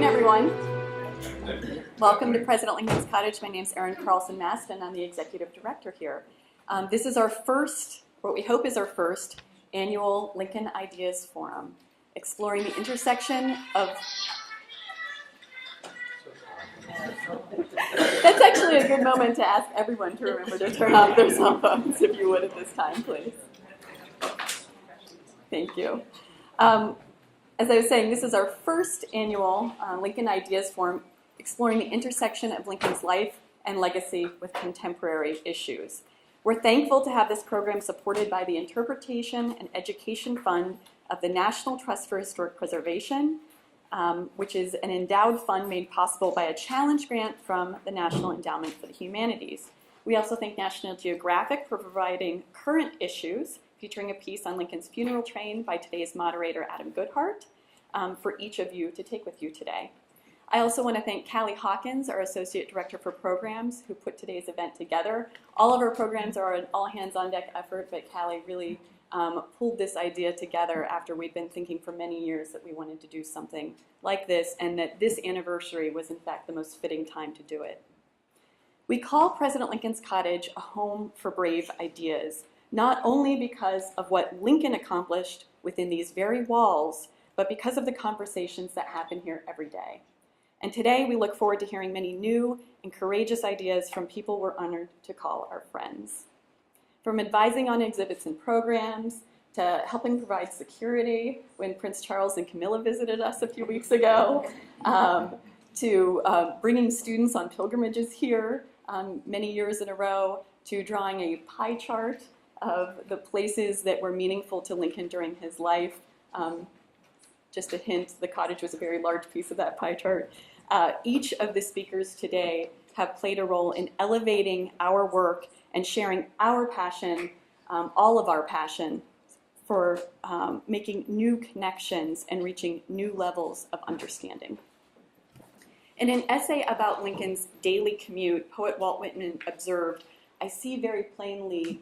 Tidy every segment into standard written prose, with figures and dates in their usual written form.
afternoon, everyone. Welcome to President Lincoln's Cottage. My name is Erin Carlson-Mast, and I'm the executive director here. This is our first, what we hope is our first, annual Lincoln Ideas Forum, exploring the intersection of... That's actually a good moment to ask everyone to remember to turn off their cell phones, if you would, at this time, please. Thank you. As I was saying, this is our first annual Lincoln Ideas Forum, exploring the intersection of Lincoln's life and legacy with contemporary issues. We're thankful to have this program supported by the Interpretation and Education Fund of the National Trust for Historic Preservation, which is an endowed fund made possible by a challenge grant from the National Endowment for the Humanities. We also thank National Geographic for providing current issues, featuring a piece on Lincoln's funeral train by today's moderator, Adam Goodhart, for each of you to take with you today. I also want to thank Callie Hawkins, our Associate Director for Programs, who put today's event together. All of our programs are an all-hands-on-deck effort, but Callie really pulled this idea together after we'd been thinking for many years that we wanted to do something like this, and that this anniversary was, in fact, the most fitting time to do it. We call President Lincoln's Cottage a home for brave ideas, not only because of what Lincoln accomplished within these very walls, but because of the conversations that happen here every day. And today we look forward to hearing many new and courageous ideas from people we're honored to call our friends. From advising on exhibits and programs, to helping provide security when Prince Charles and Camilla visited us a few weeks ago, to bringing students on pilgrimages here many years in a row, to drawing a pie chart of the places that were meaningful to Lincoln during his life. Just a hint, the cottage was a very large piece of that pie chart. Each of the speakers today have played a role in elevating our work and sharing our passion, all of our passion, for making new connections and reaching new levels of understanding. In an essay about Lincoln's daily commute, poet Walt Whitman observed, "I see very plainly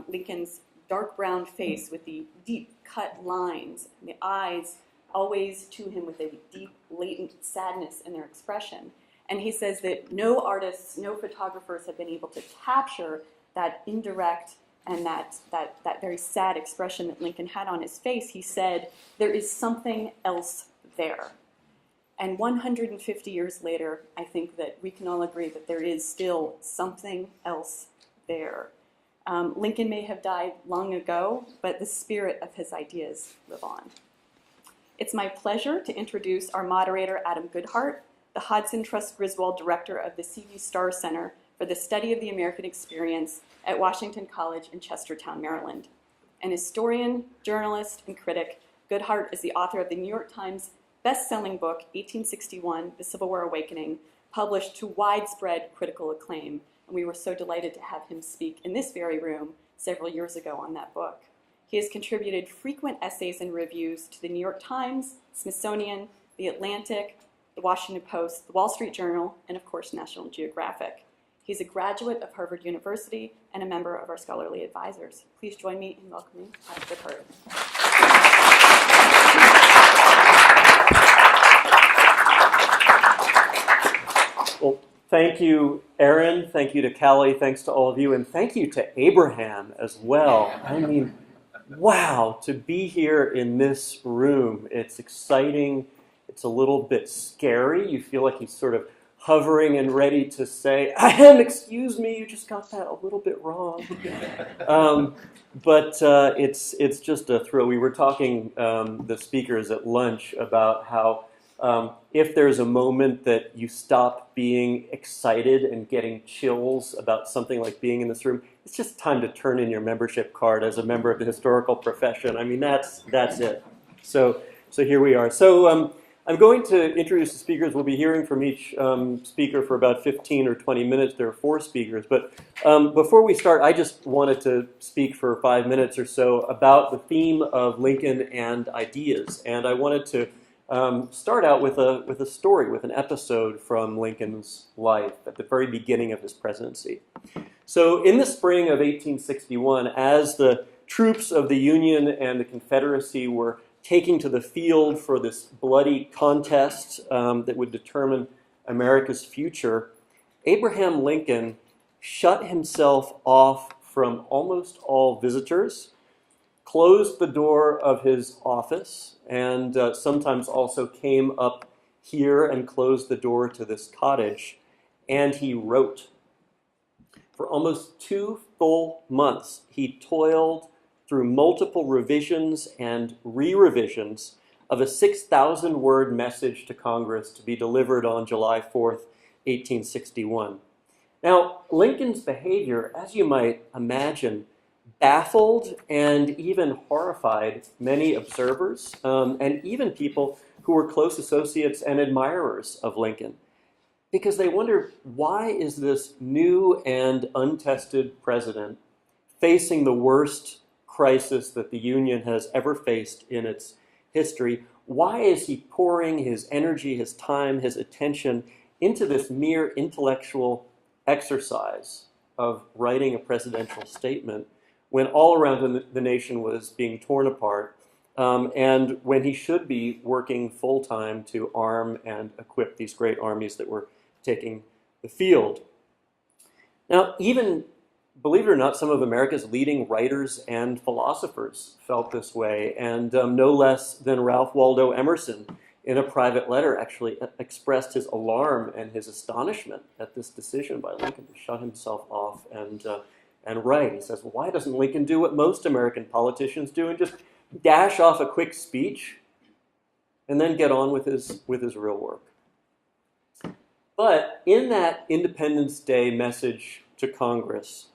Lincoln's dark brown face with the deep cut lines, and the eyes always to him with a deep latent sadness in their expression." And he says that no artists, no photographers have been able to capture that indirect and that very sad expression that Lincoln had on his face. He said, "There is something else there." And 150 years later, I think that we can all agree that there is still something else there. Lincoln may have died long ago, but the spirit of his ideas live on. It's my pleasure to introduce our moderator, Adam Goodhart, the Hodson Trust Griswold Director of the C.V. Starr Center for the Study of the American Experience at Washington College in Chestertown, Maryland. An historian, journalist, and critic, Goodhart is the author of the New York Times best-selling book, 1861, The Civil War Awakening, published to widespread critical acclaim. And we were so delighted to have him speak in this very room several years ago on that book. He has contributed frequent essays and reviews to the New York Times, Smithsonian, The Atlantic, the Washington Post, the Wall Street Journal, and of course, National Geographic. He's a graduate of Harvard University and a member of our scholarly advisors. Please join me in welcoming Adam Goodhart. Well, thank you, Erin. Thank you to Callie. Thanks to all of you. And thank you to Abraham as well. I mean, wow, to be here in this room. It's exciting. It's a little bit scary. You feel like he's sort of hovering and ready to say, "Ahem, excuse me, you just got that a little bit wrong." But it's just a thrill. We were talking, the speakers at lunch, about how if there's a moment that you stop being excited and getting chills about something like being in this room, it's just time to turn in your membership card as a member of the historical profession. I mean, that's it. So here we are. So I'm going to introduce the speakers. We'll be hearing from each speaker for about 15 or 20 minutes. There are 4 speakers. But before we start, I just wanted to speak for 5 minutes or so about the theme of Lincoln and ideas. And I wanted to start out with a story, with an episode from Lincoln's life at the very beginning of his presidency. So in the spring of 1861, as the troops of the Union and the Confederacy were taking to the field for this bloody contest that would determine America's future, Abraham Lincoln shut himself off from almost all visitors, closed the door of his office, and sometimes also came up here and closed the door to this cottage, and he wrote. For almost 2 full months, he toiled through multiple revisions and re-revisions of a 6,000-word message to Congress to be delivered on July 4th, 1861. Now, Lincoln's behavior, as you might imagine, baffled and even horrified many observers, and even people who were close associates and admirers of Lincoln, because they wondered, why is this new and untested president facing the worst crisis that the Union has ever faced in its history? Why is he pouring his energy, his time, his attention into this mere intellectual exercise of writing a presidential statement when all around the nation was being torn apart, and when he should be working full-time to arm and equip these great armies that were taking the field? Now, even, believe it or not, some of America's leading writers and philosophers felt this way, and no less than Ralph Waldo Emerson, in a private letter, actually expressed his alarm and his astonishment at this decision by Lincoln to shut himself off and write. He says, well, why doesn't Lincoln do what most American politicians do and just dash off a quick speech and then get on with his real work? But in that Independence Day message to Congress,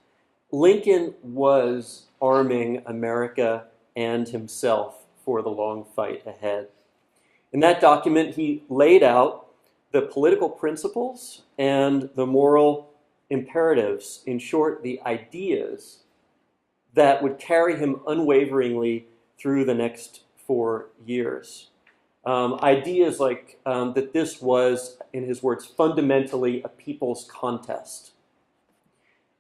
Lincoln was arming America and himself for the long fight ahead. In that document, he laid out the political principles and the moral imperatives, in short, the ideas that would carry him unwaveringly through the next 4 years. Ideas like that this was, in his words, fundamentally a people's contest.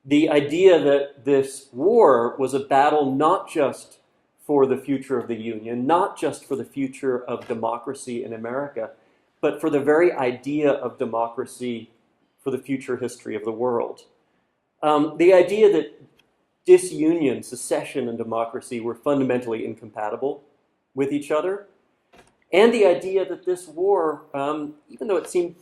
The idea that this war was a battle not just for the future of the Union, not just for the future of democracy in America, but for the very idea of democracy for the future history of the world. The idea that disunion, secession, and democracy were fundamentally incompatible with each other, and the idea that this war, even though it seemed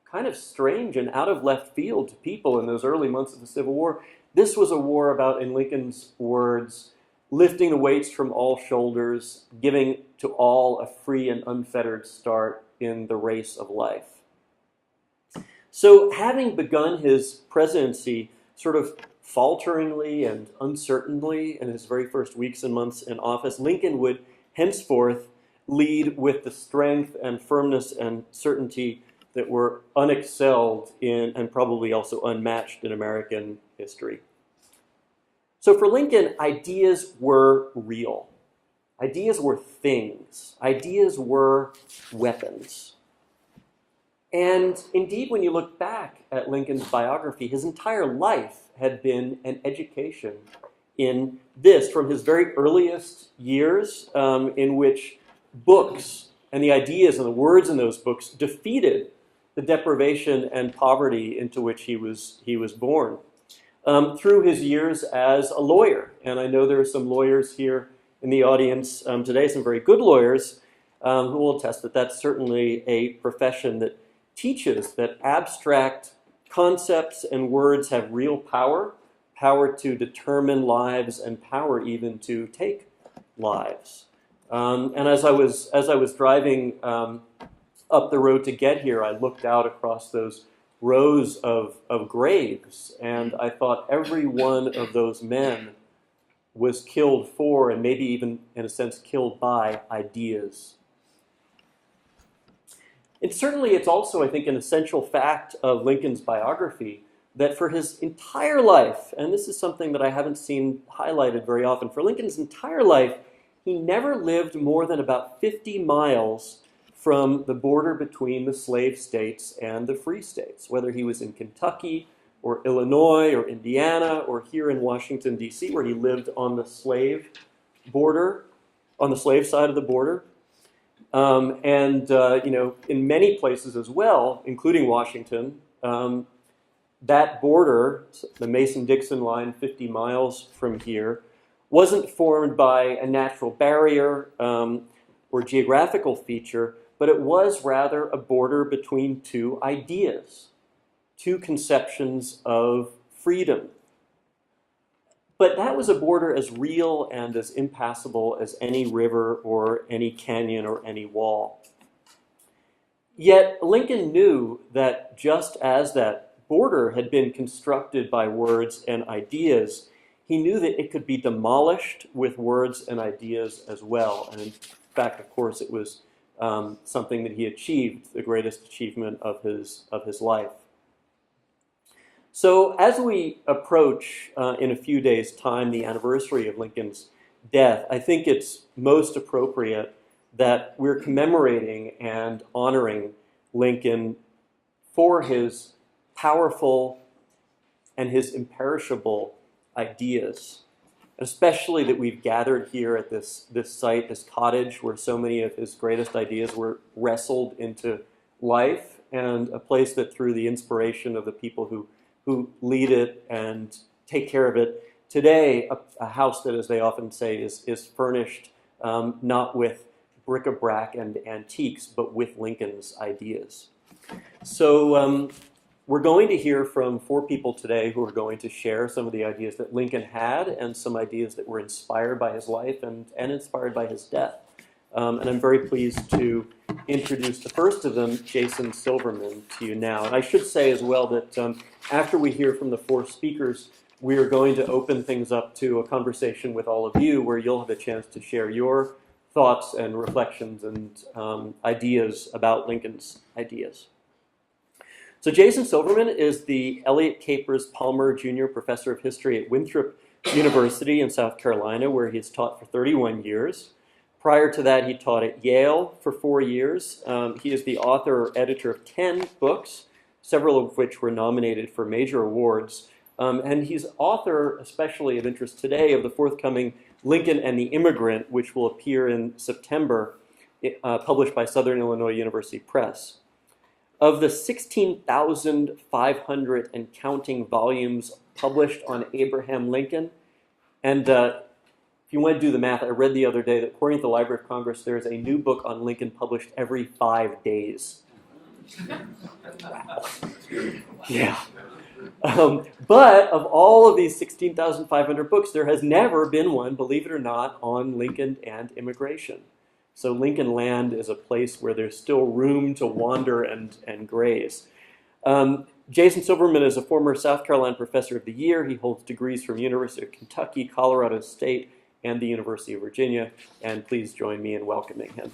kind of strange and out of left field to people in those early months of the Civil War, this was a war about, in Lincoln's words, lifting the weights from all shoulders, giving to all a free and unfettered start in the race of life. So, having begun his presidency sort of falteringly and uncertainly in his very first weeks and months in office, Lincoln would henceforth lead with the strength and firmness and certainty that were unexcelled in and probably also unmatched in American history. So for Lincoln, ideas were real. Ideas were things. Ideas were weapons. And indeed, when you look back at Lincoln's biography, his entire life had been an education in this, from his very earliest years, in which books and the ideas and the words in those books defeated the deprivation and poverty into which he was born. Through his years as a lawyer, and I know there are some lawyers here in the audience today, some very good lawyers, who will attest that that's certainly a profession that teaches that abstract concepts and words have real power, power to determine lives and power even to take lives. And as I was driving up the road to get here, I looked out across those rows of graves, and I thought every one of those men was killed for, and maybe even in a sense killed by, ideas. And certainly it's also, I think, an essential fact of Lincoln's biography that for his entire life, and this is something that I haven't seen highlighted very often, for Lincoln's entire life, he never lived more than about 50 miles from the border between the slave states and the free states, whether he was in Kentucky or Illinois or Indiana or here in Washington, D.C., where he lived on the slave border. on the slave side of the border. In many places as well, including Washington, that border, the Mason-Dixon line 50 miles from here, wasn't formed by a natural barrier or geographical feature, but it was rather a border between two ideas, two conceptions of freedom. But that was a border as real and as impassable as any river or any canyon or any wall. Yet Lincoln knew that just as that border had been constructed by words and ideas, he knew that it could be demolished with words and ideas as well. And in fact, of course, it was something that he achieved, the greatest achievement of his life. So as we approach in a few days' time the anniversary of Lincoln's death, I think it's most appropriate that we're commemorating and honoring Lincoln for his powerful and his imperishable ideas, especially that we've gathered here at this site, this cottage, where so many of his greatest ideas were wrestled into life, and a place that through the inspiration of the people who lead it and take care of it, today a house that, as they often say, is furnished not with bric-a-brac and antiques, but with Lincoln's ideas. So we're going to hear from 4 people today who are going to share some of the ideas that Lincoln had and some ideas that were inspired by his life and inspired by his death. And I'm very pleased to introduce the first of them, Jason Silverman, to you now. And I should say as well that after we hear from the 4 speakers, we are going to open things up to a conversation with all of you where you'll have a chance to share your thoughts and reflections and ideas about Lincoln's ideas. So Jason Silverman is the Elliott Capers Palmer Jr. Professor of History at Winthrop University in South Carolina, where he has taught for 31 years. Prior to that, he taught at Yale for 4 years. He is the author or editor of 10 books, several of which were nominated for major awards. And he's author, especially of interest today, of the forthcoming Lincoln and the Immigrant, which will appear in September, published by Southern Illinois University Press. Of the 16,500 and counting volumes published on Abraham Lincoln, and if you want to do the math, I read the other day that according to the Library of Congress, there is a new book on Lincoln published every 5 days. Wow. Yeah. But of all of these 16,500 books, there has never been one, believe it or not, on Lincoln and immigration. So Lincoln Land is a place where there's still room to wander and graze. Jason Silverman is a former South Carolina Professor of the Year. He holds degrees from University of Kentucky, Colorado State, and the University of Virginia. And please join me in welcoming him.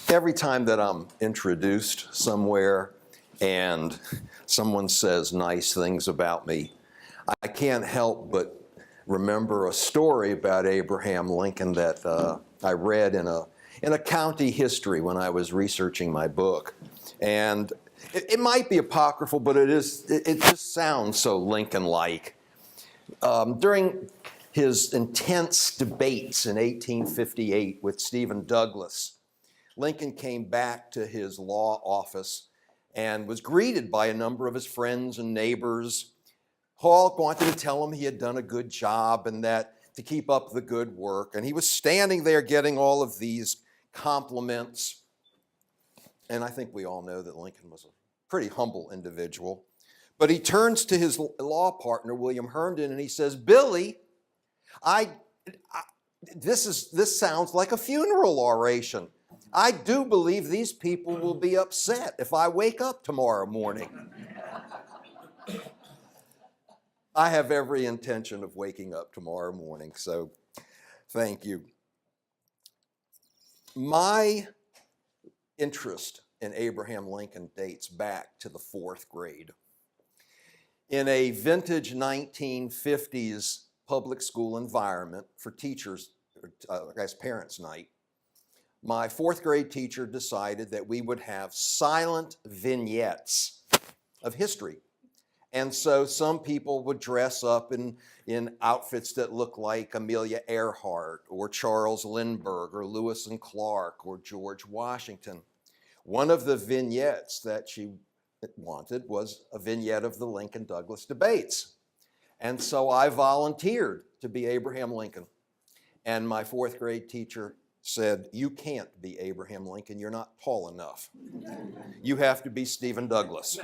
Every time that I'm introduced somewhere and someone says nice things about me, I can't help but remember a story about Abraham Lincoln that I read in a county history when I was researching my book. And it might be apocryphal, but it just sounds so Lincoln-like. During his intense debates in 1858 with Stephen Douglas, Lincoln came back to his law office and was greeted by a number of his friends and neighbors. Hall wanted to tell him he had done a good job and that to keep up the good work. And he was standing there getting all of these compliments. And I think we all know that Lincoln was a pretty humble individual. But he turns to his law partner, William Herndon, and he says, "Billy, this sounds like a funeral oration. I do believe these people will be upset if I wake up tomorrow morning." I have every intention of waking up tomorrow morning, so thank you. My interest in Abraham Lincoln dates back to the 4th grade. In a vintage 1950s public school environment for teachers, as parents' night, my 4th grade teacher decided that we would have silent vignettes of history. And so some people would dress up in outfits that look like Amelia Earhart or Charles Lindbergh or Lewis and Clark or George Washington. One of the vignettes that she wanted was a vignette of the Lincoln-Douglas debates. And so I volunteered to be Abraham Lincoln. And my fourth grade teacher said, "You can't be Abraham Lincoln. You're not tall enough. You have to be Stephen Douglas."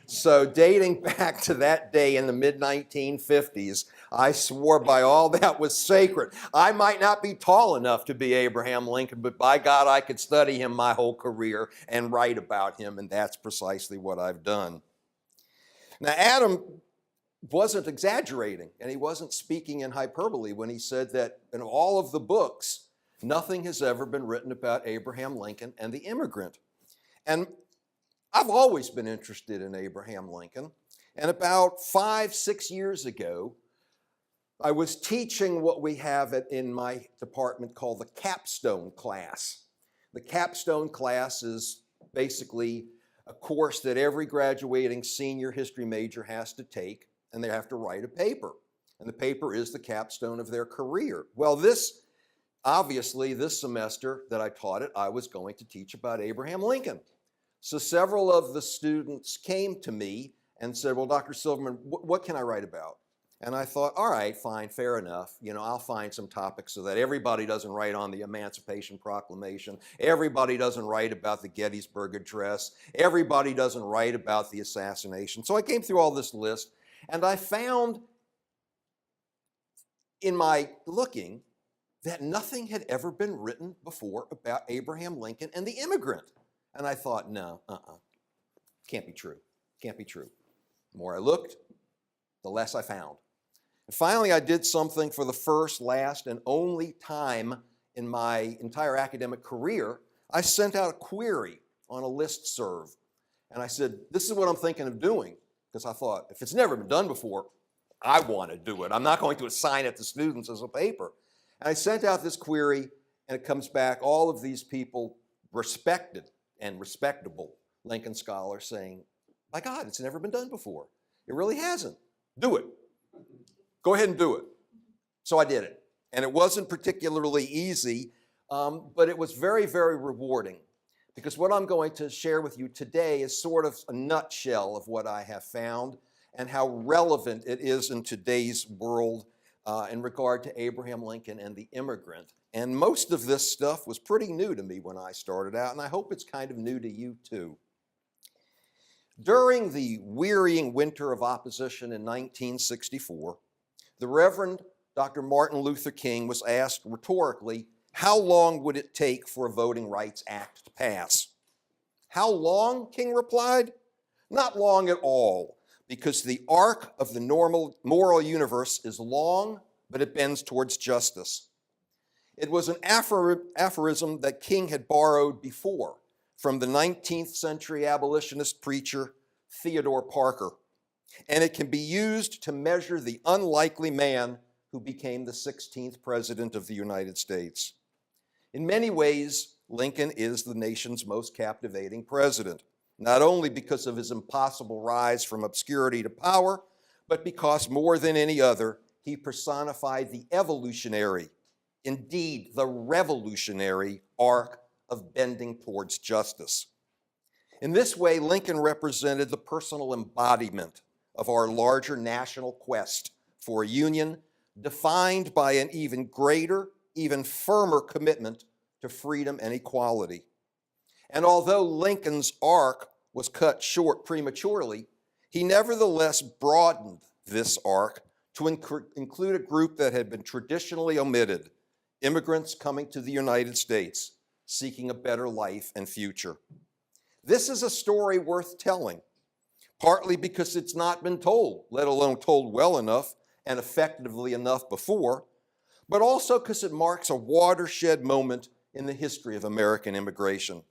So dating back to that day in the mid-1950s, I swore by all that was sacred. I might not be tall enough to be Abraham Lincoln, but by God, I could study him my whole career and write about him, and that's precisely what I've done. Now, Adam wasn't exaggerating, and he wasn't speaking in hyperbole when he said that in all of the books, nothing has ever been written about Abraham Lincoln and the immigrant. And I've always been interested in Abraham Lincoln, and about 5-6 years ago, I was teaching what we have in my department called the capstone class. The capstone class is basically a course that every graduating senior history major has to take, and they have to write a paper. And the paper is the capstone of their career. Well, obviously, this semester that I taught it, I was going to teach about Abraham Lincoln. So several of the students came to me and said, "Well, Dr. Silverman, what can I write about?" And I thought, all right, fine, fair enough. I'll find some topics so that everybody doesn't write on the Emancipation Proclamation. Everybody doesn't write about the Gettysburg Address. Everybody doesn't write about the assassination. So I came through all this list, and I found in my looking that nothing had ever been written before about Abraham Lincoln and the immigrant. And I thought, no, can't be true. Can't be true. The more I looked, the less I found. And finally, I did something for the first, last, and only time in my entire academic career. I sent out a query on a listserv. And I said, "This is what I'm thinking of doing." Because I thought, if it's never been done before, I want to do it. I'm not going to assign it to students as a paper. And I sent out this query, and it comes back, all of these people, respected and respectable Lincoln scholars, saying, "My God, it's never been done before. It really hasn't. Do it. Go ahead and do it." So I did it. And it wasn't particularly easy, but it was very, very rewarding. Because what I'm going to share with you today is sort of a nutshell of what I have found and how relevant it is in today's world in regard to Abraham Lincoln and the immigrant. And most of this stuff was pretty new to me when I started out, and I hope it's kind of new to you too. During the wearying winter of opposition in 1964, the Reverend Dr. Martin Luther King was asked rhetorically, how long would it take for a Voting Rights Act to pass? How long, King replied? Not long at all, because the arc of the normal moral universe is long, but it bends towards justice. It was an aphorism that King had borrowed before from the 19th century abolitionist preacher Theodore Parker, and it can be used to measure the unlikely man who became the 16th president of the United States. In many ways, Lincoln is the nation's most captivating president, not only because of his impossible rise from obscurity to power, but because more than any other, he personified the evolutionary, indeed the revolutionary arc of bending towards justice. In this way, Lincoln represented the personal embodiment of our larger national quest for a union defined by an even greater, even firmer commitment to freedom and equality. And although Lincoln's arc was cut short prematurely, he nevertheless broadened this arc to include a group that had been traditionally omitted, immigrants coming to the United States, seeking a better life and future. This is a story worth telling, partly because it's not been told, let alone told well enough and effectively enough before, but also because it marks a watershed moment in the history of American immigration.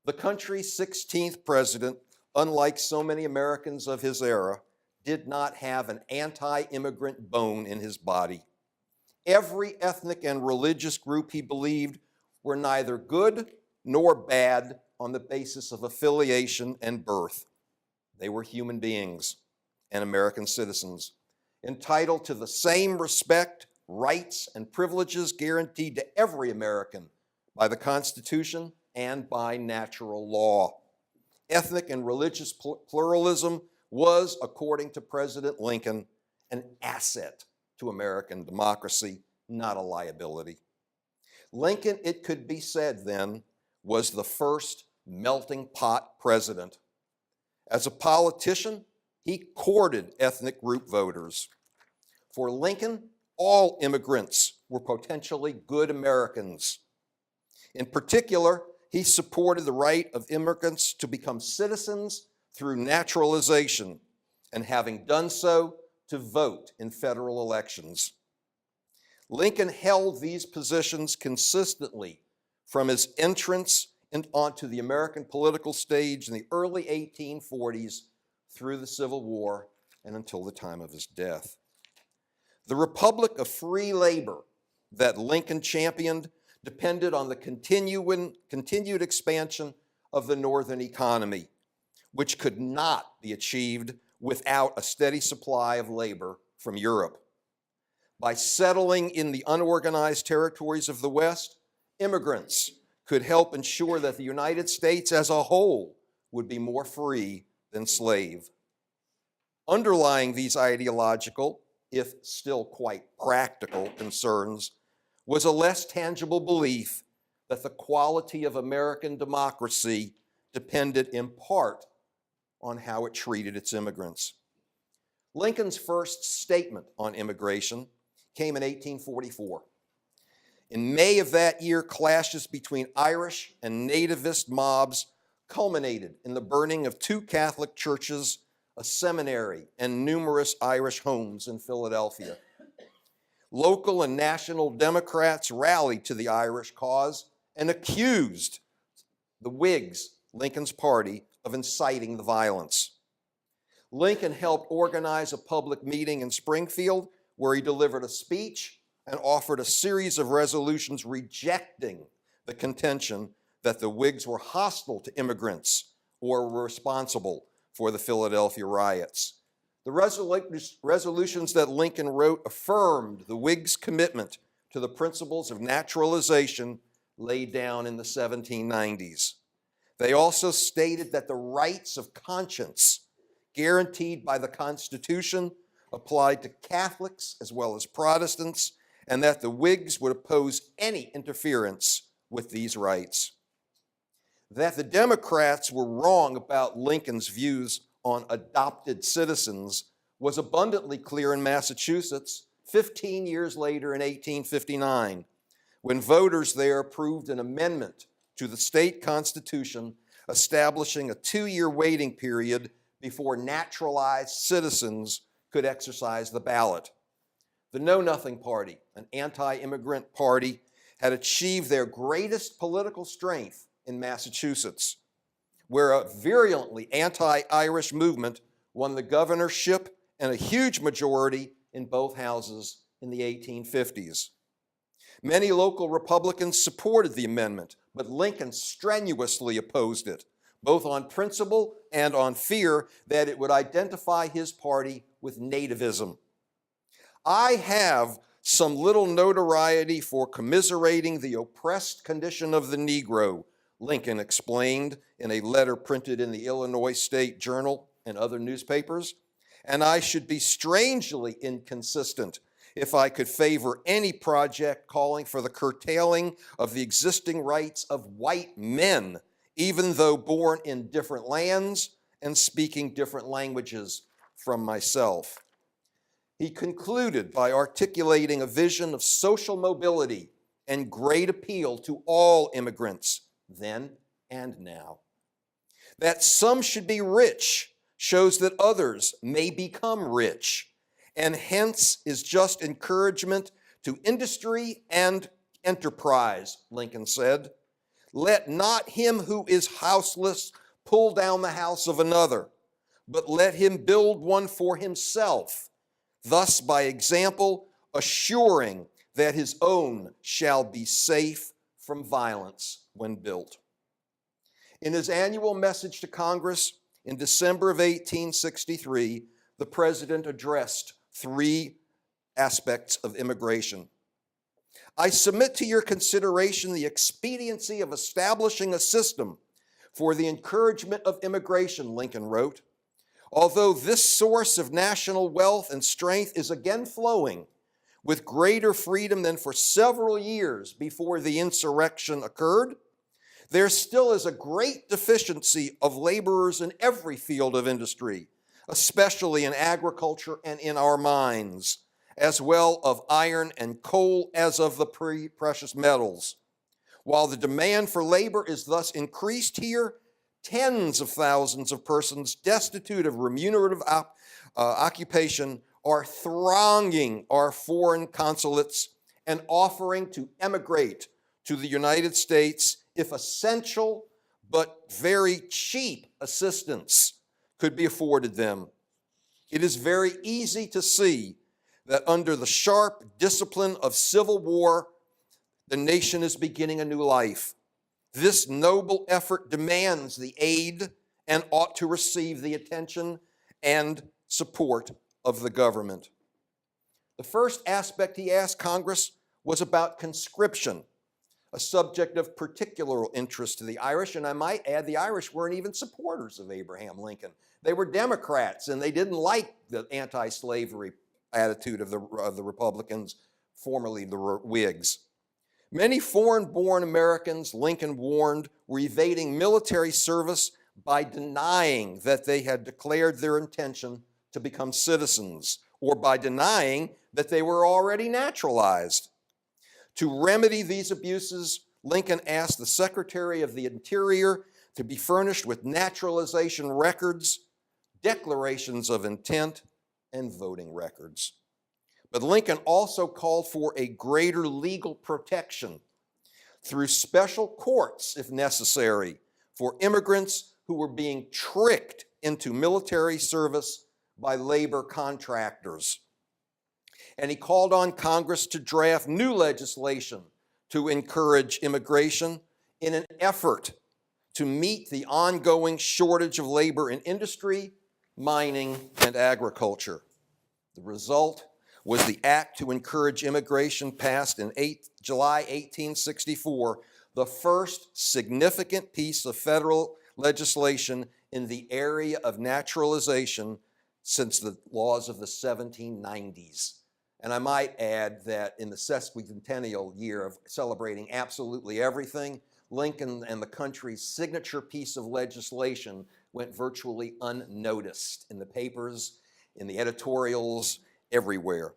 The country's 16th president, unlike so many Americans of his era, did not have an anti-immigrant bone in his body. Every ethnic and religious group he believed were neither good nor bad, on the basis of affiliation and birth. They were human beings and American citizens, entitled to the same respect, rights, and privileges guaranteed to every American by the Constitution and by natural law. Ethnic and religious pluralism was, according to President Lincoln, an asset to American democracy, not a liability. Lincoln, it could be said then, was the first melting pot president. As a politician, he courted ethnic group voters. For Lincoln, all immigrants were potentially good Americans. In particular, he supported the right of immigrants to become citizens through naturalization, and having done so, to vote in federal elections. Lincoln held these positions consistently from his entrance onto the American political stage in the early 1840s through the Civil War and until the time of his death. The Republic of Free Labor that Lincoln championed depended on the continued expansion of the Northern economy, which could not be achieved without a steady supply of labor from Europe. By settling in the unorganized territories of the West, immigrants could help ensure that the United States as a whole would be more free than slave. Underlying these ideological, if still quite practical, concerns was a less tangible belief that the quality of American democracy depended in part on how it treated its immigrants. Lincoln's first statement on immigration came in 1844. In May of that year, clashes between Irish and nativist mobs culminated in the burning of 2 Catholic churches, a seminary, and numerous Irish homes in Philadelphia. Local and national Democrats rallied to the Irish cause and accused the Whigs, Lincoln's party, of inciting the violence. Lincoln helped organize a public meeting in Springfield where he delivered a speech and offered a series of resolutions rejecting the contention that the Whigs were hostile to immigrants or were responsible for the Philadelphia riots. The resolutions that Lincoln wrote affirmed the Whigs' commitment to the principles of naturalization laid down in the 1790s. They also stated that the rights of conscience guaranteed by the Constitution applied to Catholics as well as Protestants, and that the Whigs would oppose any interference with these rights. That the Democrats were wrong about Lincoln's views on adopted citizens was abundantly clear in Massachusetts 15 years later in 1859, when voters there approved an amendment to the state constitution establishing a 2-year waiting period before naturalized citizens could exercise the ballot. The Know Nothing Party, an anti-immigrant party, had achieved their greatest political strength in Massachusetts, where a virulently anti-Irish movement won the governorship and a huge majority in both houses in the 1850s. Many local Republicans supported the amendment, but Lincoln strenuously opposed it, both on principle and on fear that it would identify his party with nativism. I have some little notoriety for commiserating the oppressed condition of the Negro, Lincoln explained in a letter printed in the Illinois State Journal and other newspapers, and I should be strangely inconsistent if I could favor any project calling for the curtailing of the existing rights of white men, even though born in different lands and speaking different languages from myself. He concluded by articulating a vision of social mobility and great appeal to all immigrants, then and now. That some should be rich shows that others may become rich, and hence is just encouragement to industry and enterprise, Lincoln said. Let not him who is houseless pull down the house of another, but let him build one for himself, thus by example assuring that his own shall be safe from violence when built. In his annual message to Congress in December of 1863, the president addressed three aspects of immigration. I submit to your consideration the expediency of establishing a system for the encouragement of immigration, Lincoln wrote. Although this source of national wealth and strength is again flowing with greater freedom than for several years before the insurrection occurred, there still is a great deficiency of laborers in every field of industry, especially in agriculture and in our mines, as well of iron and coal as of the precious metals. While the demand for labor is thus increased here, tens of thousands of persons destitute of remunerative occupation are thronging our foreign consulates and offering to emigrate to the United States if essential but very cheap assistance could be afforded them. It is very easy to see that under the sharp discipline of civil war, the nation is beginning a new life. This noble effort demands the aid and ought to receive the attention and support of the government. The first aspect he asked Congress was about conscription, a subject of particular interest to the Irish, and I might add the Irish weren't even supporters of Abraham Lincoln. They were Democrats, and they didn't like the anti-slavery attitude of the Republicans, formerly the Whigs. Many foreign-born Americans, Lincoln warned, were evading military service by denying that they had declared their intention to become citizens, or by denying that they were already naturalized. To remedy these abuses, Lincoln asked the Secretary of the Interior to be furnished with naturalization records, declarations of intent, and voting records. But Lincoln also called for a greater legal protection through special courts, if necessary, for immigrants who were being tricked into military service by labor contractors. And he called on Congress to draft new legislation to encourage immigration in an effort to meet the ongoing shortage of labor in industry, mining, and agriculture. The result was the Act to Encourage Immigration passed in July 1864, the first significant piece of federal legislation in the area of naturalization since the laws of the 1790s. And I might add that in the sesquicentennial year of celebrating absolutely everything, Lincoln and the country's signature piece of legislation went virtually unnoticed in the papers, in the editorials, everywhere.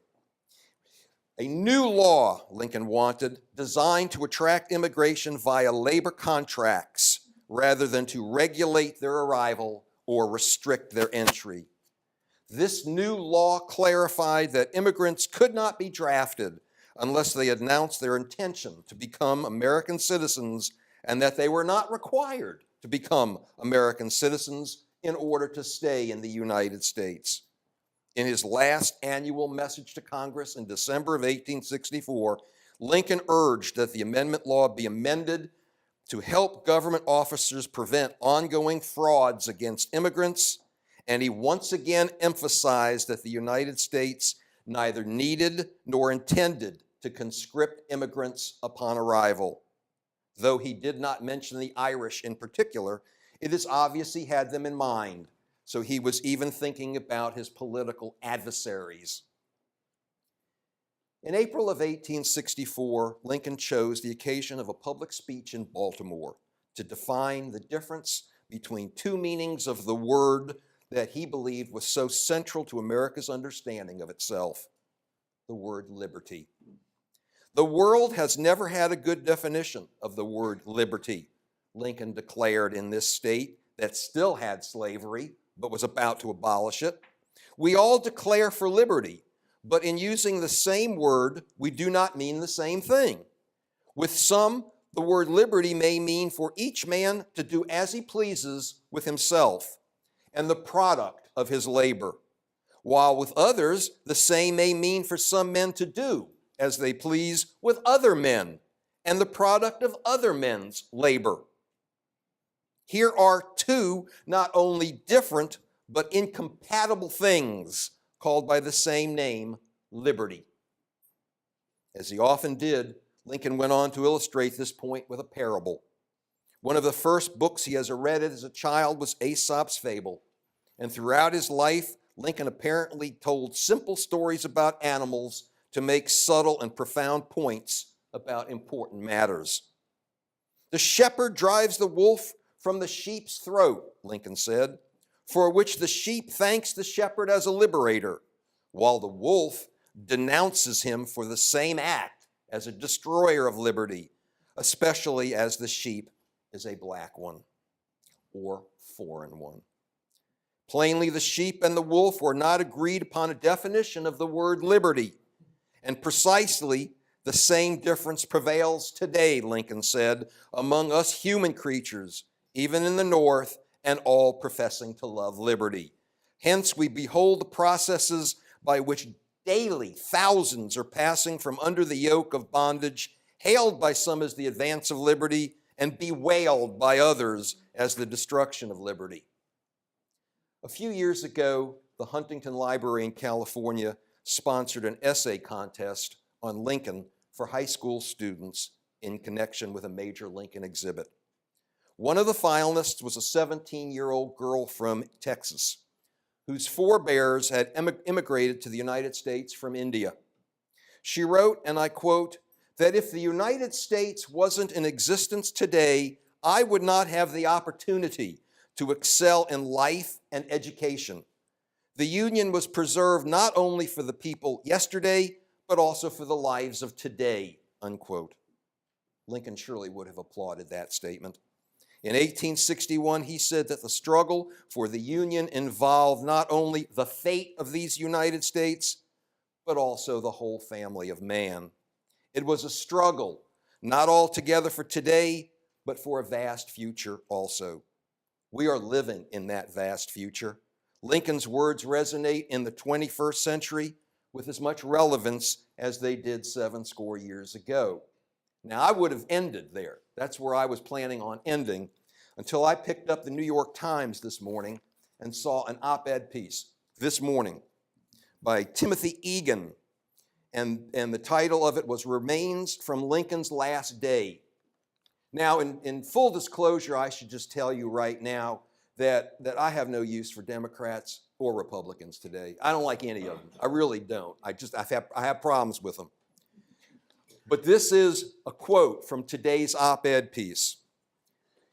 A new law, Lincoln wanted, designed to attract immigration via labor contracts rather than to regulate their arrival or restrict their entry. This new law clarified that immigrants could not be drafted unless they announced their intention to become American citizens, and that they were not required to become American citizens in order to stay in the United States. In his last annual message to Congress in December of 1864, Lincoln urged that the amendment law be amended to help government officers prevent ongoing frauds against immigrants, and he once again emphasized that the United States neither needed nor intended to conscript immigrants upon arrival. Though he did not mention the Irish in particular, it is obvious he had them in mind, so he was even thinking about his political adversaries. In April of 1864, Lincoln chose the occasion of a public speech in Baltimore to define the difference between two meanings of the word that he believed was so central to America's understanding of itself, the word liberty. The world has never had a good definition of the word liberty, Lincoln declared in this state that still had slavery but was about to abolish it. We all declare for liberty, but in using the same word, we do not mean the same thing. With some, the word liberty may mean for each man to do as he pleases with himself and the product of his labor, while with others, the same may mean for some men to do as they please with other men and the product of other men's labor. Here are two not only different but incompatible things called by the same name, liberty. As he often did, Lincoln went on to illustrate this point with a parable. One of the first books he has read as a child was Aesop's Fable, and throughout his life, Lincoln apparently told simple stories about animals to make subtle and profound points about important matters. The shepherd drives the wolf from the sheep's throat, Lincoln said, for which the sheep thanks the shepherd as a liberator, while the wolf denounces him for the same act as a destroyer of liberty, especially as the sheep is a black one or foreign one. Plainly, the sheep and the wolf were not agreed upon a definition of the word liberty, and precisely the same difference prevails today, Lincoln said, among us human creatures, even in the North, and all professing to love liberty. Hence, we behold the processes by which daily thousands are passing from under the yoke of bondage, hailed by some as the advance of liberty, and bewailed by others as the destruction of liberty. A few years ago, the Huntington Library in California sponsored an essay contest on Lincoln for high school students in connection with a major Lincoln exhibit. One of the finalists was a 17-year-old girl from Texas, whose forebears had immigrated to the United States from India. She wrote, and I quote, that if the United States wasn't in existence today, I would not have the opportunity to excel in life and education. The Union was preserved not only for the people yesterday, but also for the lives of today, unquote. Lincoln surely would have applauded that statement. In 1861, he said that the struggle for the Union involved not only the fate of these United States, but also the whole family of man. It was a struggle, not altogether for today, but for a vast future also. We are living in that vast future. Lincoln's words resonate in the 21st century with as much relevance as they did 70 years ago. Now, I would have ended there. That's where I was planning on ending until I picked up the New York Times this morning and saw an op-ed piece this morning by Timothy Egan, and the title of it was Remains from Lincoln's Last Day. Now, in full disclosure, I should just tell you right now that I have no use for Democrats or Republicans today. I don't like any of them. I really don't. I have problems with them. But this is a quote from today's op-ed piece.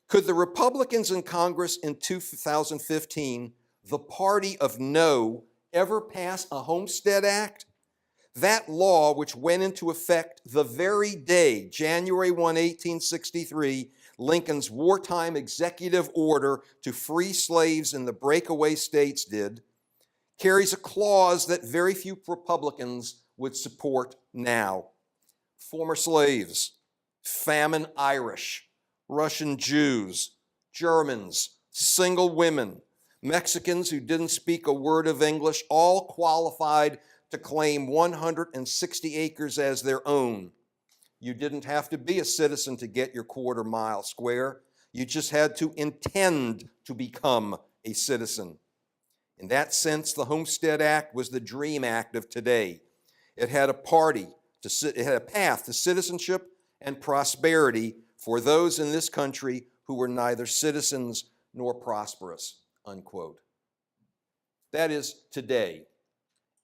Could the Republicans in Congress in 2015, the party of no, ever pass a Homestead Act? That law, which went into effect the very day, January 1, 1863, Lincoln's wartime executive order to free slaves in the breakaway states did, carries a clause that very few Republicans would support now. Former slaves, famine Irish, Russian Jews, Germans, single women, Mexicans who didn't speak a word of English, all qualified to claim 160 acres as their own. You didn't have to be a citizen to get your quarter-mile square. You just had to intend to become a citizen. In that sense, the Homestead Act was the dream act of today. It had a path to citizenship and prosperity for those in this country who were neither citizens nor prosperous, unquote. That is today.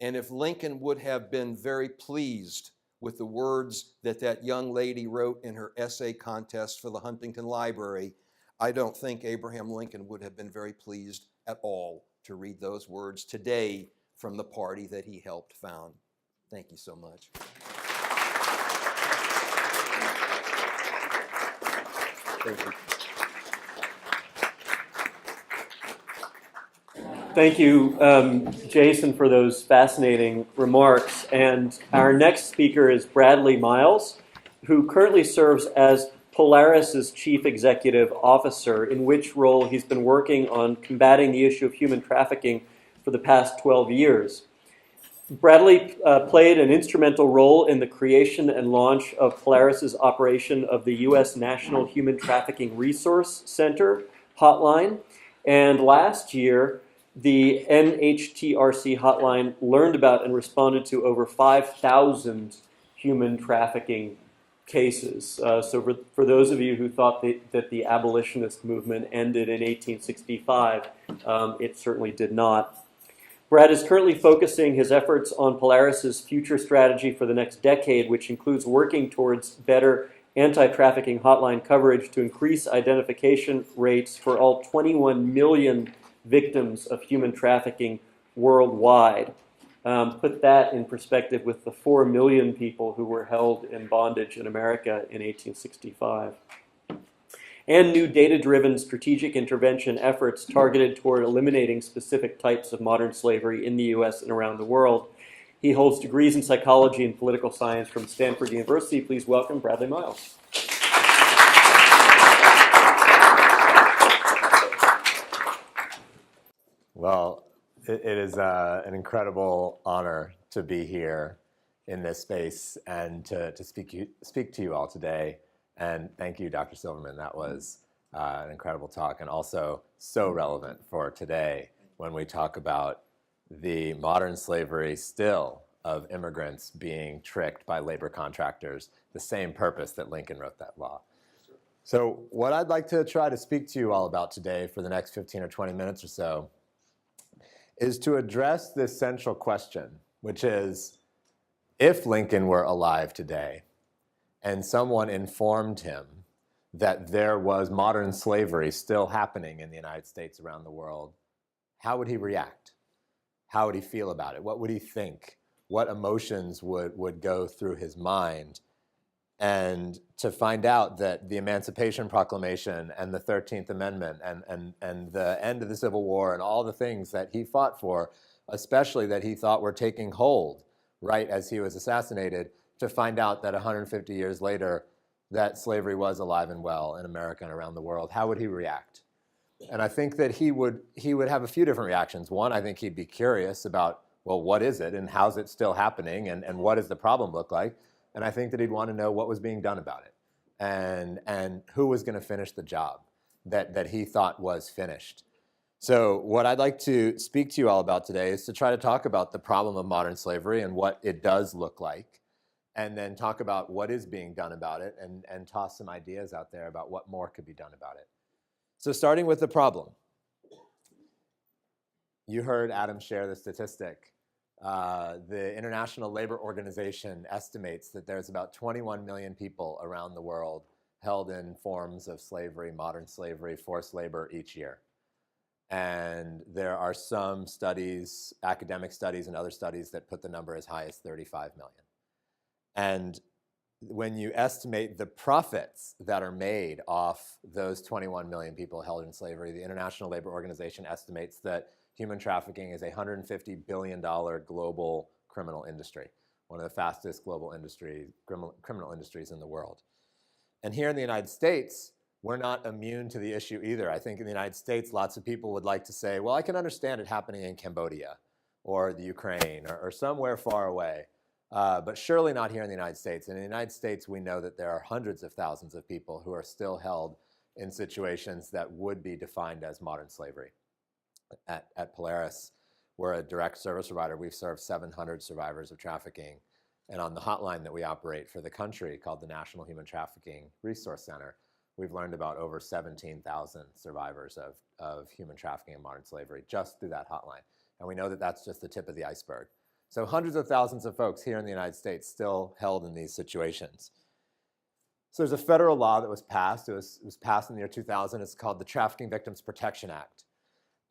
And if Lincoln would have been very pleased with the words that young lady wrote in her essay contest for the Huntington Library, I don't think Abraham Lincoln would have been very pleased at all to read those words today from the party that he helped found. Thank you so much. Thank you. Thank you, Jason, for those fascinating remarks. And our next speaker is Bradley Miles, who currently serves as Polaris's Chief Executive Officer, in which role he's been working on combating the issue of human trafficking for the past 12 years. Bradley played an instrumental role in the creation and launch of Polaris's operation of the U.S. National Human Trafficking Resource Center, hotline. And last year, the NHTRC hotline learned about and responded to over 5,000 human trafficking cases. So for those of you who thought that the abolitionist movement ended in 1865, it certainly did not. Brad is currently focusing his efforts on Polaris's future strategy for the next decade, which includes working towards better anti-trafficking hotline coverage to increase identification rates for all 21 million victims of human trafficking worldwide. Put that in perspective with the 4 million people who were held in bondage in America in 1865. And new data-driven strategic intervention efforts targeted toward eliminating specific types of modern slavery in the U.S. and around the world. He holds degrees in psychology and political science from Stanford University. Please welcome Bradley Miles. Well, it is an incredible honor to be here in this space and to speak to you all today. And thank you, Dr. Silverman. That was an incredible talk, and also so relevant for today when we talk about the modern slavery still of immigrants being tricked by labor contractors, the same purpose that Lincoln wrote that law. So what I'd like to try to speak to you all about today for the next 15 or 20 minutes or so is to address this central question, which is, if Lincoln were alive today and someone informed him that there was modern slavery still happening in the United States around the world, how would he react? How would he feel about it? What would he think? What emotions would go through his mind? And to find out that the Emancipation Proclamation and the 13th Amendment and the end of the Civil War and all the things that he fought for, especially that he thought were taking hold right as he was assassinated, to find out that 150 years later that slavery was alive and well in America and around the world, how would he react? And I think that he would have a few different reactions. One, I think he'd be curious about, well, what is it and how's it still happening and what does the problem look like? And I think that he'd want to know what was being done about it and who was going to finish the job that he thought was finished. So what I'd like to speak to you all about today is to try to talk about the problem of modern slavery and what it does look like, and then talk about what is being done about it and toss some ideas out there about what more could be done about it. So starting with the problem. You heard Adam share the statistic. The International Labor Organization estimates that there's about 21 million people around the world held in forms of slavery, modern slavery, forced labor each year. And there are some studies, academic studies and other studies, that put the number as high as 35 million. And when you estimate the profits that are made off those 21 million people held in slavery, the International Labor Organization estimates that human trafficking is a $150 billion global criminal industry, one of the fastest global criminal industries in the world. And here in the United States, we're not immune to the issue either. I think in the United States, lots of people would like to say, well, I can understand it happening in Cambodia or the Ukraine or somewhere far away. But surely not here in the United States. In the United States, we know that there are hundreds of thousands of people who are still held in situations that would be defined as modern slavery. At Polaris, we're a direct service provider. We've served 700 survivors of trafficking. And on the hotline that we operate for the country called the National Human Trafficking Resource Center, we've learned about over 17,000 survivors of human trafficking and modern slavery just through that hotline. And we know that that's just the tip of the iceberg. So hundreds of thousands of folks here in the United States still held in these situations. So there's a federal law that was passed. It was passed in the year 2000. It's called the Trafficking Victims Protection Act.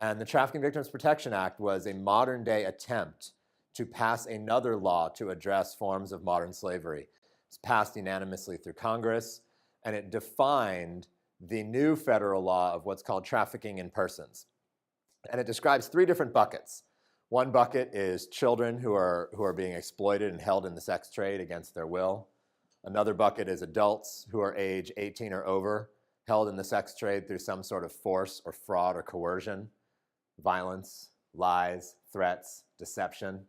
And the Trafficking Victims Protection Act was a modern day attempt to pass another law to address forms of modern slavery. It's passed unanimously through Congress, and it defined the new federal law of what's called trafficking in persons. And it describes three different buckets. One bucket is children who are being exploited and held in the sex trade against their will. Another bucket is adults who are age 18 or over, held in the sex trade through some sort of force or fraud or coercion, violence, lies, threats, deception.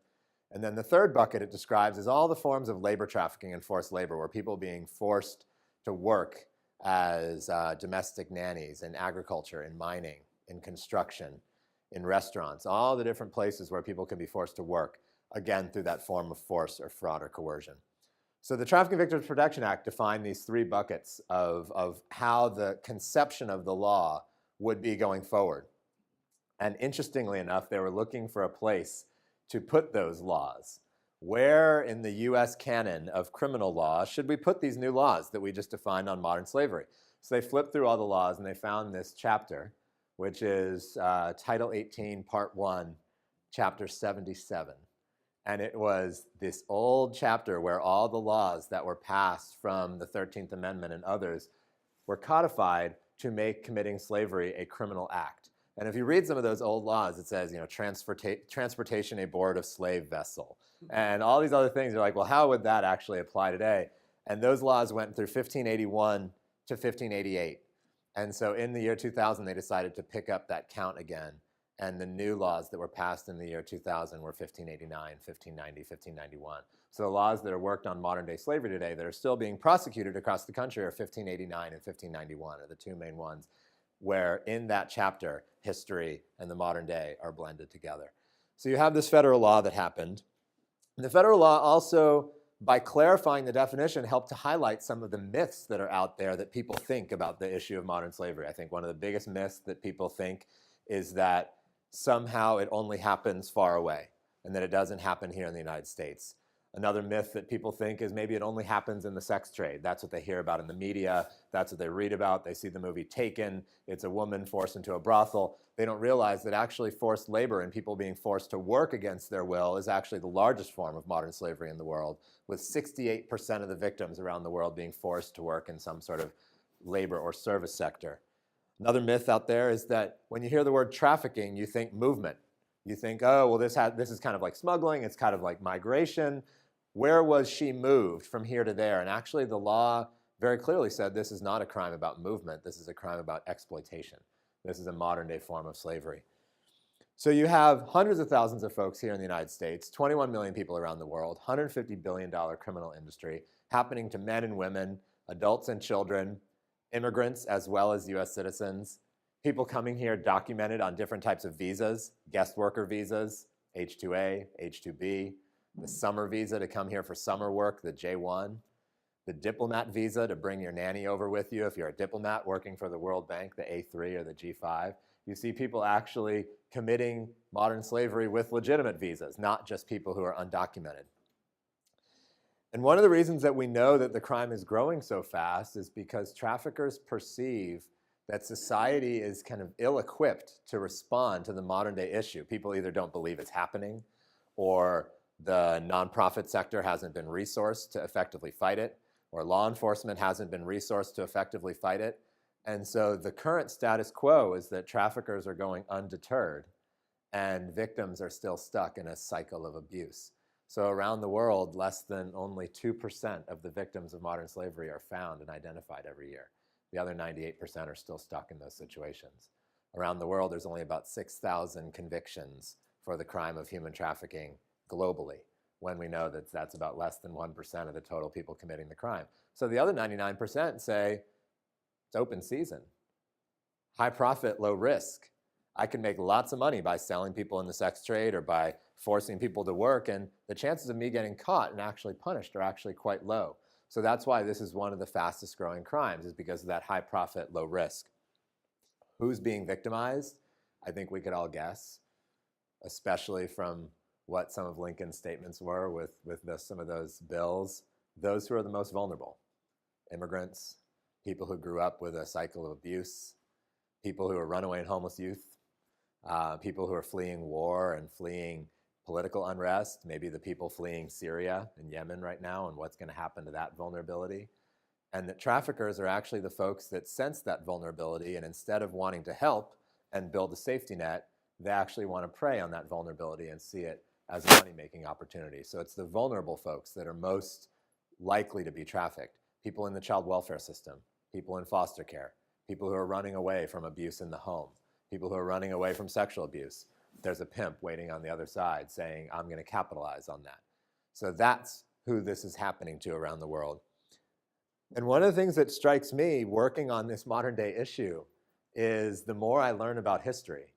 And then the third bucket it describes is all the forms of labor trafficking and forced labor, where people are being forced to work as domestic nannies in agriculture, in mining, in construction, in restaurants, all the different places where people can be forced to work, again, through that form of force or fraud or coercion. So the Trafficking Victims Protection Act defined these three buckets of how the conception of the law would be going forward. And interestingly enough, they were looking for a place to put those laws. Where in the US canon of criminal law should we put these new laws that we just defined on modern slavery? So they flipped through all the laws and they found this chapter, which is Title 18, Part 1, Chapter 77. And it was this old chapter where all the laws that were passed from the 13th Amendment and others were codified to make committing slavery a criminal act. And if you read some of those old laws, it says, transportation aboard of slave vessel. And all these other things, you're like, well, how would that actually apply today? And those laws went through 1581 to 1588. And so in the year 2000, they decided to pick up that count again. And the new laws that were passed in the year 2000 were 1589, 1590, 1591. So the laws that are worked on modern day slavery today that are still being prosecuted across the country are 1589 and 1591 are the two main ones, where in that chapter, history and the modern day are blended together. So you have this federal law that happened. And the federal law also, by clarifying the definition, helped to highlight some of the myths that are out there that people think about the issue of modern slavery. I think one of the biggest myths that people think is that somehow it only happens far away and that it doesn't happen here in the United States. Another myth that people think is maybe it only happens in the sex trade. That's what they hear about in the media. That's what they read about. They see the movie Taken. It's a woman forced into a brothel. They don't realize that actually forced labor and people being forced to work against their will is actually the largest form of modern slavery in the world, with 68% of the victims around the world being forced to work in some sort of labor or service sector. Another myth out there is that when you hear the word trafficking, you think movement. You think, oh, well, this is kind of like smuggling. It's kind of like migration. Where was she moved from here to there? And actually, the law very clearly said this is not a crime about movement. This is a crime about exploitation. This is a modern day form of slavery. So you have hundreds of thousands of folks here in the United States, 21 million people around the world, $150 billion criminal industry happening to men and women, adults and children, immigrants as well as US citizens, people coming here documented on different types of visas, guest worker visas, H-2A, H-2B, the summer visa to come here for summer work, the J-1, the diplomat visa to bring your nanny over with you if you're a diplomat working for the World Bank, the A3 or the G5. You see people actually committing modern slavery with legitimate visas, not just people who are undocumented. And one of the reasons that we know that the crime is growing so fast is because traffickers perceive that society is kind of ill-equipped to respond to the modern day issue. People either don't believe it's happening, or the nonprofit sector hasn't been resourced to effectively fight it, or law enforcement hasn't been resourced to effectively fight it. And so the current status quo is that traffickers are going undeterred and victims are still stuck in a cycle of abuse. So around the world, less than only 2% of the victims of modern slavery are found and identified every year. The other 98% are still stuck in those situations. Around the world, there's only about 6,000 convictions for the crime of human trafficking globally, when we know that that's about less than 1% of the total people committing the crime. So the other 99% say, it's open season, high profit, low risk. I can make lots of money by selling people in the sex trade or by forcing people to work, and the chances of me getting caught and actually punished are actually quite low. So that's why this is one of the fastest growing crimes, is because of that high profit, low risk. Who's being victimized? I think we could all guess, especially from what some of Lincoln's statements were with some of those bills. Those who are the most vulnerable: immigrants, people who grew up with a cycle of abuse, people who are runaway and homeless youth, people who are fleeing war and fleeing political unrest, maybe the people fleeing Syria and Yemen right now and what's going to happen to that vulnerability. And that traffickers are actually the folks that sense that vulnerability, and instead of wanting to help and build a safety net, they actually want to prey on that vulnerability and see it as a money-making opportunity. So it's the vulnerable folks that are most likely to be trafficked. People in the child welfare system, people in foster care, people who are running away from abuse in the home, people who are running away from sexual abuse. There's a pimp waiting on the other side saying, I'm going to capitalize on that. So that's who this is happening to around the world. And one of the things that strikes me working on this modern day issue is the more I learn about history,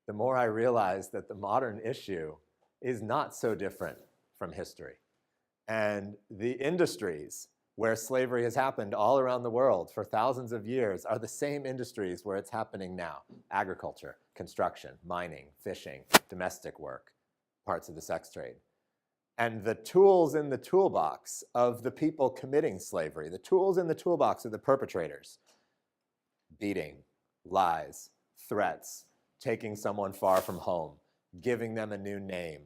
the more I realize that the modern issue is not so different from history. And the industries where slavery has happened all around the world for thousands of years are the same industries where it's happening now: agriculture, construction, mining, fishing, domestic work, parts of the sex trade. And the tools in the toolbox of the people committing slavery, the tools in the toolbox of the perpetrators: beating, lies, threats, taking someone far from home, giving them a new name,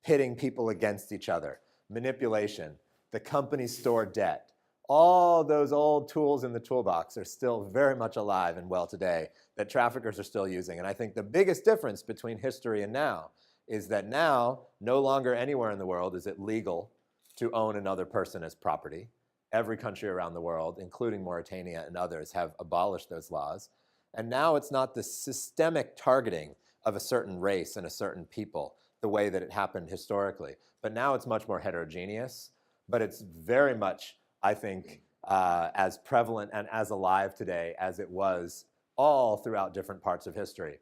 pitting people against each other, manipulation, the company store debt. All those old tools in the toolbox are still very much alive and well today that traffickers are still using. And I think the biggest difference between history and now is that now, no longer anywhere in the world is it legal to own another person as property. Every country around the world, including Mauritania and others, have abolished those laws. And now it's not the systemic targeting of a certain race and a certain people the way that it happened historically. But now it's much more heterogeneous, but it's very much, I think, as prevalent and as alive today as it was all throughout different parts of history.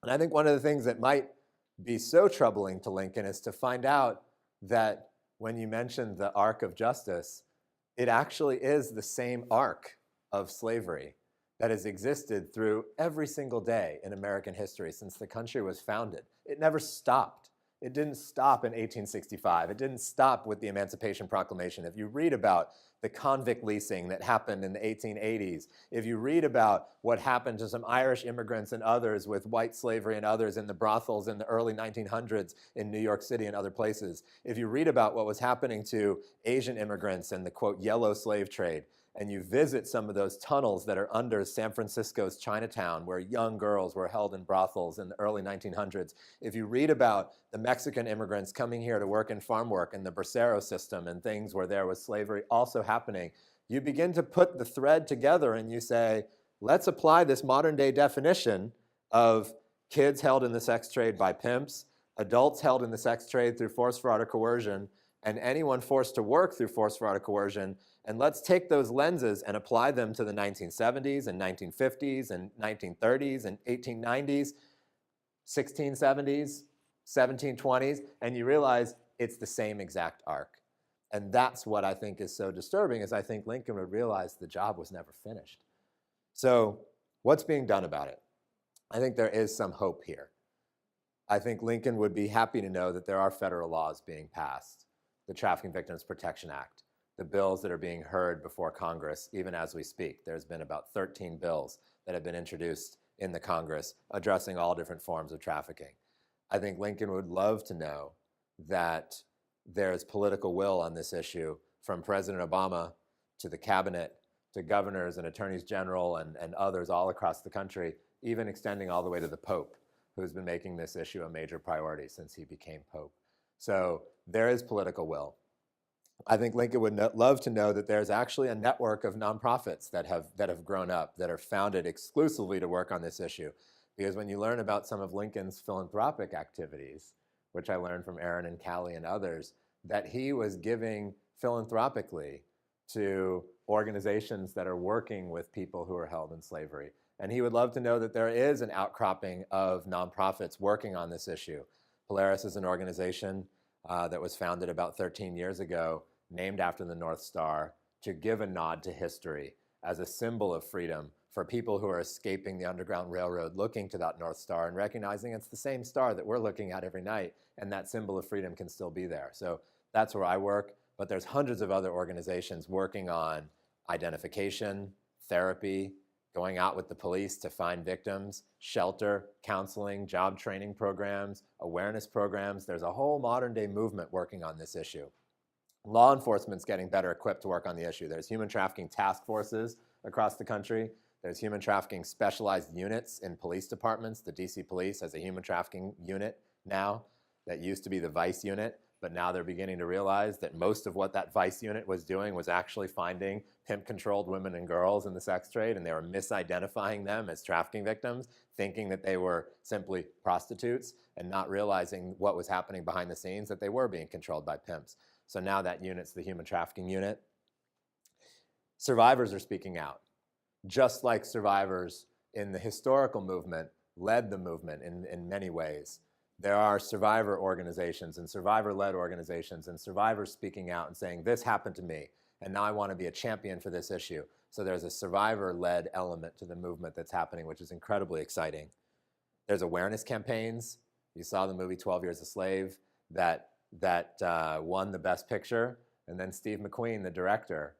And I think one of the things that might be so troubling to Lincoln is to find out that when you mentioned the arc of justice, it actually is the same arc of slavery that has existed through every single day in American history since the country was founded. It never stopped. It didn't stop in 1865. It didn't stop with the Emancipation Proclamation. If you read about the convict leasing that happened in the 1880s, if you read about what happened to some Irish immigrants and others with white slavery and others in the brothels in the early 1900s in New York City and other places, if you read about what was happening to Asian immigrants and the, quote, yellow slave trade, and you visit some of those tunnels that are under San Francisco's Chinatown where young girls were held in brothels in the early 1900s, if you read about the Mexican immigrants coming here to work in farm work and the bracero system and things where there was slavery also happening, you begin to put the thread together and you say, let's apply this modern day definition of kids held in the sex trade by pimps, adults held in the sex trade through force, fraud, or coercion, and anyone forced to work through force, fraud, or coercion, and let's take those lenses and apply them to the 1970s and 1950s and 1930s and 1890s, 1670s, 1720s, and you realize it's the same exact arc. And that's what I think is so disturbing, is I think Lincoln would realize the job was never finished. So what's being done about it? I think there is some hope here. I think Lincoln would be happy to know that there are federal laws being passed, the Trafficking Victims Protection Act, the bills that are being heard before Congress, even as we speak. There's been about 13 bills that have been introduced in the Congress addressing all different forms of trafficking. I think Lincoln would love to know that there's political will on this issue from President Obama to the cabinet to governors and attorneys general and others all across the country, even extending all the way to the Pope, who's been making this issue a major priority since he became Pope. So there is political will. I think Lincoln would love to know that there's actually a network of nonprofits that have grown up, that are founded exclusively to work on this issue. Because when you learn about some of Lincoln's philanthropic activities, which I learned from Aaron and Callie and others, that he was giving philanthropically to organizations that are working with people who are held in slavery. And he would love to know that there is an outcropping of nonprofits working on this issue. Polaris is an organization that was founded about 13 years ago, named after the North Star, to give a nod to history as a symbol of freedom for people who are escaping the Underground Railroad, looking to that North Star and recognizing it's the same star that we're looking at every night, and that symbol of freedom can still be there. So that's where I work, but there's hundreds of other organizations working on identification, therapy, going out with the police to find victims, shelter, counseling, job training programs, awareness programs. There's a whole modern day movement working on this issue. Law enforcement's getting better equipped to work on the issue. There's human trafficking task forces across the country. There's human trafficking specialized units in police departments. The DC Police has a human trafficking unit now that used to be the Vice unit, but now they're beginning to realize that most of what that Vice unit was doing was actually finding pimp-controlled women and girls in the sex trade, and they were misidentifying them as trafficking victims, thinking that they were simply prostitutes, and not realizing what was happening behind the scenes, that they were being controlled by pimps. So now that unit's the human trafficking unit. Survivors are speaking out, just like survivors in the historical movement led the movement in many ways. There are survivor organizations and survivor-led organizations and survivors speaking out and saying, this happened to me, and now I want to be a champion for this issue. So there's a survivor-led element to the movement that's happening, which is incredibly exciting. There's awareness campaigns. You saw the movie 12 Years a Slave that won the Best Picture, and then Steve McQueen, the director,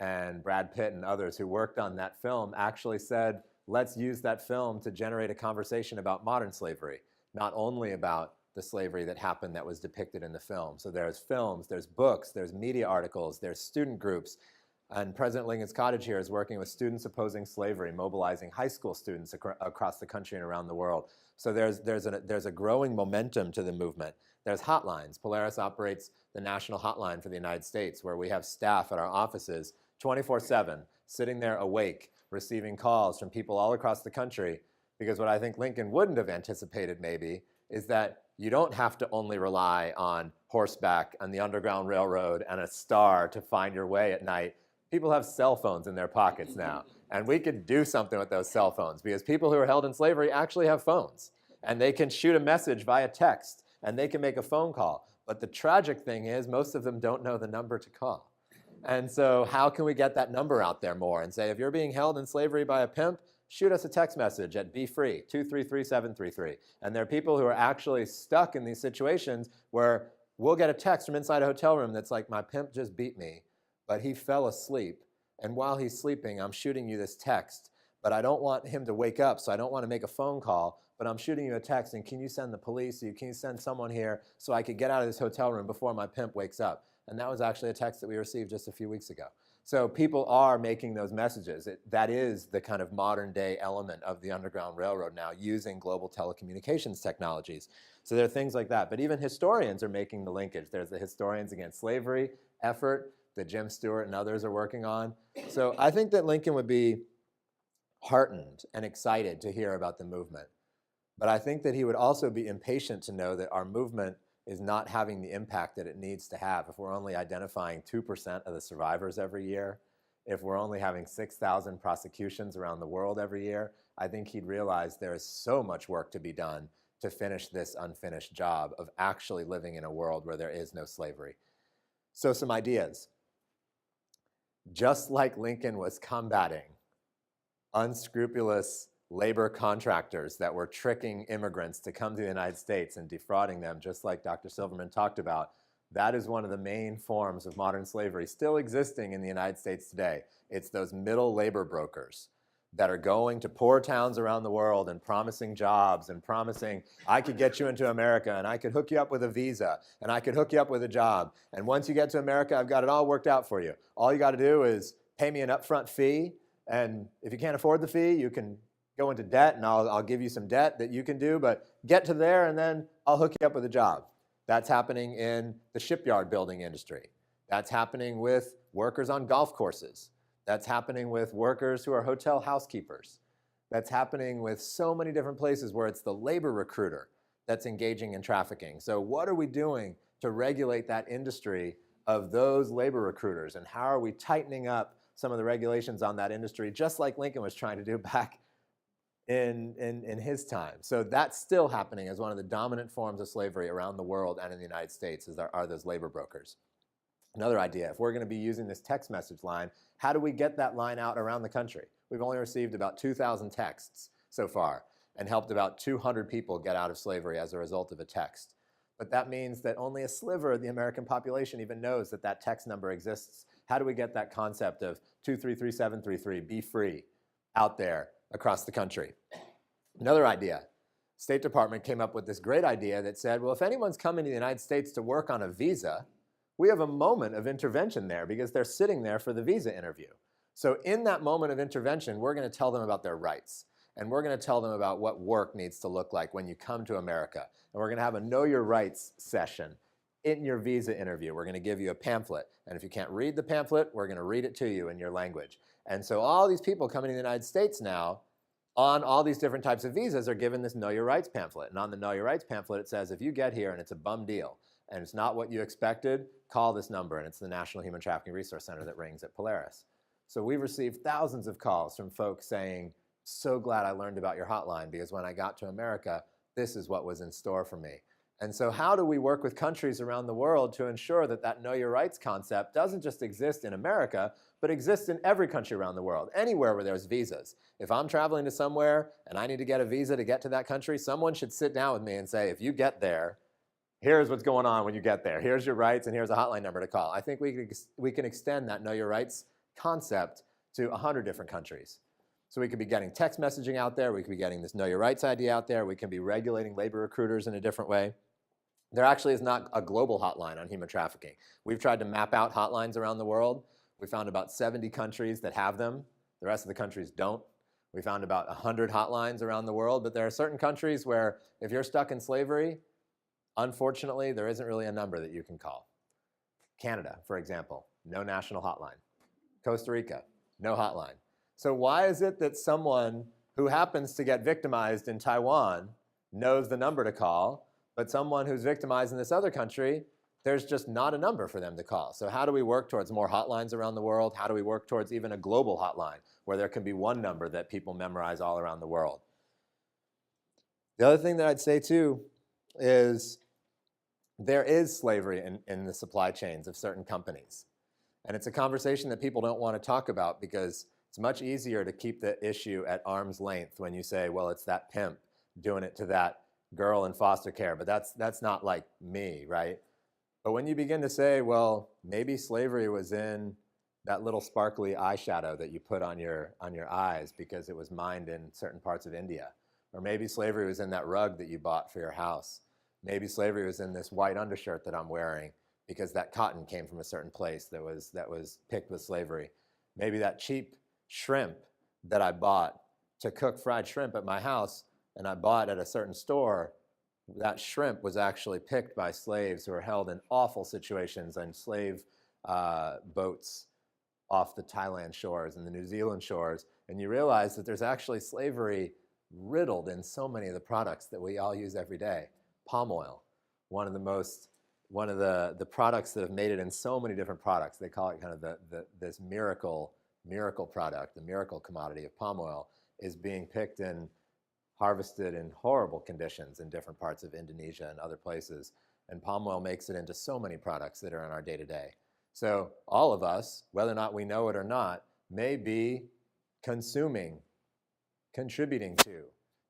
and Brad Pitt and others who worked on that film actually said, let's use that film to generate a conversation about modern slavery, not only about the slavery that happened that was depicted in the film. So there's films, there's books, there's media articles, there's student groups. And President Lincoln's Cottage here is working with students opposing slavery, mobilizing high school students across the country and around the world. So there's a growing momentum to the movement. There's hotlines. Polaris operates the national hotline for the United States, where we have staff at our offices 24/7, sitting there awake, receiving calls from people all across the country. Because what I think Lincoln wouldn't have anticipated maybe is that you don't have to only rely on horseback and the Underground Railroad and a star to find your way at night. People have cell phones in their pockets now. And we could do something with those cell phones, because people who are held in slavery actually have phones. And they can shoot a message via text, and they can make a phone call. But the tragic thing is most of them don't know the number to call. And so how can we get that number out there more and say, if you're being held in slavery by a pimp, shoot us a text message at BeFree, 233-733. And there are people who are actually stuck in these situations where we'll get a text from inside a hotel room that's like, my pimp just beat me, but he fell asleep. And while he's sleeping, I'm shooting you this text. But I don't want him to wake up, so I don't want to make a phone call. But I'm shooting you a text, and can you send the police? Can you send someone here so I could get out of this hotel room before my pimp wakes up? And that was actually a text that we received just a few weeks ago. So people are making those messages. That is the kind of modern day element of the Underground Railroad now, using global telecommunications technologies. So there are things like that. But even historians are making the linkage. There's the Historians Against Slavery effort that Jim Stewart and others are working on. So I think that Lincoln would be heartened and excited to hear about the movement. But I think that he would also be impatient to know that our movement is not having the impact that it needs to have. If we're only identifying 2% of the survivors every year, if we're only having 6,000 prosecutions around the world every year, I think he'd realize there is so much work to be done to finish this unfinished job of actually living in a world where there is no slavery. So some ideas. Just like Lincoln was combating unscrupulous labor contractors that were tricking immigrants to come to the United States and defrauding them, just like Dr. Silverman talked about, that is one of the main forms of modern slavery still existing in the United States today. It's those middle labor brokers that are going to poor towns around the world and promising jobs and promising, I could get you into America and I could hook you up with a visa and I could hook you up with a job. And once you get to America, I've got it all worked out for you. All you got to do is pay me an upfront fee. And if you can't afford the fee, you can go into debt and I'll give you some debt that you can do, but get to there and then I'll hook you up with a job. That's happening in the shipyard building industry. That's happening with workers on golf courses. That's happening with workers who are hotel housekeepers. That's happening with so many different places where it's the labor recruiter that's engaging in trafficking. So what are we doing to regulate that industry of those labor recruiters? And how are we tightening up some of the regulations on that industry, just like Lincoln was trying to do back in his time? So that's still happening as one of the dominant forms of slavery around the world and in the United States, are those labor brokers. Another idea, if we're going to be using this text message line, how do we get that line out around the country? We've only received about 2,000 texts so far and helped about 200 people get out of slavery as a result of a text. But that means that only a sliver of the American population even knows that that text number exists. How do we get that concept of 233-733, be free, out there across the country? Another idea, State Department came up with this great idea that said, well, if anyone's coming to the United States to work on a visa, we have a moment of intervention there because they're sitting there for the visa interview. So in that moment of intervention, we're going to tell them about their rights. And we're going to tell them about what work needs to look like when you come to America. And we're going to have a Know Your Rights session in your visa interview. We're going to give you a pamphlet. And if you can't read the pamphlet, we're going to read it to you in your language. And so all these people coming to the United States now on all these different types of visas are given this Know Your Rights pamphlet. And on the Know Your Rights pamphlet, it says, if you get here and it's a bum deal and it's not what you expected, call this number. And it's the National Human Trafficking Resource Center that rings at Polaris. So we've received thousands of calls from folks saying, so glad I learned about your hotline because when I got to America, this is what was in store for me. And so how do we work with countries around the world to ensure that that know your rights concept doesn't just exist in America, but exists in every country around the world, anywhere where there's visas? If I'm traveling to somewhere and I need to get a visa to get to that country, someone should sit down with me and say, if you get there, here's what's going on when you get there. Here's your rights and here's a hotline number to call. I think we can extend that know your rights concept to 100 different countries. So we could be getting text messaging out there. We could be getting this know your rights idea out there. We can be regulating labor recruiters in a different way. There actually is not a global hotline on human trafficking. We've tried to map out hotlines around the world. We found about 70 countries that have them. The rest of the countries don't. We found about 100 hotlines around the world, but there are certain countries where if you're stuck in slavery, unfortunately, there isn't really a number that you can call. Canada, for example, no national hotline. Costa Rica, no hotline. So why is it that someone who happens to get victimized in Taiwan knows the number to call, but someone who's victimized in this other country, there's just not a number for them to call? So how do we work towards more hotlines around the world? How do we work towards even a global hotline where there can be one number that people memorize all around the world? The other thing that I'd say too is there is slavery in the supply chains of certain companies. And it's a conversation that people don't want to talk about because it's much easier to keep the issue at arm's length when you say, well, it's that pimp doing it to that girl in foster care, but that's not like me, right? But when you begin to say, well, maybe slavery was in that little sparkly eyeshadow that you put on your eyes because it was mined in certain parts of India, or maybe slavery was in that rug that you bought for your house. Maybe slavery was in this white undershirt that I'm wearing because that cotton came from a certain place that was picked with slavery. Maybe that cheap shrimp that I bought to cook fried shrimp at my house and I bought at a certain store, that shrimp was actually picked by slaves who were held in awful situations on slave boats off the Thailand shores and the New Zealand shores. And you realize that there's actually slavery riddled in so many of the products that we all use every day. Palm oil, one of the products that have made it in so many different products. They call it kind of this miracle product, the miracle commodity of palm oil is being picked and harvested in horrible conditions in different parts of Indonesia and other places. And palm oil makes it into so many products that are in our day-to-day. So all of us, whether or not we know it or not, may be consuming, contributing to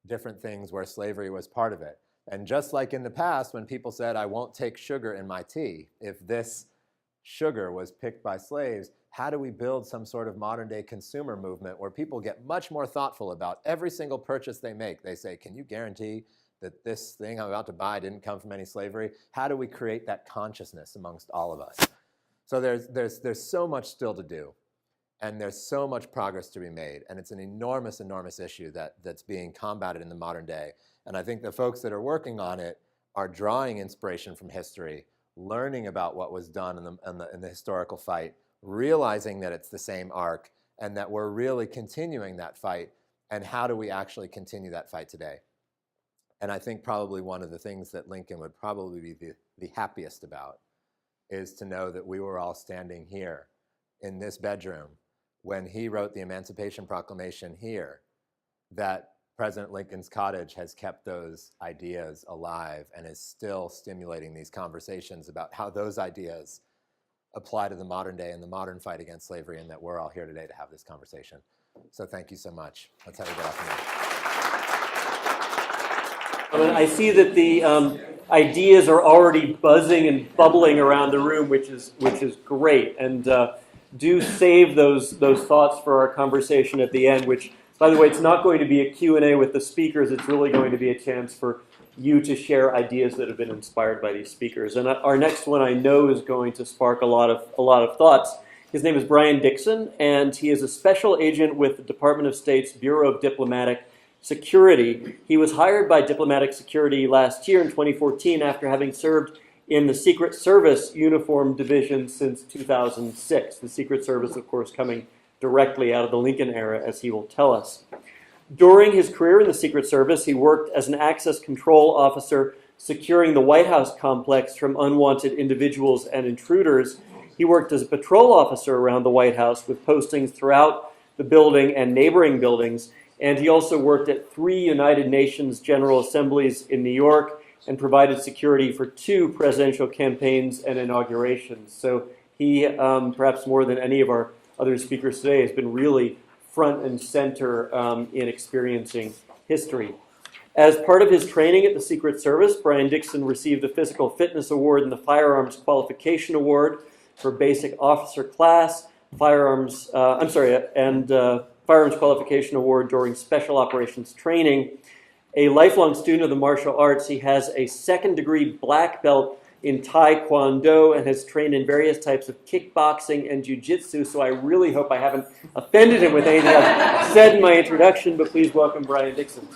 different things where slavery was part of it. And just like in the past when people said, I won't take sugar in my tea, if this sugar was picked by slaves, how do we build some sort of modern day consumer movement where people get much more thoughtful about every single purchase they make? They say, can you guarantee that this thing I'm about to buy didn't come from any slavery? How do we create that consciousness amongst all of us? So there's so much still to do. And there's so much progress to be made. And it's an enormous, enormous issue that's being combated in the modern day. And I think the folks that are working on it are drawing inspiration from history, learning about what was done in the historical fight, realizing that it's the same arc, and that we're really continuing that fight. And how do we actually continue that fight today? And I think probably one of the things that Lincoln would probably be the happiest about is to know that we were all standing here in this bedroom when he wrote the Emancipation Proclamation here, that President Lincoln's Cottage has kept those ideas alive and is still stimulating these conversations about how those ideas apply to the modern day and the modern fight against slavery, and that we're all here today to have this conversation. So thank you so much. Let's have a good afternoon. I see that the ideas are already buzzing and bubbling around the room, which is great. And do save those thoughts for our conversation at the end, which, by the way, it's not going to be a Q&A with the speakers. It's really going to be a chance for you to share ideas that have been inspired by these speakers. And our next one, I know, is going to spark a lot of thoughts. His name is Brian Dixon, and he is a special agent with the Department of State's Bureau of Diplomatic Security. He was hired by Diplomatic Security last year in 2014 after having served in the Secret Service Uniform Division since 2006. The Secret Service, of course, coming directly out of the Lincoln era, as he will tell us. During his career in the Secret Service, he worked as an access control officer securing the White House complex from unwanted individuals and intruders. He He worked as a patrol officer around the White House with postings throughout the building and neighboring buildings. And he also worked at 3 United Nations General Assemblies in New York and provided security for 2 presidential campaigns and inaugurations. So he, perhaps more than any of our other speakers today, has been really front and center in experiencing history. As part of his training at the Secret Service, Brian Dixon received the Physical Fitness Award and the Firearms Qualification Award for Basic Officer Class, Firearms Qualification Award during Special Operations Training. A lifelong student of the martial arts, he has a 2nd-degree black belt in Taekwondo and has trained in various types of kickboxing and jiu-jitsu, so I really hope I haven't offended him with anything I've said in my introduction, but please welcome Brian Dixon.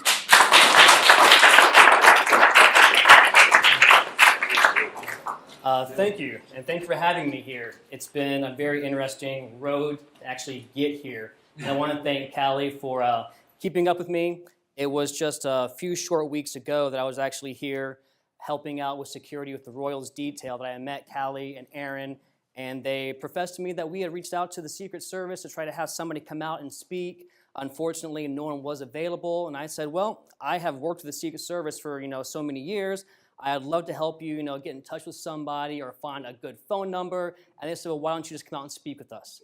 Thank you, and thank you for having me here. It's been a very interesting road to actually get here. And I want to thank Callie for keeping up with me. It was just a few short weeks ago that I was actually here helping out with security with the Royals detail that I met Callie and Aaron, and they professed to me that we had reached out to the Secret Service to try to have somebody come out and speak. Unfortunately, no one was available, and I said, well, I have worked with the Secret Service for, so many years. I'd love to help you, get in touch with somebody or find a good phone number. And they said, well, why don't you just come out and speak with us?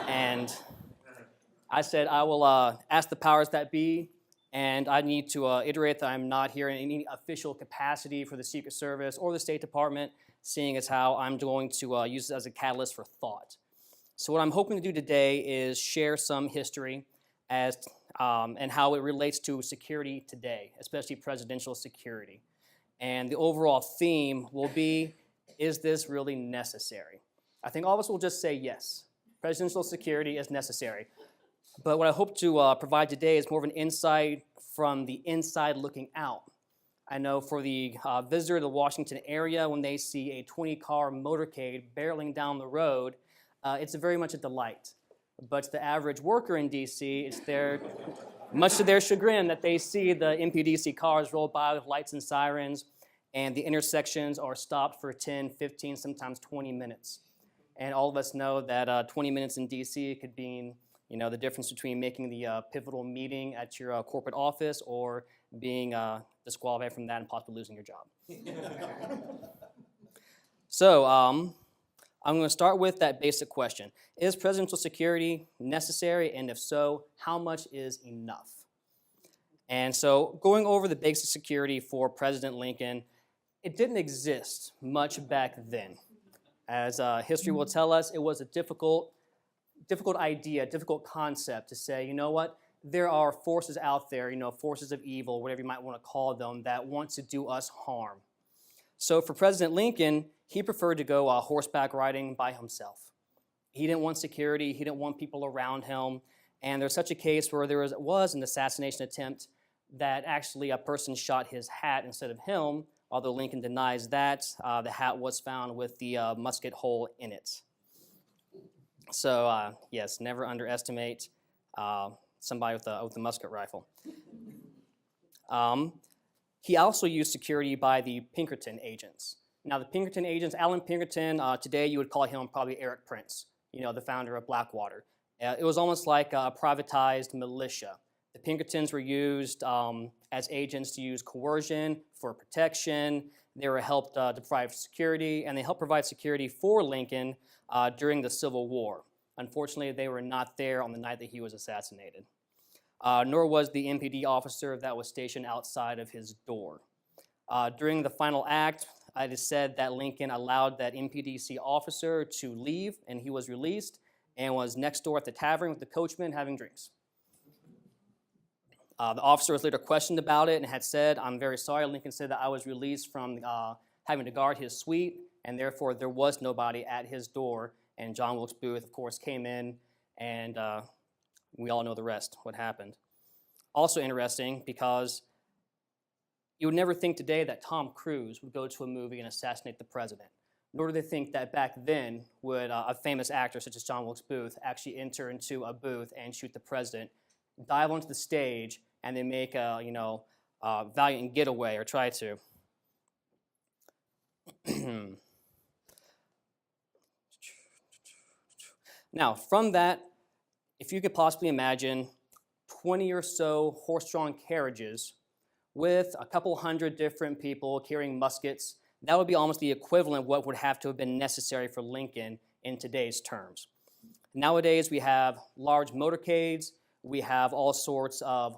And I said, I will ask the powers that be, and I need to iterate that I'm not here in any official capacity for the Secret Service or the State Department, seeing as how I'm going to use it as a catalyst for thought. So what I'm hoping to do today is share some history and how it relates to security today, especially presidential security. And the overall theme will be, is this really necessary? I think all of us will just say yes. Presidential security is necessary. But what I hope to provide today is more of an insight from the inside looking out. I know for the visitor to the Washington area, when they see a 20-car motorcade barreling down the road, it's very much a delight. But to the average worker in D.C., it's much to their chagrin that they see the MPDC cars roll by with lights and sirens, and the intersections are stopped for 10, 15, sometimes 20 minutes. And all of us know that 20 minutes in D.C. could mean, the difference between making the pivotal meeting at your corporate office or being disqualified from that and possibly losing your job. So I'm going to start with that basic question. Is presidential security necessary? And if so, how much is enough? And so going over the basic security for President Lincoln, it didn't exist much back then. As history will tell us, it was a difficult idea, difficult concept to say, you know what, there are forces out there, forces of evil, whatever you might want to call them, that want to do us harm. So for President Lincoln, he preferred to go horseback riding by himself. He didn't want security, he didn't want people around him, and there's such a case where there was an assassination attempt that actually a person shot his hat instead of him, although Lincoln denies that. The hat was found with the musket hole in it. So yes, never underestimate somebody with a musket rifle. He also used security by the Pinkerton agents. Now, the Pinkerton agents, Alan Pinkerton, today you would call him probably Eric Prince, the founder of Blackwater. It was almost like a privatized militia. The Pinkertons were used as agents to use coercion for protection. They were helped to provide security, and they helped provide security for Lincoln during the Civil War. Unfortunately, they were not there on the night that he was assassinated. Nor was the MPD officer that was stationed outside of his door. During the final act, it is said that Lincoln allowed that MPDC officer to leave, and he was released and was next door at the tavern with the coachman having drinks. The officer was later questioned about it and had said, "I'm very sorry." Lincoln said that I was released from having to guard his suite, and therefore there was nobody at his door. And John Wilkes Booth, of course, came in, and we all know the rest, what happened. Also interesting, because you would never think today that Tom Cruise would go to a movie and assassinate the president. Nor do they think that back then would a famous actor such as John Wilkes Booth actually enter into a booth and shoot the president, dive onto the stage, and then make a valiant getaway, or try to. Now, from that, if you could possibly imagine 20 or so horse-drawn carriages with a couple hundred different people carrying muskets, that would be almost the equivalent of what would have to have been necessary for Lincoln in today's terms. Nowadays, we have large motorcades, we have all sorts of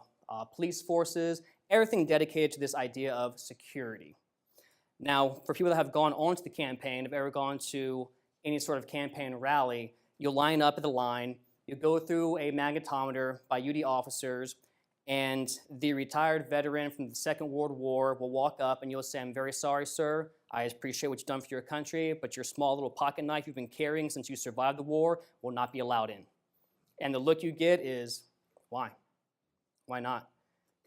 police forces, everything dedicated to this idea of security. Now, for people that have gone on to the campaign, have ever gone to any sort of campaign rally, you'll line up at the line, you go through a magnetometer by UD officers, and the retired veteran from the Second World War will walk up and you'll say, "I'm very sorry, sir. I appreciate what you've done for your country, but your small little pocket knife you've been carrying since you survived the war will not be allowed in." And the look you get is, why? Why not?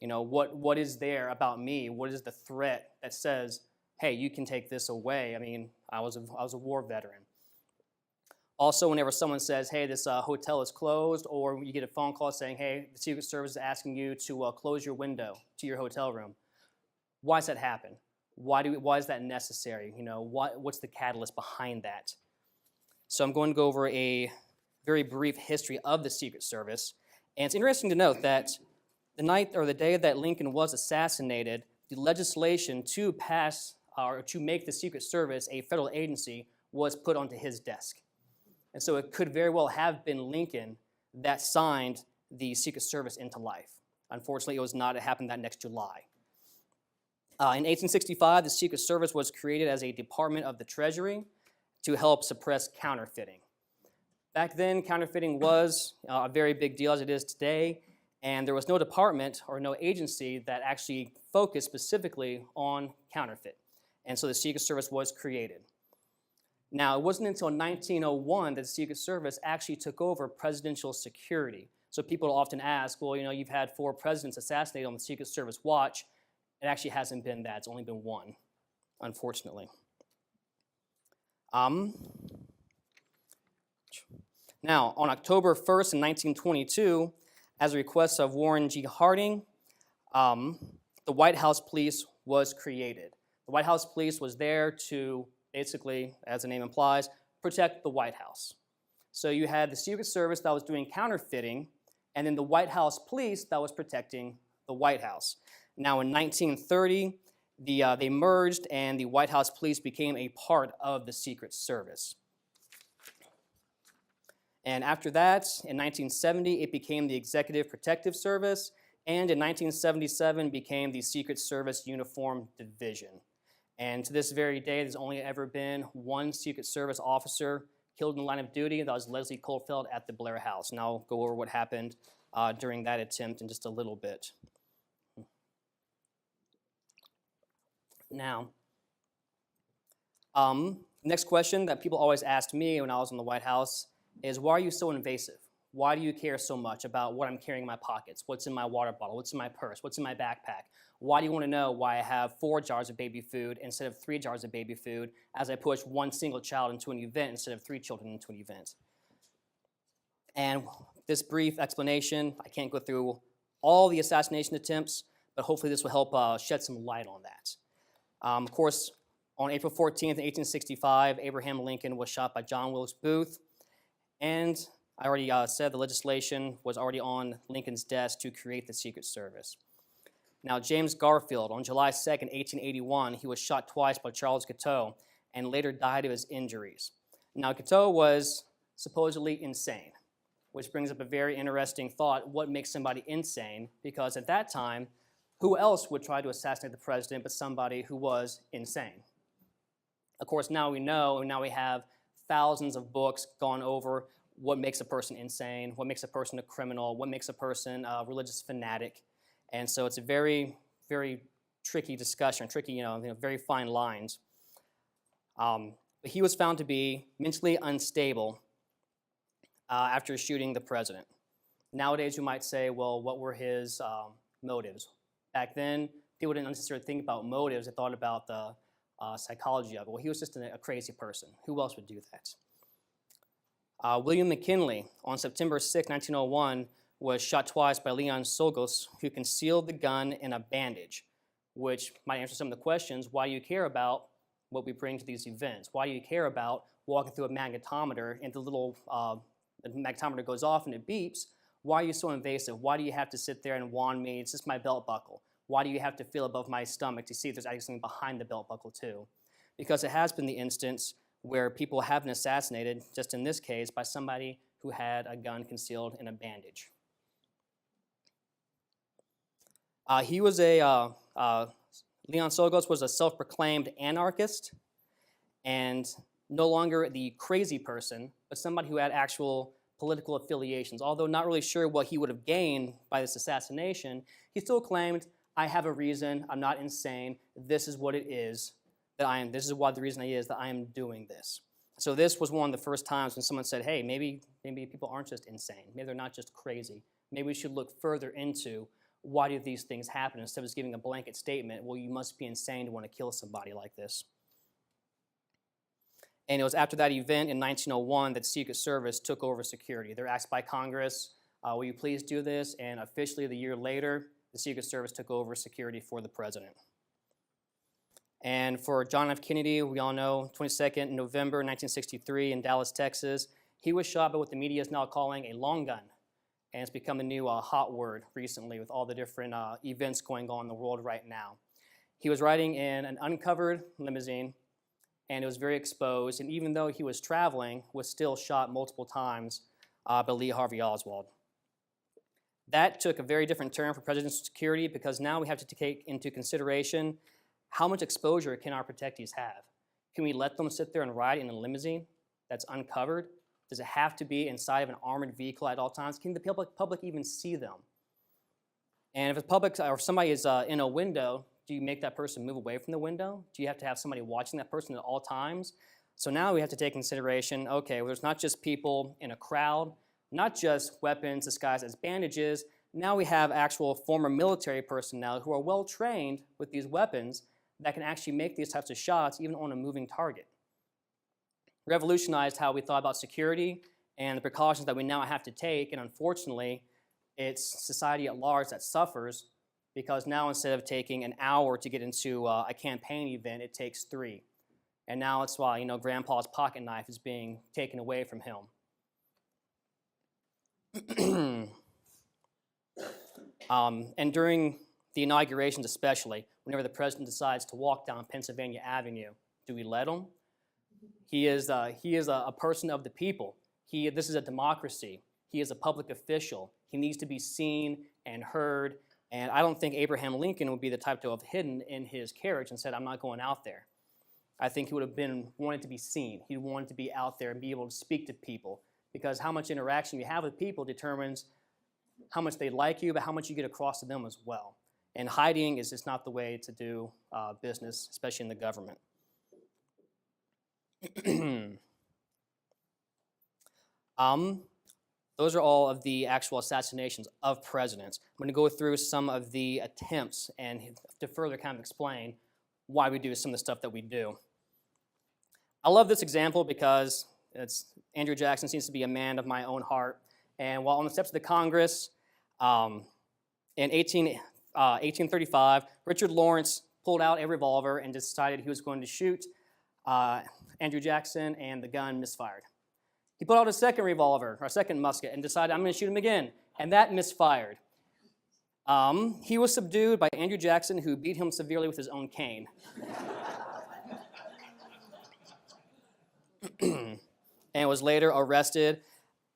You know, what is there about me? What is the threat that says, hey, you can take this away? I mean, I was a war veteran. Also, whenever someone says, hey, this hotel is closed, or you get a phone call saying, hey, the Secret Service is asking you to close your window to your hotel room. Why does that happen? Why is that necessary? You know, what's the catalyst behind that? So I'm going to go over a very brief history of the Secret Service. And it's interesting to note that the night or the day that Lincoln was assassinated, the legislation to pass or to make the Secret Service a federal agency was put onto his desk. And so it could very well have been Lincoln that signed the Secret Service into life. Unfortunately, it was not. It happened that next July. In 1865, the Secret Service was created as a department of the Treasury to help suppress counterfeiting. Back then, counterfeiting was a very big deal as it is today, and there was no department or no agency that actually focused specifically on counterfeit. And so the Secret Service was created. Now, it wasn't until 1901 that the Secret Service actually took over presidential security. So people often ask, well, you know, you've had 4 presidents assassinated on the Secret Service watch. It actually hasn't been that. It's only been 1, unfortunately. Now, on October 1st in 1922, as a request of Warren G. Harding, the White House Police was created. The White House Police was there to basically, as the name implies, protect the White House. So you had the Secret Service that was doing counterfeiting, and then the White House Police that was protecting the White House. Now in 1930, they merged and the White House Police became a part of the Secret Service. And after that, in 1970, it became the Executive Protective Service, and in 1977 became the Secret Service Uniform Division. And to this very day, there's only ever been 1 Secret Service officer killed in the line of duty. That was Leslie Coldfeld at the Blair House. And I'll go over what happened during that attempt in just a little bit. Now, next question that people always asked me when I was in the White House is, why are you so invasive? Why do you care so much about what I'm carrying in my pockets? What's in my water bottle? What's in my purse? What's in my backpack? Why do you want to know why I have 4 jars of baby food instead of 3 jars of baby food as I push 1 single child into an event instead of 3 children into an event? And this brief explanation, I can't go through all the assassination attempts, but hopefully this will help shed some light on that. Of course, on April 14th, 1865, Abraham Lincoln was shot by John Wilkes Booth. And I already said the legislation was already on Lincoln's desk to create the Secret Service. Now, James Garfield, on July 2nd, 1881, he was shot twice by Charles Guiteau and later died of his injuries. Now, Guiteau was supposedly insane, which brings up a very interesting thought. What makes somebody insane? Because at that time, who else would try to assassinate the president but somebody who was insane? Of course, now we know, and now we have thousands of books gone over what makes a person insane, what makes a person a criminal, what makes a person a religious fanatic. And so it's a very, very tricky discussion, tricky, very fine lines. But he was found to be mentally unstable after shooting the president. Nowadays, you might say, well, what were his motives? Back then, people didn't necessarily think about motives. They thought about the psychology of it. Well, he was just a crazy person. Who else would do that? William McKinley, on September 6, 1901, was shot twice by Leon Czolgosz, who concealed the gun in a bandage, which might answer some of the questions. Why do you care about what we bring to these events? Why do you care about walking through a magnetometer into the little the magnetometer goes off and it beeps. Why are you so invasive? Why do you have to sit there and wand me? It's just my belt buckle. Why do you have to feel above my stomach to see if there's actually something behind the belt buckle too? Because it has been the instance where people have been assassinated, just in this case, by somebody who had a gun concealed in a bandage. Leon Sogos was a self-proclaimed anarchist and no longer the crazy person, but somebody who had actual political affiliations. Although not really sure what he would have gained by this assassination, he still claimed, I have a reason, I'm not insane, this is what it is that I am, this is what the reason is that I am doing this. So this was one of the first times when someone said, hey, maybe people aren't just insane, maybe they're not just crazy. Maybe we should look further into why do these things happen instead of just giving a blanket statement, well, you must be insane to want to kill somebody like this. And it was after that event in 1901 that the Secret Service took over security. They're asked by Congress, will you please do this? And officially the year later, the Secret Service took over security for the president. And for John F. Kennedy, we all know, 22nd November 1963 in Dallas, Texas, he was shot by what the media is now calling a long gun. And it's become the new hot word recently with all the different events going on in the world right now. He was riding in an uncovered limousine, and it was very exposed, and even though he was traveling, was still shot multiple times by Lee Harvey Oswald. That took a very different turn for presidential security because now we have to take into consideration how much exposure can our protectees have? Can we let them sit there and ride in a limousine that's uncovered? Does it have to be inside of an armored vehicle at all times? Can the public even see them? And if the public or somebody is in a window, do you make that person move away from the window? Do you have to have somebody watching that person at all times? So now we have to take consideration, okay, well, there's not just people in a crowd, not just weapons disguised as bandages. Now we have actual former military personnel who are well trained with these weapons that can actually make these types of shots even on a moving target. Revolutionized how we thought about security and the precautions that we now have to take, and unfortunately, it's society at large that suffers because now instead of taking an hour to get into a campaign event, it takes 3. And now it's why, you know, Grandpa's pocket knife is being taken away from him. And during the inaugurations especially, whenever the president decides to walk down Pennsylvania Avenue, do we let him? He is a person of the people. This is a democracy. He is a public official. He needs to be seen and heard. And I don't think Abraham Lincoln would be the type to have hidden in his carriage and said, I'm not going out there. I think he would have wanted to be seen. He wanted to be out there and be able to speak to people, because how much interaction you have with people determines how much they like you, but how much you get across to them as well. And hiding is just not the way to do business, especially in the government. Those are all of the actual assassinations of presidents. I'm going to go through some of the attempts and to further kind of explain why we do some of the stuff that we do. I love this example because Andrew Jackson seems to be a man of my own heart. And while on the steps of the Congress in 1835, Richard Lawrence pulled out a revolver and decided he was going to shoot Andrew Jackson, and the gun misfired. He pulled out a second revolver, or a second musket, and decided, I'm going to shoot him again, and that misfired. He was subdued by Andrew Jackson, who beat him severely with his own cane. And was later arrested.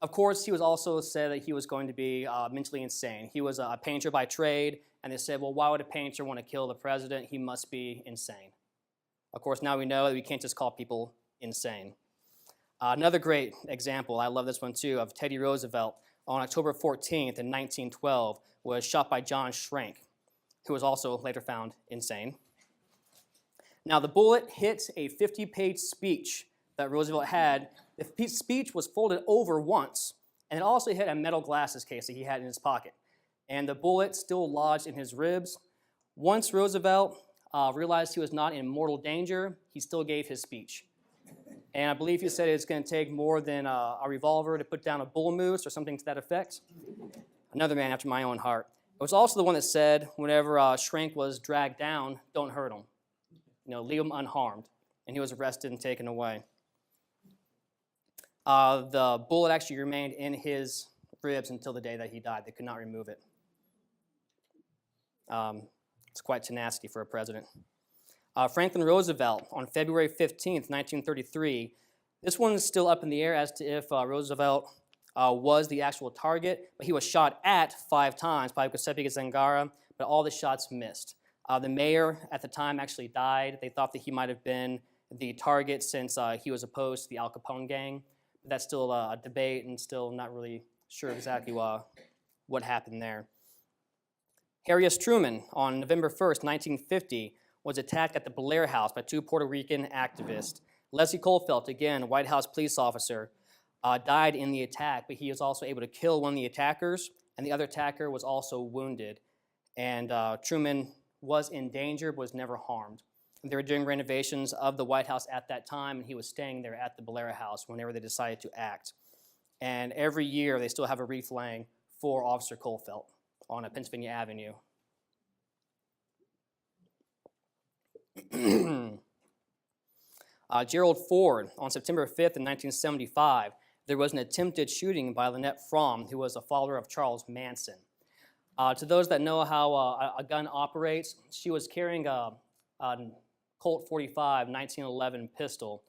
Of course, he was also said that he was going to be mentally insane. He was a painter by trade, and they said, well, why would a painter want to kill the president? He must be insane. Of course, now we know that we can't just call people insane. Another great example, I love this one too, of Teddy Roosevelt on October 14th in 1912 was shot by John Schrank, who was also later found insane. Now, the bullet hit a 50-page speech that Roosevelt had. The speech was folded over once, and it also hit a metal glasses case that he had in his pocket. And the bullet still lodged in his ribs. Once Roosevelt realized he was not in mortal danger, he still gave his speech. And I believe he said it's going to take more than a revolver to put down a bull moose or something to that effect. Another man after my own heart. It was also the one that said whenever Schrank was dragged down, don't hurt him. You know, leave him unharmed. And he was arrested and taken away. The bullet actually remained in his ribs until the day that he died. They could not remove it. It's quite tenacity for a president. Franklin Roosevelt, on February 15th, 1933, this one is still up in the air as to if Roosevelt was the actual target, but he was shot at 5 times by Giuseppe Zangara, but all the shots missed. The mayor at the time actually died. They thought that he might have been the target since he was opposed to the Al Capone gang. But that's still a debate and still not really sure exactly what happened there. Harry S. Truman, on November 1st, 1950, was attacked at the Blair House by 2 Puerto Rican activists. Leslie Colfelt, again, a White House police officer, died in the attack, but he was also able to kill one of the attackers, and the other attacker was also wounded. And Truman was in danger, but was never harmed. They were doing renovations of the White House at that time, and he was staying there at the Blair House whenever they decided to act. And every year, they still have a wreath laying for Officer Colfelt on Pennsylvania Avenue. Gerald Ford, on September 5th in 1975, there was an attempted shooting by Lynette Fromm, who was a follower of Charles Manson. To those that know how a gun operates, she was carrying a Colt 45 1911 pistol,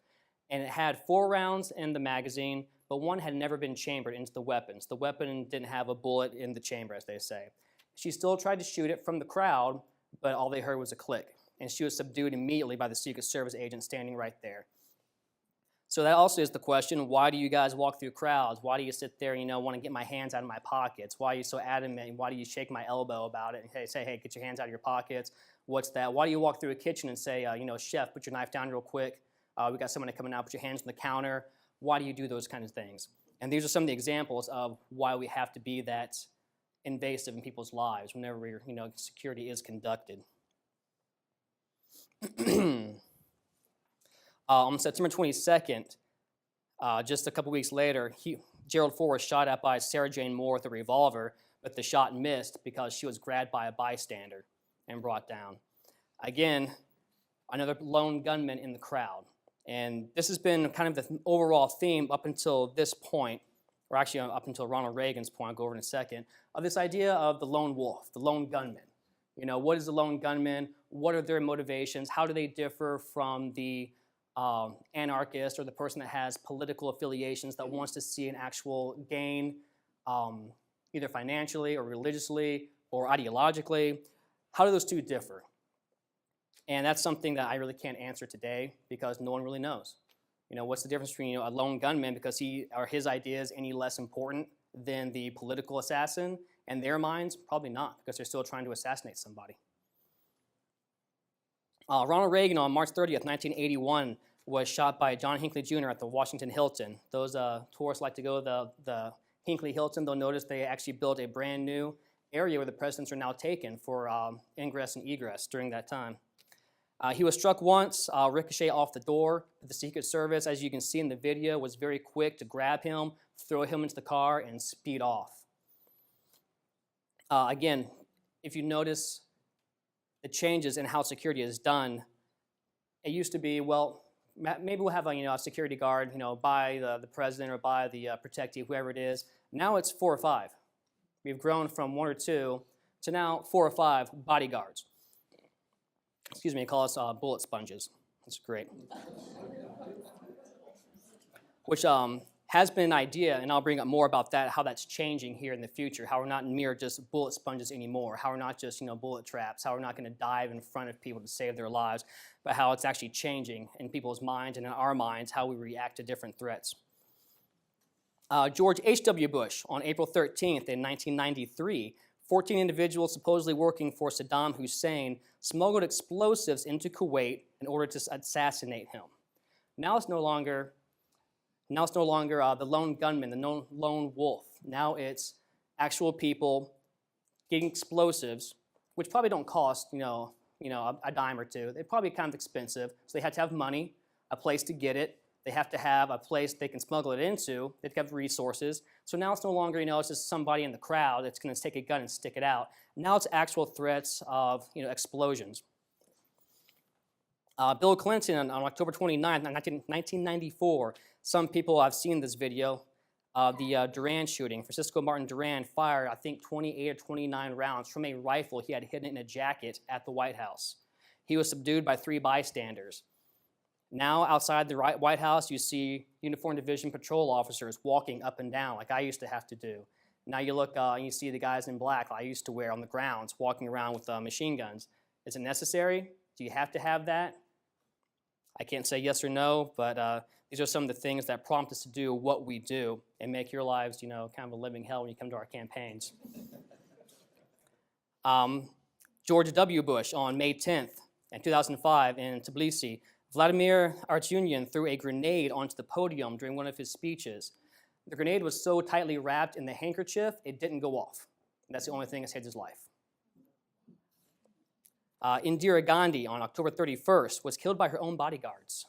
and it had 4 rounds in the magazine, but one had never been chambered into the weapons. The weapon didn't have a bullet in the chamber, as they say. She still tried to shoot it from the crowd, but all they heard was a click, and she was subdued immediately by the Secret Service agent standing right there. So that also is the question, why do you guys walk through crowds? Why do you sit there, want to get my hands out of my pockets? Why are you so adamant? Why do you shake my elbow about it and say, hey, get your hands out of your pockets? What's that? Why do you walk through a kitchen and say, chef, put your knife down real quick. We got someone coming out, put your hands on the counter. Why do you do those kinds of things? And these are some of the examples of why we have to be that invasive in people's lives whenever security is conducted. On September 22nd, just a couple weeks later, Gerald Ford was shot at by Sarah Jane Moore with a revolver, but the shot missed because she was grabbed by a bystander and brought down. Again, another lone gunman in the crowd. And this has been kind of the overall theme up until this point, or actually up until Ronald Reagan's point, I'll go over in a second, of this idea of the lone wolf, the lone gunman. What is the lone gunman? What are their motivations? How do they differ from the anarchist or the person that has political affiliations that wants to see an actual gain, either financially or religiously or ideologically? How do those two differ? And that's something that I really can't answer today because no one really knows. What's the difference between a lone gunman because his ideas any less important than the political assassin? In their minds, probably not, because they're still trying to assassinate somebody. Ronald Reagan on March 30th, 1981, was shot by John Hinckley Jr. at the Washington Hilton. Those tourists like to go to the Hinckley Hilton. They'll notice they actually built a brand new area where the presidents are now taken for ingress and egress during that time. He was struck once, ricochet off the door. The Secret Service, as you can see in the video, was very quick to grab him, throw him into the car, and speed off. Again, if you notice the changes in how security is done, it used to be, well, maybe we'll have a security guard, by the president or by the protectee, whoever it is. Now it's 4 or 5. We've grown from 1 or 2 to now 4 or 5 bodyguards. Excuse me, they call us bullet sponges. That's great. Which has been an idea, and I'll bring up more about that, how that's changing here in the future, how we're not mere just bullet sponges anymore, how we're not just bullet traps, how we're not going to dive in front of people to save their lives, but how it's actually changing in people's minds and in our minds, how we react to different threats. George H.W. Bush, on April 13th in 1993, 14 individuals supposedly working for Saddam Hussein smuggled explosives into Kuwait in order to assassinate him. Now it's no longer the lone gunman, the lone wolf. Now it's actual people getting explosives, which probably don't cost a dime or two. They're probably kind of expensive, so they have to have money, a place to get it. They have to have a place they can smuggle it into. They have to have resources. So now it's no longer it's just somebody in the crowd that's going to take a gun and stick it out. Now it's actual threats of explosions. Bill Clinton on October 29th, 1994, some people have seen this video of the Duran shooting. Francisco Martin Duran fired, I think, 28 or 29 rounds from a rifle he had hidden in a jacket at the White House. He was subdued by 3 bystanders. Now, outside the White House, you see uniformed division patrol officers walking up and down like I used to have to do. Now you look and you see the guys in black I used to wear on the grounds walking around with machine guns. Is it necessary? Do you have to have that? I can't say yes or no, but these are some of the things that prompt us to do what we do and make your lives, kind of a living hell when you come to our campaigns. George W. Bush on May 10th in 2005 in Tbilisi, Vladimir Artyunian threw a grenade onto the podium during one of his speeches. The grenade was so tightly wrapped in the handkerchief, it didn't go off. That's the only thing that saved his life. Indira Gandhi on October 31st was killed by her own bodyguards.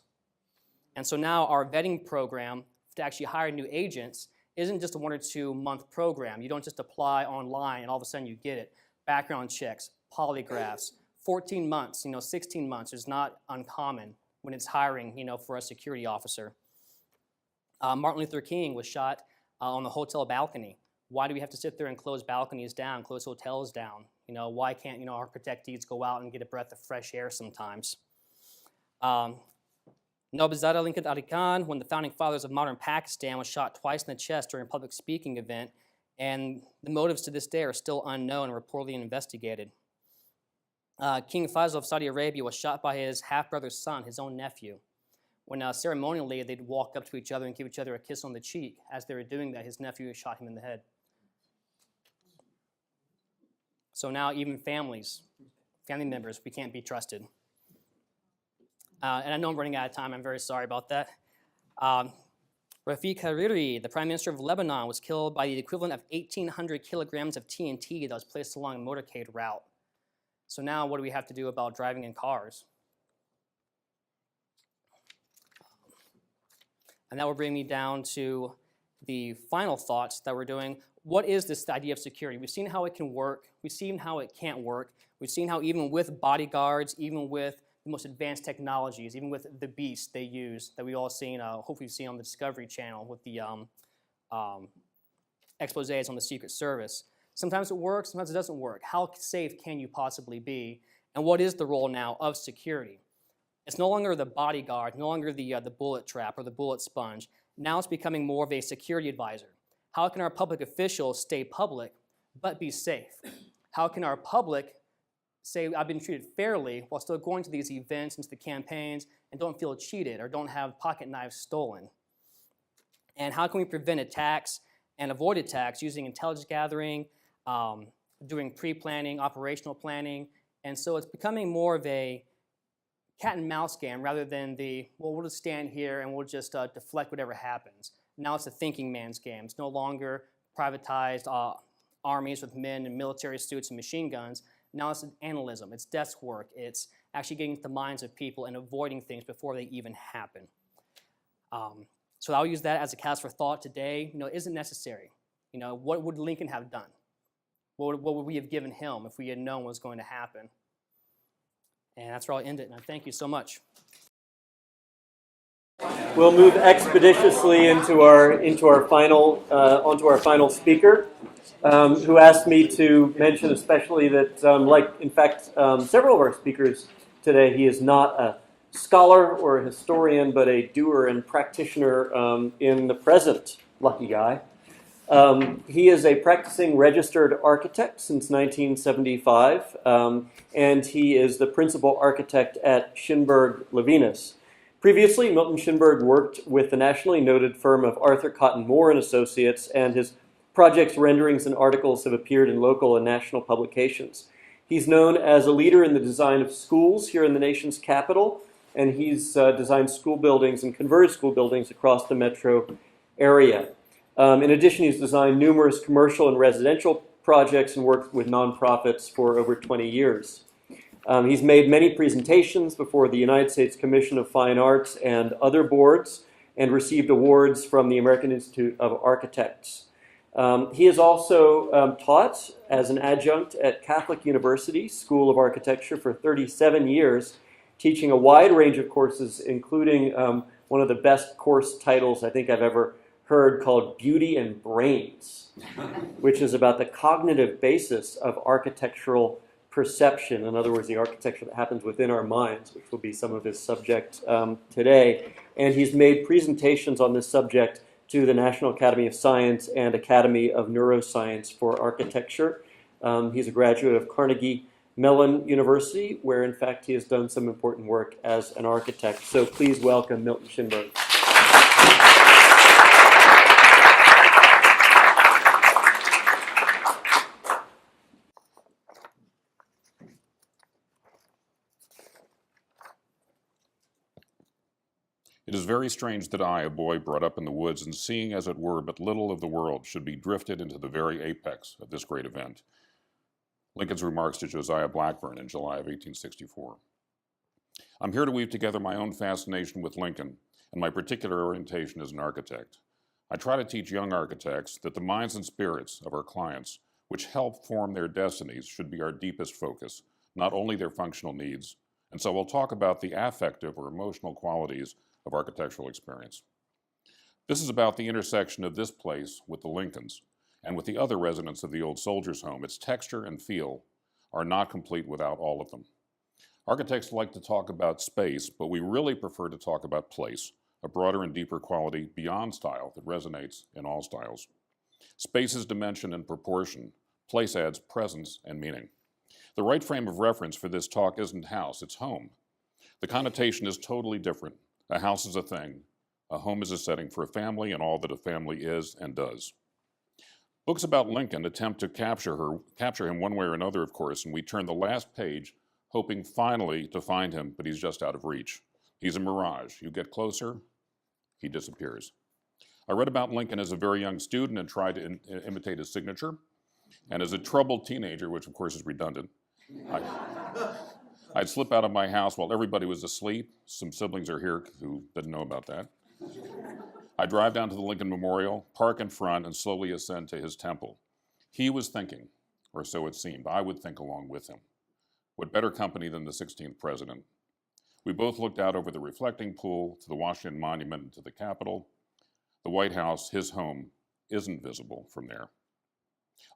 And so now our vetting program to actually hire new agents isn't just a 1 or 2 month program. You don't just apply online and all of a sudden you get it. Background checks, polygraphs, 14 months, 16 months is not uncommon when it's hiring, for a security officer. Martin Luther King was shot on the hotel balcony. Why do we have to sit there and close balconies down, close hotels down? Why can't, our protectees go out and get a breath of fresh air sometimes? Nobizada Lincoln Ali Khan, one of the founding fathers of modern Pakistan, was shot twice in the chest during a public speaking event, and the motives to this day are still unknown and reportedly investigated. King Faisal of Saudi Arabia was shot by his half-brother's son, his own nephew. When ceremonially they'd walk up to each other and give each other a kiss on the cheek. As they were doing that, his nephew shot him in the head. So now even family members, we can't be trusted. And I know I'm running out of time. I'm very sorry about that. Rafiq Hariri, the Prime Minister of Lebanon, was killed by the equivalent of 1,800 kilograms of TNT that was placed along a motorcade route. So now what do we have to do about driving in cars? And that will bring me down to the final thoughts that we're doing. What is this idea of security? We've seen how it can work. We've seen how it can't work. We've seen how even with bodyguards, even with the most advanced technologies, even with the beast they use that we all seen, hopefully you've seen on the Discovery Channel with the exposés on the Secret Service. Sometimes it works, sometimes it doesn't work. How safe can you possibly be? And what is the role now of security? It's no longer the bodyguard, no longer the bullet trap or the bullet sponge. Now it's becoming more of a security advisor. How can our public officials stay public but be safe? How can our public say, I've been treated fairly while still going to these events and to the campaigns and don't feel cheated or don't have pocket knives stolen? And how can we prevent attacks and avoid attacks using intelligence gathering, doing pre-planning, operational planning? And so it's becoming more of a cat and mouse game rather than we'll just stand here and we'll just deflect whatever happens. Now it's a thinking man's game. It's no longer privatized armies with men in military suits and machine guns. Now it's analysis, it's desk work, it's actually getting into the minds of people and avoiding things before they even happen. So I'll use that as a cast for thought today. Is it necessary? What would Lincoln have done? What would we have given him if we had known what was going to happen? And that's where I'll end it, and I thank you so much. We'll move expeditiously onto our final speaker, who asked me to mention especially that, several of our speakers today, he is not a scholar or a historian, but a doer and practitioner in the present. Lucky guy. He is a practicing registered architect since 1975, and he is the principal architect at Schinberg Levinas. Previously, Milton Schinberg worked with the nationally noted firm of Arthur Cotton Moore and Associates, and his projects, renderings, and articles have appeared in local and national publications. He's known as a leader in the design of schools here in the nation's capital, and he's designed school buildings and converted school buildings across the metro area. In addition, he's designed numerous commercial and residential projects and worked with nonprofits for over 20 years. He's made many presentations before the United States Commission of Fine Arts and other boards and received awards from the American Institute of Architects. He has also taught as an adjunct at Catholic University School of Architecture for 37 years teaching a wide range of courses, including one of the best course titles I think I've ever heard, called Beauty and Brains, which is about the cognitive basis of architectural perception. In other words, the architecture that happens within our minds, which will be some of his subject today. And he's made presentations on this subject to the National Academy of Science and Academy of Neuroscience for Architecture. He's a graduate of Carnegie Mellon University, where in fact he has done some important work as an architect. So please welcome Milton Shinberg. It is very strange that I, a boy brought up in the woods and seeing as it were but little of the world, should be drifted into the very apex of this great event. Lincoln's remarks to Josiah Blackburn in July of 1864. I'm here to weave together my own fascination with Lincoln and my particular orientation as an architect. I try to teach young architects that the minds and spirits of our clients, which help form their destinies, should be our deepest focus, not only their functional needs. And so we'll talk about the affective or emotional qualities of architectural experience. This is about the intersection of this place with the Lincolns and with the other residents of the old soldiers' home. Its texture and feel are not complete without all of them. Architects like to talk about space, but we really prefer to talk about place, a broader and deeper quality beyond style that resonates in all styles. Space is dimension and proportion. Place adds presence and meaning. The right frame of reference for this talk isn't house, it's home. The connotation is totally different. A house is a thing. A home is a setting for a family and all that a family is and does. Books about Lincoln attempt to capture him one way or another, of course, and we turn the last page hoping finally to find him, but he's just out of reach. He's a mirage. You get closer, he disappears. I read about Lincoln as a very young student and tried to imitate his signature. And as a troubled teenager, which of course is redundant, I'd slip out of my house while everybody was asleep. Some siblings are here who didn't know about that. I'd drive down to the Lincoln Memorial, park in front, and slowly ascend to his temple. He was thinking, or so it seemed. I would think along with him. What better company than the 16th president? We both looked out over the reflecting pool to the Washington Monument and to the Capitol. The White House, his home, isn't visible from there.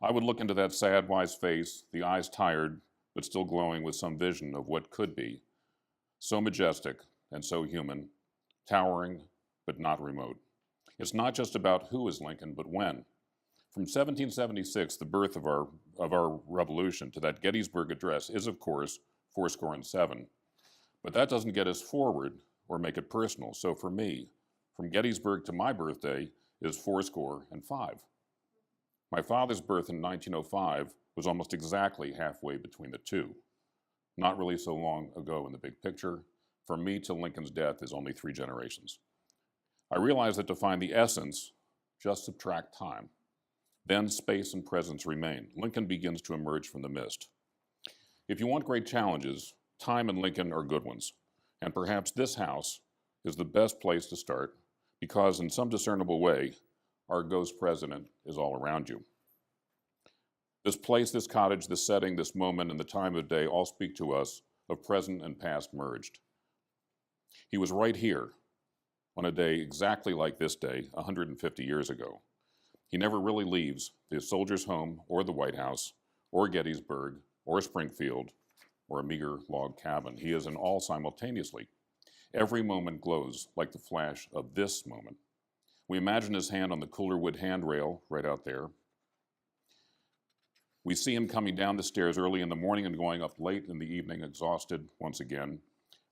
I would look into that sad, wise face, the eyes tired, but still glowing with some vision of what could be. So majestic and so human, towering, but not remote. It's not just about who is Lincoln, but when. From 1776, the birth of our revolution, to that Gettysburg Address is, of course, 77. But that doesn't get us forward or make it personal. So for me, from Gettysburg to my birthday is 75. My father's birth in 1905 was almost exactly halfway between the two. Not really so long ago in the big picture. From me to Lincoln's death is only 3 generations. I realized that to find the essence, just subtract time. Then space and presence remain. Lincoln begins to emerge from the mist. If you want great challenges, time and Lincoln are good ones. And perhaps this house is the best place to start because in some discernible way, our ghost president is all around you. This place, this cottage, this setting, this moment, and the time of day all speak to us of present and past merged. He was right here on a day exactly like this day 150 years ago. He never really leaves the soldier's home or the White House or Gettysburg or Springfield or a meager log cabin. He is in all simultaneously. Every moment glows like the flash of this moment. We imagine his hand on the cooler wood handrail right out there. We see him coming down the stairs early in the morning and going up late in the evening, exhausted once again.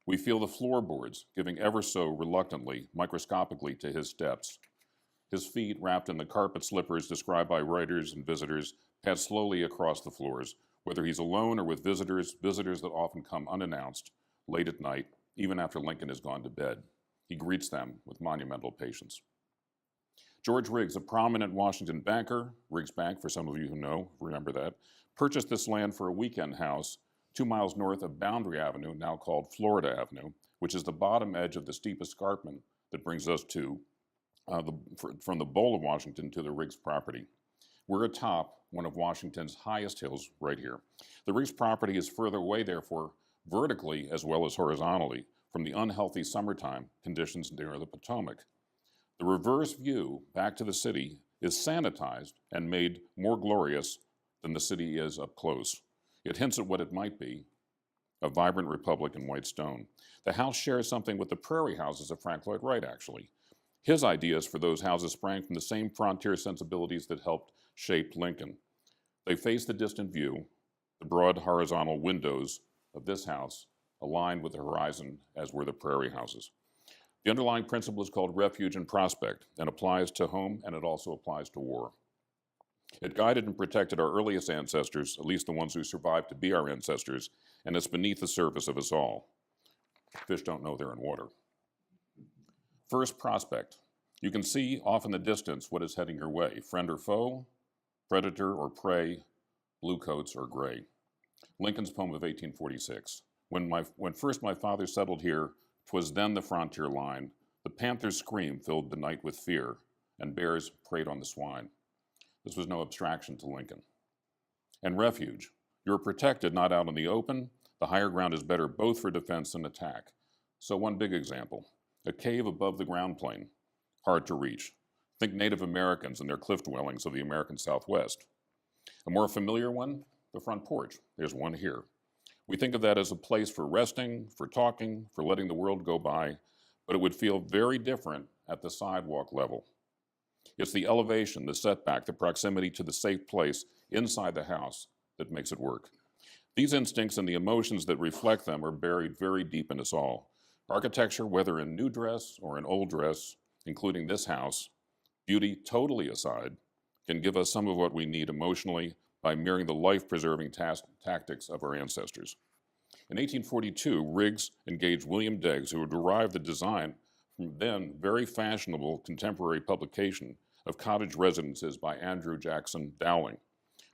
We feel the floorboards giving ever so reluctantly, microscopically to his steps. His feet, wrapped in the carpet slippers described by writers and visitors, pass slowly across the floors, whether he's alone or with visitors that often come unannounced, late at night, even after Lincoln has gone to bed. He greets them with monumental patience. George Riggs, a prominent Washington banker, Riggs Bank, for some of you who know, remember that, purchased this land for a weekend house 2 miles north of Boundary Avenue, now called Florida Avenue, which is the bottom edge of the steep escarpment that brings us to from the bowl of Washington to the Riggs property. We're atop one of Washington's highest hills right here. The Riggs property is further away, therefore, vertically as well as horizontally, from the unhealthy summertime conditions near the Potomac. The reverse view back to the city is sanitized and made more glorious than the city is up close. It hints at what it might be, a vibrant republic in white stone. The house shares something with the prairie houses of Frank Lloyd Wright, actually. His ideas for those houses sprang from the same frontier sensibilities that helped shape Lincoln. They face the distant view, the broad horizontal windows of this house aligned with the horizon, as were the prairie houses. The underlying principle is called refuge and prospect and applies to home, and it also applies to war. It guided and protected our earliest ancestors, at least the ones who survived to be our ancestors, and it's beneath the surface of us all. Fish don't know they're in water. First, prospect. You can see off in the distance what is heading your way, friend or foe, predator or prey, bluecoats or gray. Lincoln's poem of 1846. When first my father settled here, 'twas then the frontier line. The panther's scream filled the night with fear, and bears preyed on the swine. This was no abstraction to Lincoln. And refuge. You're protected, not out in the open. The higher ground is better both for defense and attack. So one big example, a cave above the ground plane, hard to reach. Think Native Americans and their cliff dwellings of the American Southwest. A more familiar one, the front porch. There's one here. We think of that as a place for resting, for talking, for letting the world go by, but it would feel very different at the sidewalk level. It's the elevation, the setback, the proximity to the safe place inside the house that makes it work. These instincts and the emotions that reflect them are buried very deep in us all. Architecture, whether in new dress or in old dress, including this house, beauty totally aside, can give us some of what we need emotionally by mirroring the life-preserving tactics of our ancestors. In 1842, Riggs engaged William Deggs, who derived the design from then very fashionable contemporary publication of cottage residences by Andrew Jackson Dowling,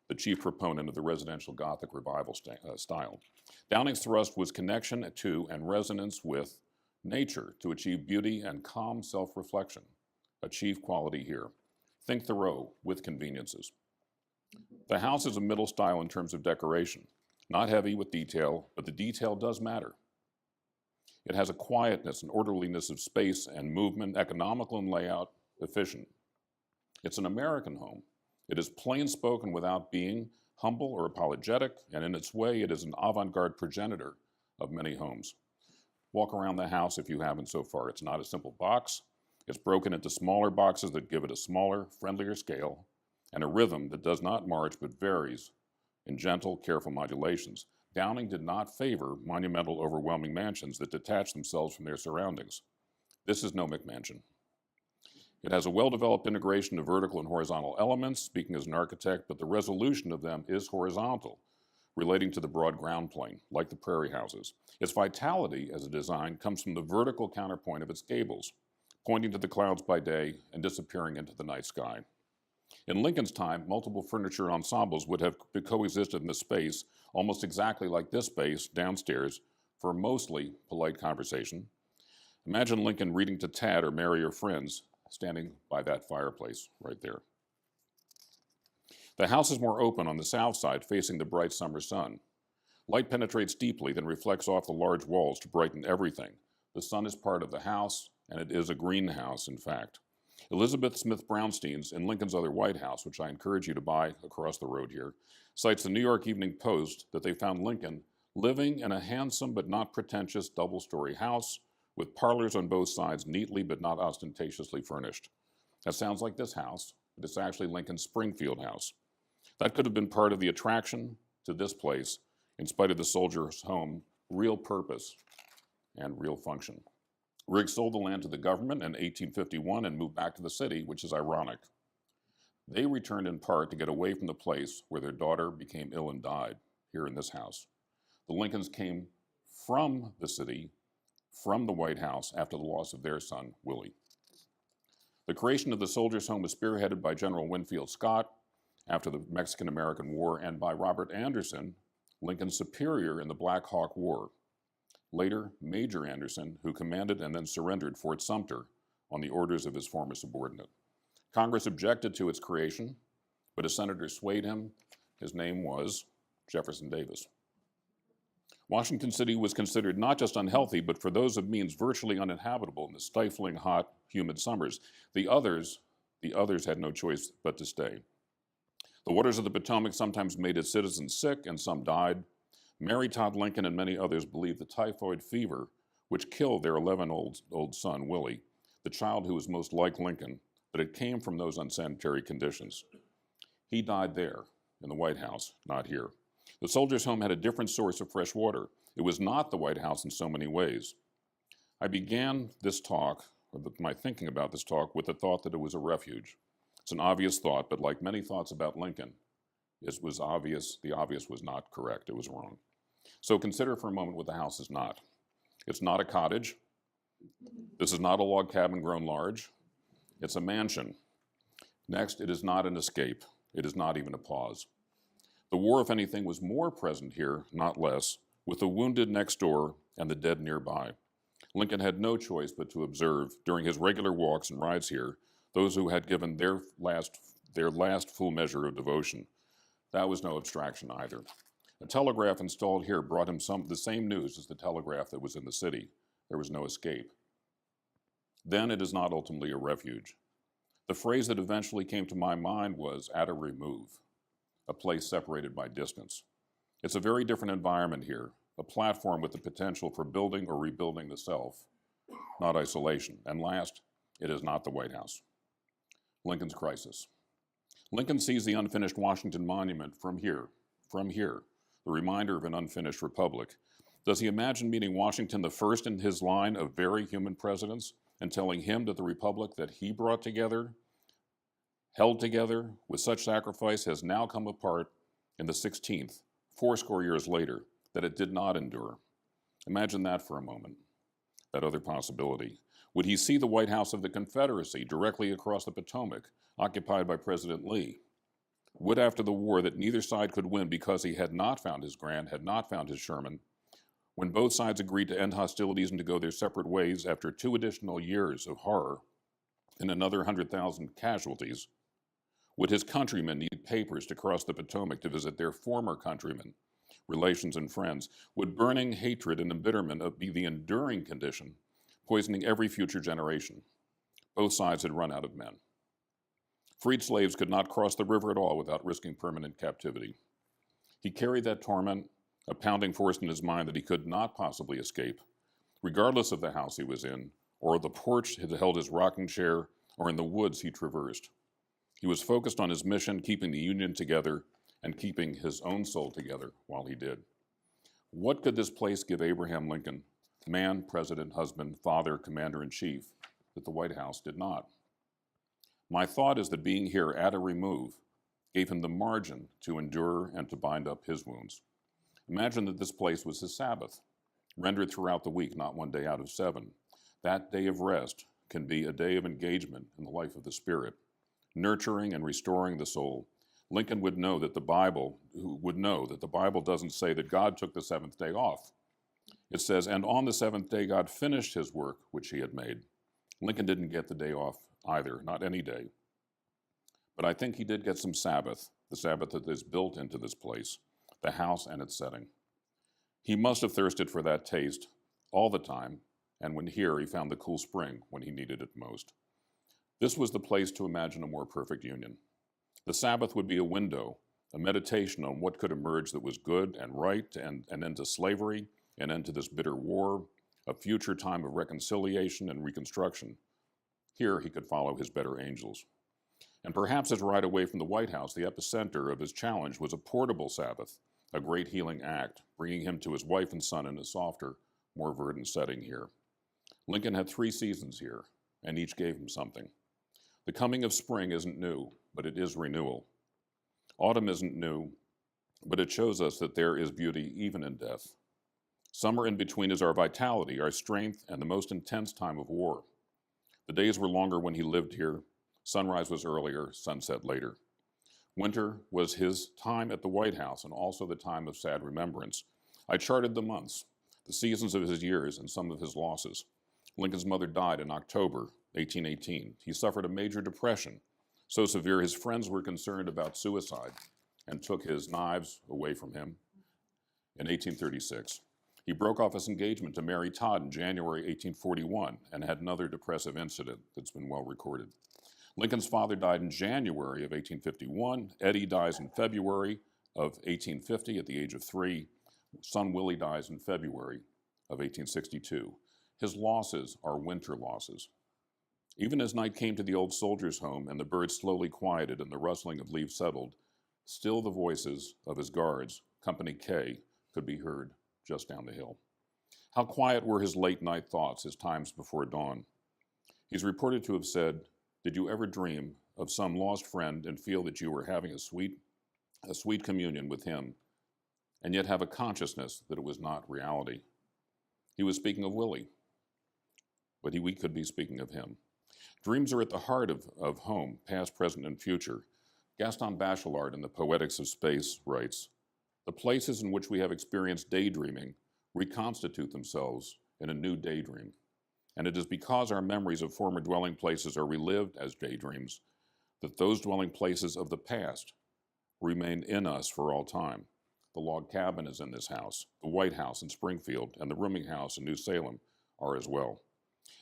the chief proponent of the residential Gothic revival style. Downing's thrust was connection to and resonance with nature to achieve beauty and calm self-reflection, a chief quality here. Think Thoreau with conveniences. The house is a middle style in terms of decoration, not heavy with detail, but the detail does matter. It has a quietness and orderliness of space and movement, economical in layout, efficient. It's an American home. It is plain spoken without being humble or apologetic, and in its way, it is an avant-garde progenitor of many homes. Walk around the house if you haven't so far. It's not a simple box. It's broken into smaller boxes that give it a smaller, friendlier scale, and a rhythm that does not march but varies in gentle, careful modulations. Downing did not favor monumental, overwhelming mansions that detach themselves from their surroundings. This is no McMansion. It has a well-developed integration of vertical and horizontal elements, speaking as an architect, but the resolution of them is horizontal, relating to the broad ground plane, like the prairie houses. Its vitality as a design comes from the vertical counterpoint of its gables, pointing to the clouds by day and disappearing into the night sky. In Lincoln's time, multiple furniture ensembles would have coexisted in the space almost exactly like this space downstairs for a mostly polite conversation. Imagine Lincoln reading to Tad or Mary or friends standing by that fireplace right there. The house is more open on the south side, facing the bright summer sun. Light penetrates deeply, then reflects off the large walls to brighten everything. The sun is part of the house, and it is a greenhouse, in fact. Elizabeth Smith Brownstein's In Lincoln's Other White House, which I encourage you to buy across the road here, cites the New York Evening Post that they found Lincoln living in a handsome but not pretentious double-story house with parlors on both sides, neatly but not ostentatiously furnished. That sounds like this house, but it's actually Lincoln's Springfield house. That could have been part of the attraction to this place, in spite of the soldier's home, real purpose and real function. Riggs sold the land to the government in 1851 and moved back to the city, which is ironic. They returned in part to get away from the place where their daughter became ill and died, here in this house. The Lincolns came from the city, from the White House, after the loss of their son, Willie. The creation of the Soldiers' Home was spearheaded by General Winfield Scott after the Mexican-American War and by Robert Anderson, Lincoln's superior in the Black Hawk War. Later, Major Anderson, who commanded and then surrendered Fort Sumter on the orders of his former subordinate. Congress objected to its creation, but a senator swayed him. His name was Jefferson Davis. Washington City was considered not just unhealthy, but for those of means virtually uninhabitable in the stifling, hot, humid summers. The others had no choice but to stay. The waters of the Potomac sometimes made its citizens sick, and some died. Mary Todd Lincoln and many others believed the typhoid fever, which killed their 11-year-old son, Willie, the child who was most like Lincoln, that it came from those unsanitary conditions. He died there, in the White House, not here. The soldiers' home had a different source of fresh water. It was not the White House in so many ways. I began this talk, or my thinking about this talk, with the thought that it was a refuge. It's an obvious thought, but like many thoughts about Lincoln, it was obvious, the obvious was not correct, it was wrong. So consider for a moment what the house is not. It's not a cottage. This is not a log cabin grown large. It's a mansion. Next, it is not an escape. It is not even a pause. The war, if anything, was more present here, not less, with the wounded next door and the dead nearby. Lincoln had no choice but to observe, during his regular walks and rides here, those who had given their last full measure of devotion. That was no abstraction either. A telegraph installed here brought him the same news as the telegraph that was in the city. There was no escape. Then it is not ultimately a refuge. The phrase that eventually came to my mind was at a remove, a place separated by distance. It's a very different environment here, a platform with the potential for building or rebuilding the self, not isolation. And last, it is not the White House. Lincoln's crisis. Lincoln sees the unfinished Washington Monument from here, the reminder of an unfinished republic. Does he imagine meeting Washington, the first in his line of very human presidents, and telling him that the republic that he brought together, held together with such sacrifice, has now come apart in the 16th, 80 years later, that it did not endure? Imagine that for a moment, that other possibility. Would he see the White House of the Confederacy directly across the Potomac, occupied by President Lee? Would, after the war that neither side could win because he had not found his Grant, had not found his Sherman, when both sides agreed to end hostilities and to go their separate ways after 2 additional years of horror and another 100,000 casualties, would his countrymen need papers to cross the Potomac to visit their former countrymen, relations and friends? Would burning hatred and embitterment be the enduring condition, poisoning every future generation? Both sides had run out of men. Freed slaves could not cross the river at all without risking permanent captivity. He carried that torment, a pounding force in his mind that he could not possibly escape, regardless of the house he was in, or the porch that held his rocking chair, or in the woods he traversed. He was focused on his mission, keeping the Union together and keeping his own soul together while he did. What could this place give Abraham Lincoln, man, president, husband, father, commander-in-chief, that the White House did not? My thought is that being here at a remove gave him the margin to endure and to bind up his wounds. Imagine that this place was his Sabbath, rendered throughout the week, not one day out of 7. That day of rest can be a day of engagement in the life of the Spirit, nurturing and restoring the soul. Lincoln would know that the Bible doesn't say that God took the 7th day off. It says, and on the 7th day God finished his work which he had made. Lincoln didn't get the day off either, not any day. But I think he did get some Sabbath, the Sabbath that is built into this place, the house and its setting. He must have thirsted for that taste all the time, and when here he found the cool spring when he needed it most. This was the place to imagine a more perfect union. The Sabbath would be a window, a meditation on what could emerge that was good and right, and an end to slavery, an end to this bitter war, a future time of reconciliation and reconstruction. Here he could follow his better angels. And perhaps his ride away from the White House, the epicenter of his challenge, was a portable Sabbath, a great healing act, bringing him to his wife and son in a softer, more verdant setting here. Lincoln had 3 seasons here, and each gave him something. The coming of spring isn't new, but it is renewal. Autumn isn't new, but it shows us that there is beauty even in death. Summer in between is our vitality, our strength, and the most intense time of war. The days were longer when he lived here. Sunrise was earlier, sunset later. Winter was his time at the White House and also the time of sad remembrance. I charted the months, the seasons of his years, and some of his losses. Lincoln's mother died in October 1818. He suffered a major depression, so severe his friends were concerned about suicide and took his knives away from him in 1836. He broke off his engagement to Mary Todd in January 1841 and had another depressive incident that's been well recorded. Lincoln's father died in January of 1851. Eddie dies in February of 1850 at the age of 3. Son Willie dies in February of 1862. His losses are winter losses. Even as night came to the old soldier's home and the birds slowly quieted and the rustling of leaves settled, still the voices of his guards, Company K, could be heard just down the hill. How quiet were his late night thoughts, his times before dawn. He's reported to have said, "Did you ever dream of some lost friend and feel that you were having a sweet communion with him, and yet have a consciousness that it was not reality?" He was speaking of Willie, but we could be speaking of him. Dreams are at the heart of home, past, present, and future. Gaston Bachelard in The Poetics of Space writes, "The places in which we have experienced daydreaming reconstitute themselves in a new daydream. And it is because our memories of former dwelling places are relived as daydreams that those dwelling places of the past remain in us for all time. The log cabin is in this house, the White House in Springfield, and the rooming house in New Salem are as well.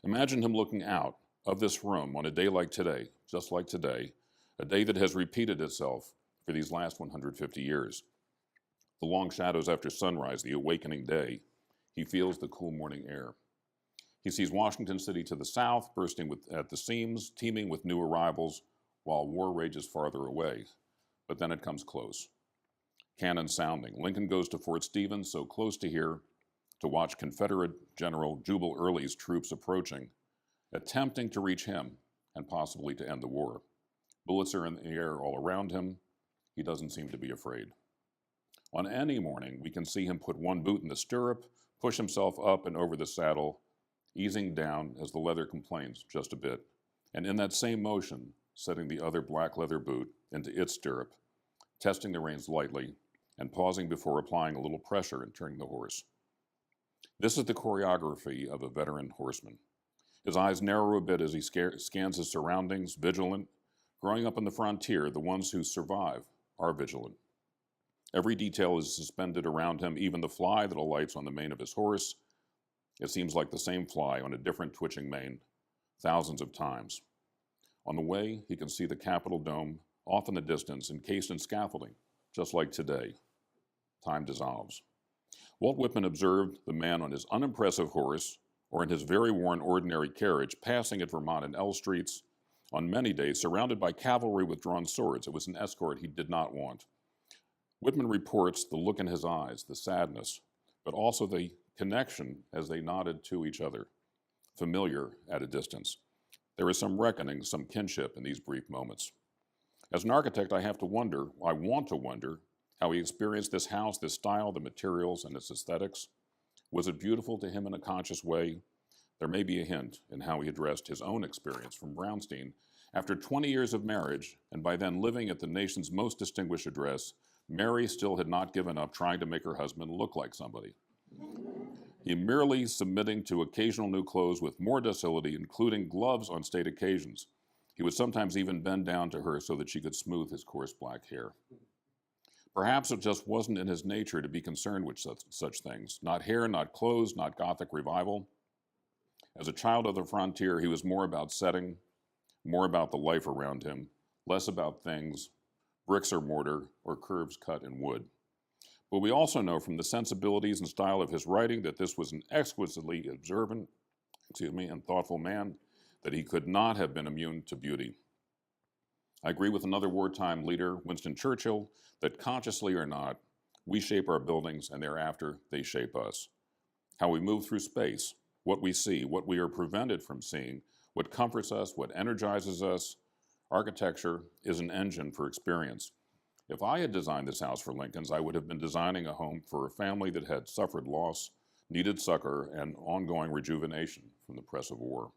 Imagine him looking out of this room on a day like today, just like today, a day that has repeated itself for these last 150 years. The long shadows after sunrise, the awakening day. He feels the cool morning air. He sees Washington City to the south, bursting at the seams, teeming with new arrivals, while war rages farther away. But then it comes close. Cannon sounding. Lincoln goes to Fort Stevens, so close to here, to watch Confederate General Jubal Early's troops approaching, attempting to reach him and possibly to end the war. Bullets are in the air all around him. He doesn't seem to be afraid. On any morning, we can see him put one boot in the stirrup, push himself up and over the saddle, easing down as the leather complains just a bit, and in that same motion, setting the other black leather boot into its stirrup, testing the reins lightly, and pausing before applying a little pressure and turning the horse. This is the choreography of a veteran horseman. His eyes narrow a bit as he scans his surroundings, vigilant. Growing up on the frontier, the ones who survive are vigilant. Every detail is suspended around him, even the fly that alights on the mane of his horse. It seems like the same fly on a different twitching mane, thousands of times. On the way, he can see the Capitol dome off in the distance, encased in scaffolding, just like today. Time dissolves. Walt Whitman observed the man on his unimpressive horse, or in his very worn ordinary carriage, passing at Vermont and L Streets, on many days, surrounded by cavalry with drawn swords. It was an escort he did not want. Whitman reports the look in his eyes, the sadness, but also the connection as they nodded to each other, familiar at a distance. There is some reckoning, some kinship in these brief moments. As an architect, I want to wonder how he experienced this house, this style, the materials, and its aesthetics. Was it beautiful to him in a conscious way? There may be a hint in how he addressed his own experience from Brownstein. After 20 years of marriage, and by then living at the nation's most distinguished address, Mary still had not given up trying to make her husband look like somebody. He merely submitting to occasional new clothes with more docility, including gloves on state occasions. He would sometimes even bend down to her so that she could smooth his coarse black hair. Perhaps it just wasn't in his nature to be concerned with such things. Not hair, not clothes, not Gothic revival. As a child of the frontier, he was more about setting, more about the life around him, less about things, bricks or mortar, or curves cut in wood. But we also know from the sensibilities and style of his writing that this was an exquisitely observant, and thoughtful man, that he could not have been immune to beauty. I agree with another wartime leader, Winston Churchill, that consciously or not, we shape our buildings and thereafter they shape us. How we move through space, what we see, what we are prevented from seeing, what comforts us, what energizes us. Architecture is an engine for experience. If I had designed this house for Lincoln's, I would have been designing a home for a family that had suffered loss, needed succor, and ongoing rejuvenation from the press of war.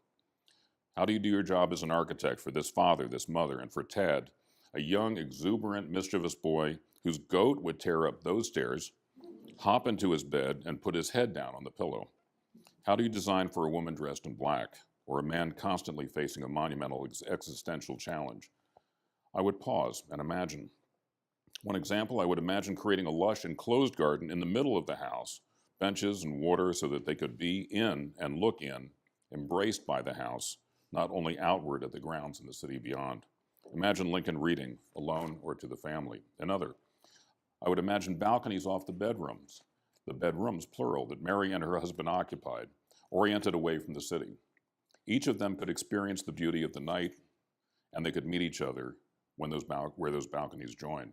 How do you do your job as an architect for this father, this mother, and for Tad, a young, exuberant, mischievous boy whose goat would tear up those stairs, hop into his bed, and put his head down on the pillow? How do you design for a woman dressed in black, or a man constantly facing a monumental existential challenge? I would pause and imagine. One example, I would imagine creating a lush enclosed garden in the middle of the house, benches and water so that they could be in and look in, embraced by the house, not only outward at the grounds in the city beyond. Imagine Lincoln reading, alone or to the family. Another, I would imagine balconies off the bedrooms, plural, that Mary and her husband occupied, oriented away from the city. Each of them could experience the beauty of the night, and they could meet each other when where those balconies joined.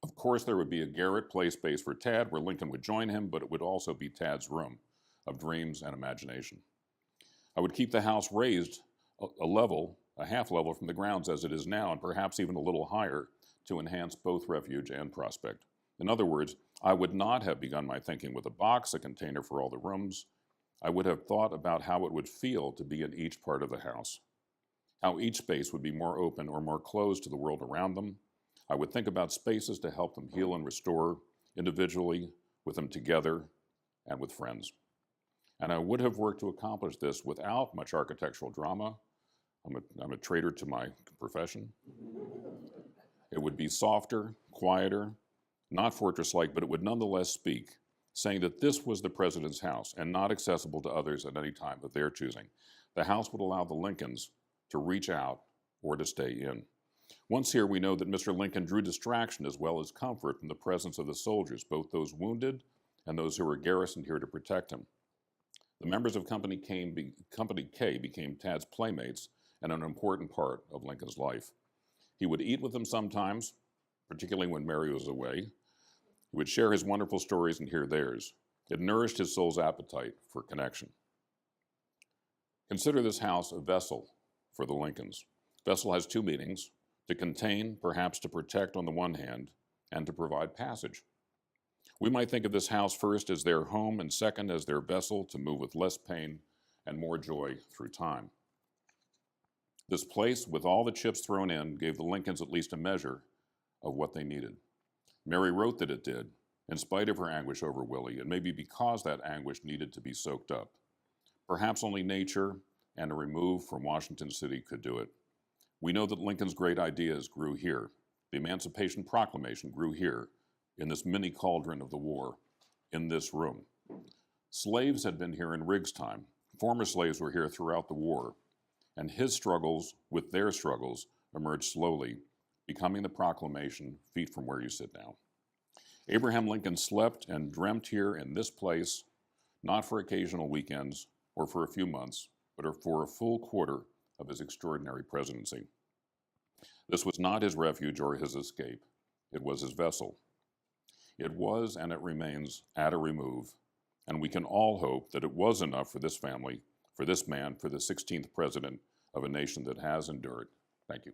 Of course, there would be a garret play space for Tad where Lincoln would join him, but it would also be Tad's room of dreams and imagination. I would keep the house raised a half level from the grounds as it is now, and perhaps even a little higher to enhance both refuge and prospect. In other words, I would not have begun my thinking with a box, a container for all the rooms. I would have thought about how it would feel to be in each part of the house, how each space would be more open or more closed to the world around them. I would think about spaces to help them heal and restore individually, with them together, and with friends. And I would have worked to accomplish this without much architectural drama. I'm a traitor to my profession. It would be softer, quieter, not fortress-like, but it would nonetheless speak, saying that this was the president's house and not accessible to others at any time of their choosing. The house would allow the Lincolns to reach out or to stay in. Once here, we know that Mr. Lincoln drew distraction as well as comfort from the presence of the soldiers, both those wounded and those who were garrisoned here to protect him. The members of Company K became Tad's playmates and an important part of Lincoln's life. He would eat with them sometimes, particularly when Mary was away. He would share his wonderful stories and hear theirs. It nourished his soul's appetite for connection. Consider this house a vessel for the Lincolns. Vessel has two meanings: to contain, perhaps to protect on the one hand, and to provide passage. We might think of this house first as their home and second as their vessel to move with less pain and more joy through time. This place, with all the chips thrown in, gave the Lincolns at least a measure of what they needed. Mary wrote that it did, in spite of her anguish over Willie, and maybe because that anguish needed to be soaked up. Perhaps only nature and a remove from Washington City could do it. We know that Lincoln's great ideas grew here. The Emancipation Proclamation grew here, in this mini cauldron of the war, in this room. Slaves had been here in Riggs' time. Former slaves were here throughout the war, and his struggles with their struggles emerged slowly, becoming the proclamation, feet from where you sit now. Abraham Lincoln slept and dreamt here in this place, not for occasional weekends or for a few months, but for a full quarter of his extraordinary presidency. This was not his refuge or his escape. It was his vessel. It was and it remains at a remove, and we can all hope that it was enough for this family, for this man, for the 16th president of a nation that has endured. Thank you.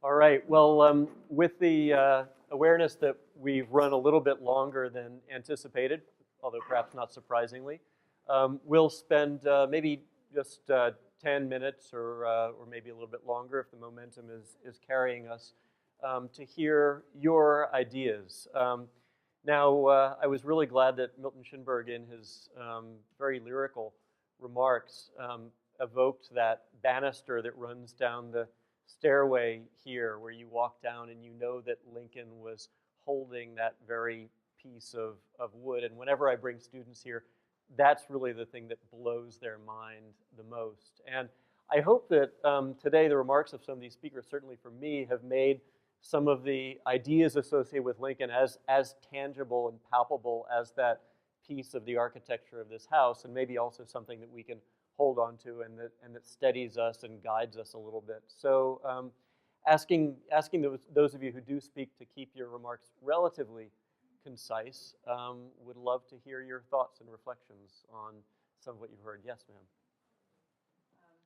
All right, well, with the awareness that we've run a little bit longer than anticipated, although perhaps not surprisingly, we'll spend maybe just 10 minutes or maybe a little bit longer if the momentum is carrying us to hear your ideas. Now, I was really glad that Milton Shinberg, in his very lyrical remarks, evoked that banister that runs down the stairway here, where you walk down and you know that Lincoln was holding that very piece of wood. And whenever I bring students here, that's really the thing that blows their mind the most. And I hope that today the remarks of some of these speakers, certainly for me, have made some of the ideas associated with Lincoln as tangible and palpable as that piece of the architecture of this house, and maybe also something that we can hold on to and that steadies us and guides us a little bit. So asking those of you who do speak to keep your remarks relatively concise. Would love to hear your thoughts and reflections on some of what you've heard. Yes, ma'am.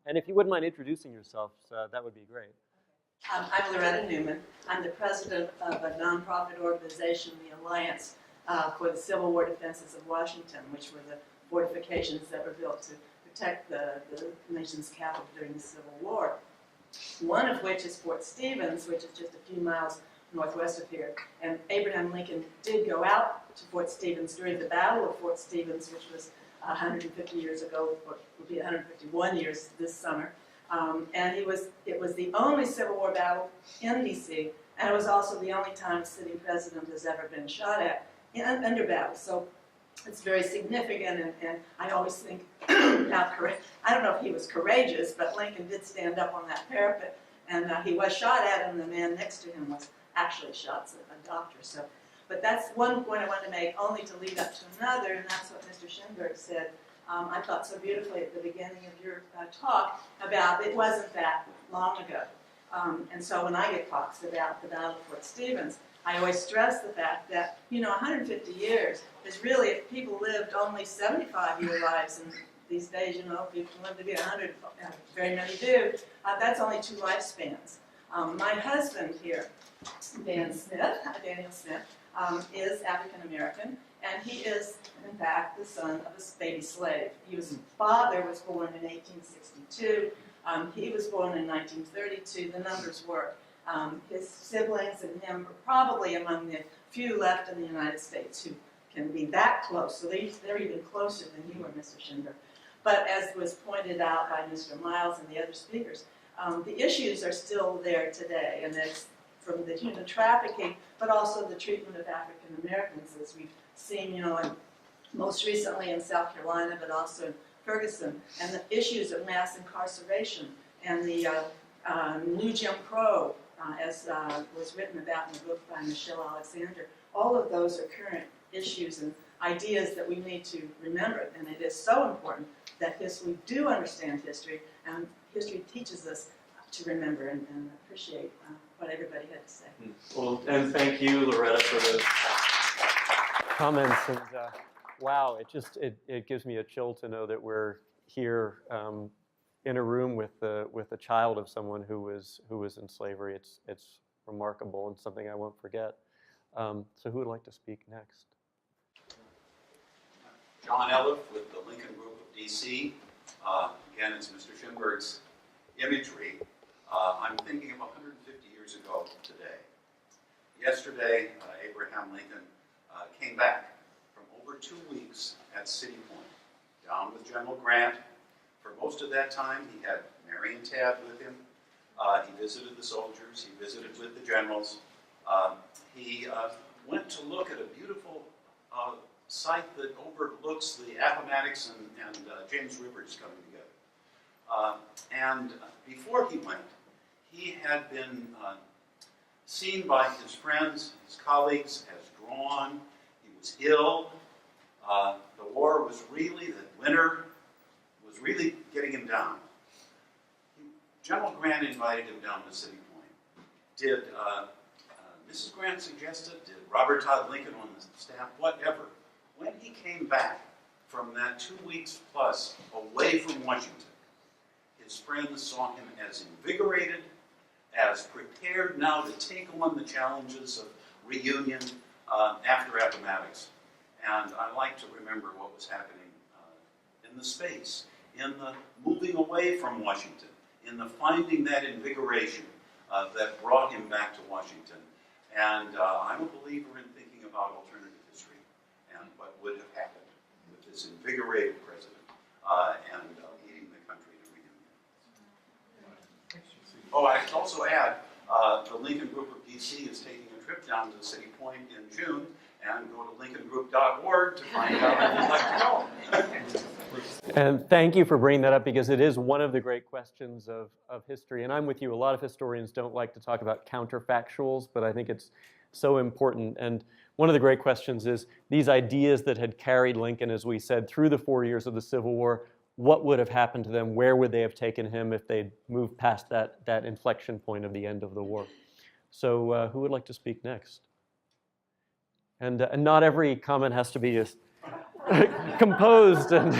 And if you wouldn't mind introducing yourself, that would be great. I'm Loretta Newman. I'm the president of a nonprofit organization, the Alliance for the Civil War Defenses of Washington, which were the fortifications that were built to protect the nation's capital during the Civil War. One of which is Fort Stevens, which is just a few miles northwest of here. And Abraham Lincoln did go out to Fort Stevens during the Battle of Fort Stevens, which was 150 years ago, or would be 151 years this summer. And it was the only Civil War battle in D.C., And it was also the only time a sitting president has ever been shot at under battle. So it's very significant, and I always think, I don't know if he was courageous, but Lincoln did stand up on that parapet, and he was shot at, and the man next to him was actually shot, a doctor. So, but that's one point I wanted to make, only to lead up to another, and that's what Mr. Schinberg said. I thought so beautifully at the beginning of your talk about it wasn't that long ago. And so when I get talks about the Battle of Fort Stevens, I always stress the fact that, 150 years is really, if people lived only 75-year lives, and these days, people live to be 100, very many do, that's only 2 lifespans. My husband here, Daniel Smith, is African American, and he is, in fact, the son of a baby slave. His father was born in 1862. He was born in 1932. The numbers work. His siblings and him are probably among the few left in the United States who can be that close. So they're even closer than you were, Mr. Schindler. But as was pointed out by Mr. Miles and the other speakers, the issues are still there today, and it's from the human trafficking, but also the treatment of African Americans, as we've seen, most recently in South Carolina, but also in Ferguson, and the issues of mass incarceration and the new Jim Crow, as was written about in the book by Michelle Alexander. All of those are current issues and ideas that we need to remember, and it is so important that we do understand history, and history teaches us to remember and appreciate what everybody had to say. Well, and thank you, Loretta, for those comments. And wow, it gives me a chill to know that we're here in a room with a child of someone who was in slavery. It's remarkable and something I won't forget. So who would like to speak next? John Elliff with the Lincoln Group of D.C. Again, it's Mr. Schinberg's imagery. I'm thinking of 150 years ago today. Yesterday, Abraham Lincoln came back from over 2 weeks at City Point, down with General Grant. For most of that time, he had Mary and Tad with him. He visited the soldiers. He visited with the generals. He went to look at a beautiful site that overlooks the Appomattox and James Rivers coming together. And before he went, he had been seen by his friends, his colleagues, as drawn. He was ill. The war was really, the winter was really getting him down. General Grant invited him down to City Point. Did Mrs. Grant suggest it? Did Robert Todd Lincoln on the staff? Whatever. When he came back from that 2 weeks plus away from Washington, his friends saw him as invigorated, as prepared now to take on the challenges of reunion after Appomattox. And I like to remember what was happening in the space, in the moving away from Washington, in the finding that invigoration that brought him back to Washington. And I'm a believer in thinking about alternative history and what would have happened with this invigorated president and leading the country to reunion. Oh, I should also add, the Lincoln Group of D.C. is taking a trip down to City Point in June, and go to lincolngroup.org to find out if you'd like to go. And thank you for bringing that up, because it is one of the great questions of history. And I'm with you. A lot of historians don't like to talk about counterfactuals, but I think it's so important. And one of the great questions is these ideas that had carried Lincoln, as we said, through the 4 years of the Civil War, what would have happened to them? Where would they have taken him if they'd moved past that inflection point of the end of the war? So who would like to speak next? And not every comment has to be just composed. And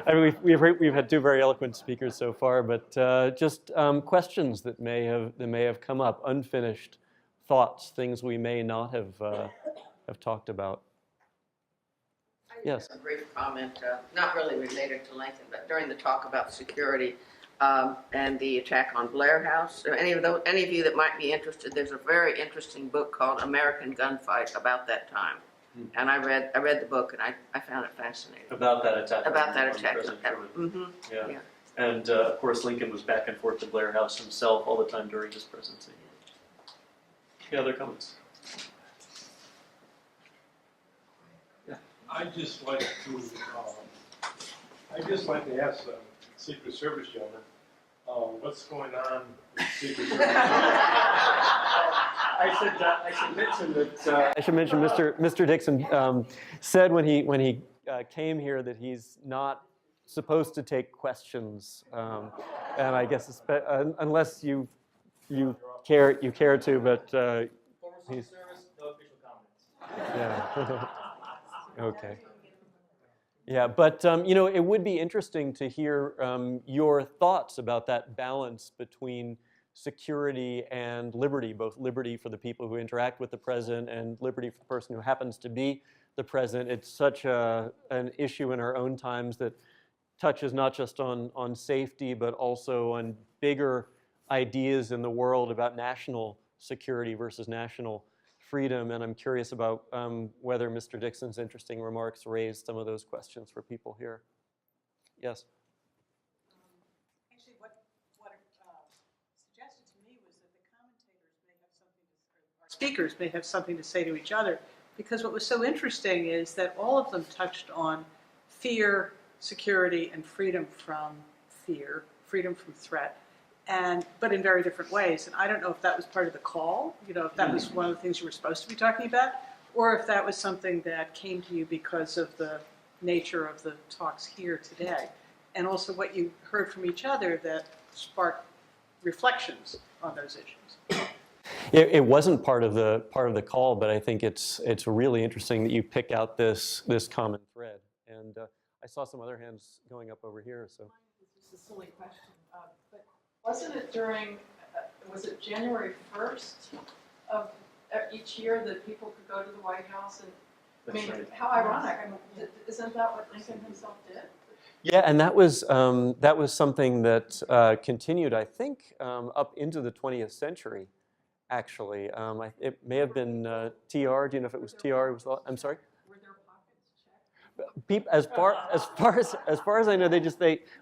I mean, we've had 2 very eloquent speakers so far, but just questions that may have come up, unfinished thoughts, things we may not have talked about. Yes. A brief comment, not really related to Lincoln, but during the talk about security and the attack on Blair House, or any of you that might be interested, there's a very interesting book called American Gunfight about that time. And I read the book, and I found it fascinating. About that attack. About that on attack. President Truman. Yeah. And of course, Lincoln was back and forth to Blair House himself all the time during his presidency. Any other comments? I'd just like to ask the Secret Service gentleman, what's going on with Secret Service? I should mention Mr. Dixon said when he came here that he's not supposed to take questions, and I guess unless you care to, but he's service, no official comments. yeah. Okay. Yeah, but it would be interesting to hear your thoughts about that balance between security and liberty, both liberty for the people who interact with the president and liberty for the person who happens to be the president. It's such an issue in our own times that touches not just on safety, but also on bigger ideas in the world about national security versus national freedom. And I'm curious about whether Mr. Dixon's interesting remarks raised some of those questions for people here. Yes? Actually, what suggested to me was that the commentators may have something to say, our speakers may have something to say to each other, because what was so interesting is that all of them touched on fear, security, and freedom from fear, freedom from threat, but in very different ways. And I don't know if that was part of the call, if that was one of the things you were supposed to be talking about, or if that was something that came to you because of the nature of the talks here today. And also what you heard from each other that sparked reflections on those issues. It wasn't part of the call, but I think it's really interesting that you pick out this common thread. And I saw some other hands going up over here. So This is a silly question, but wasn't it during? Was it January 1st of each year that people could go to the White House? And I mean, right. How ironic! I mean, isn't that what Lincoln himself did? Yeah, and that was something that continued, I think, up into the 20th century. Actually, it may have been TR. Do you know if it was TR? I'm sorry. Were there pockets checked? As far as I know,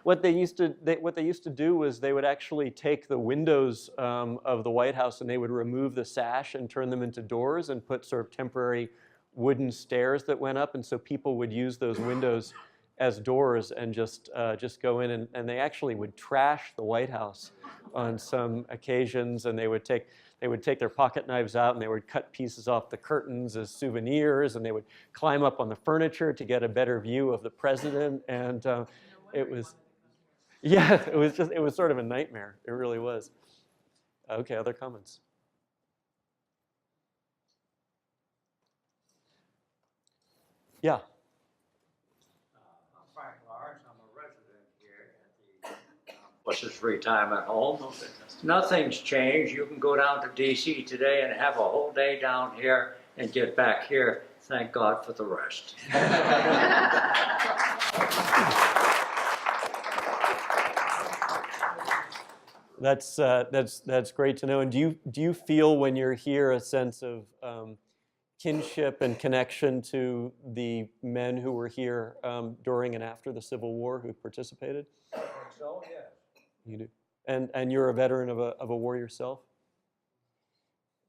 what they used to do was they would actually take the windows of the White House and they would remove the sash and turn them into doors and put sort of temporary wooden stairs that went up, and so people would use those windows as doors and just go in, and they actually would trash the White House on some occasions, and they would take their pocket knives out and they would cut pieces off the curtains as souvenirs, and they would climb up on the furniture to get a better view of the president, and it was sort of a nightmare. It really was. Okay, other comments? Yeah. Bush's retirement home. Nothing's changed. You can go down to D.C. today and have a whole day down here and get back here. Thank God for the rest. That's great to know. And do you feel when you're here a sense of kinship and connection to the men who were here during and after the Civil War who participated? I think so, yes. You do. And you're a veteran of a war yourself?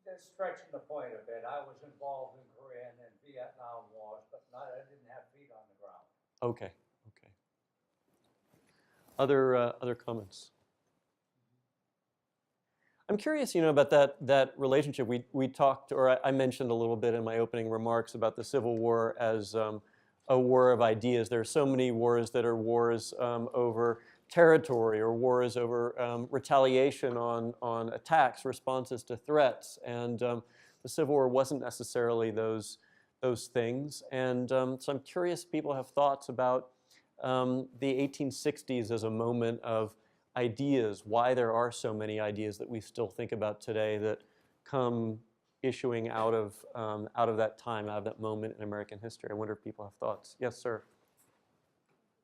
That's stretching the point a bit. I was involved in Korean and Vietnam wars, but I didn't have feet on the ground. Okay. Other comments? I'm curious, about that relationship. We talked, or I mentioned a little bit in my opening remarks about the Civil War as a war of ideas. There are so many wars that are wars over territory or wars over retaliation on attacks, responses to threats, and the Civil War wasn't necessarily those things. And so I'm curious if people have thoughts about the 1860s as a moment of ideas, why there are so many ideas that we still think about today that come issuing out of that time, out of that moment in American history. I wonder if people have thoughts. Yes, sir.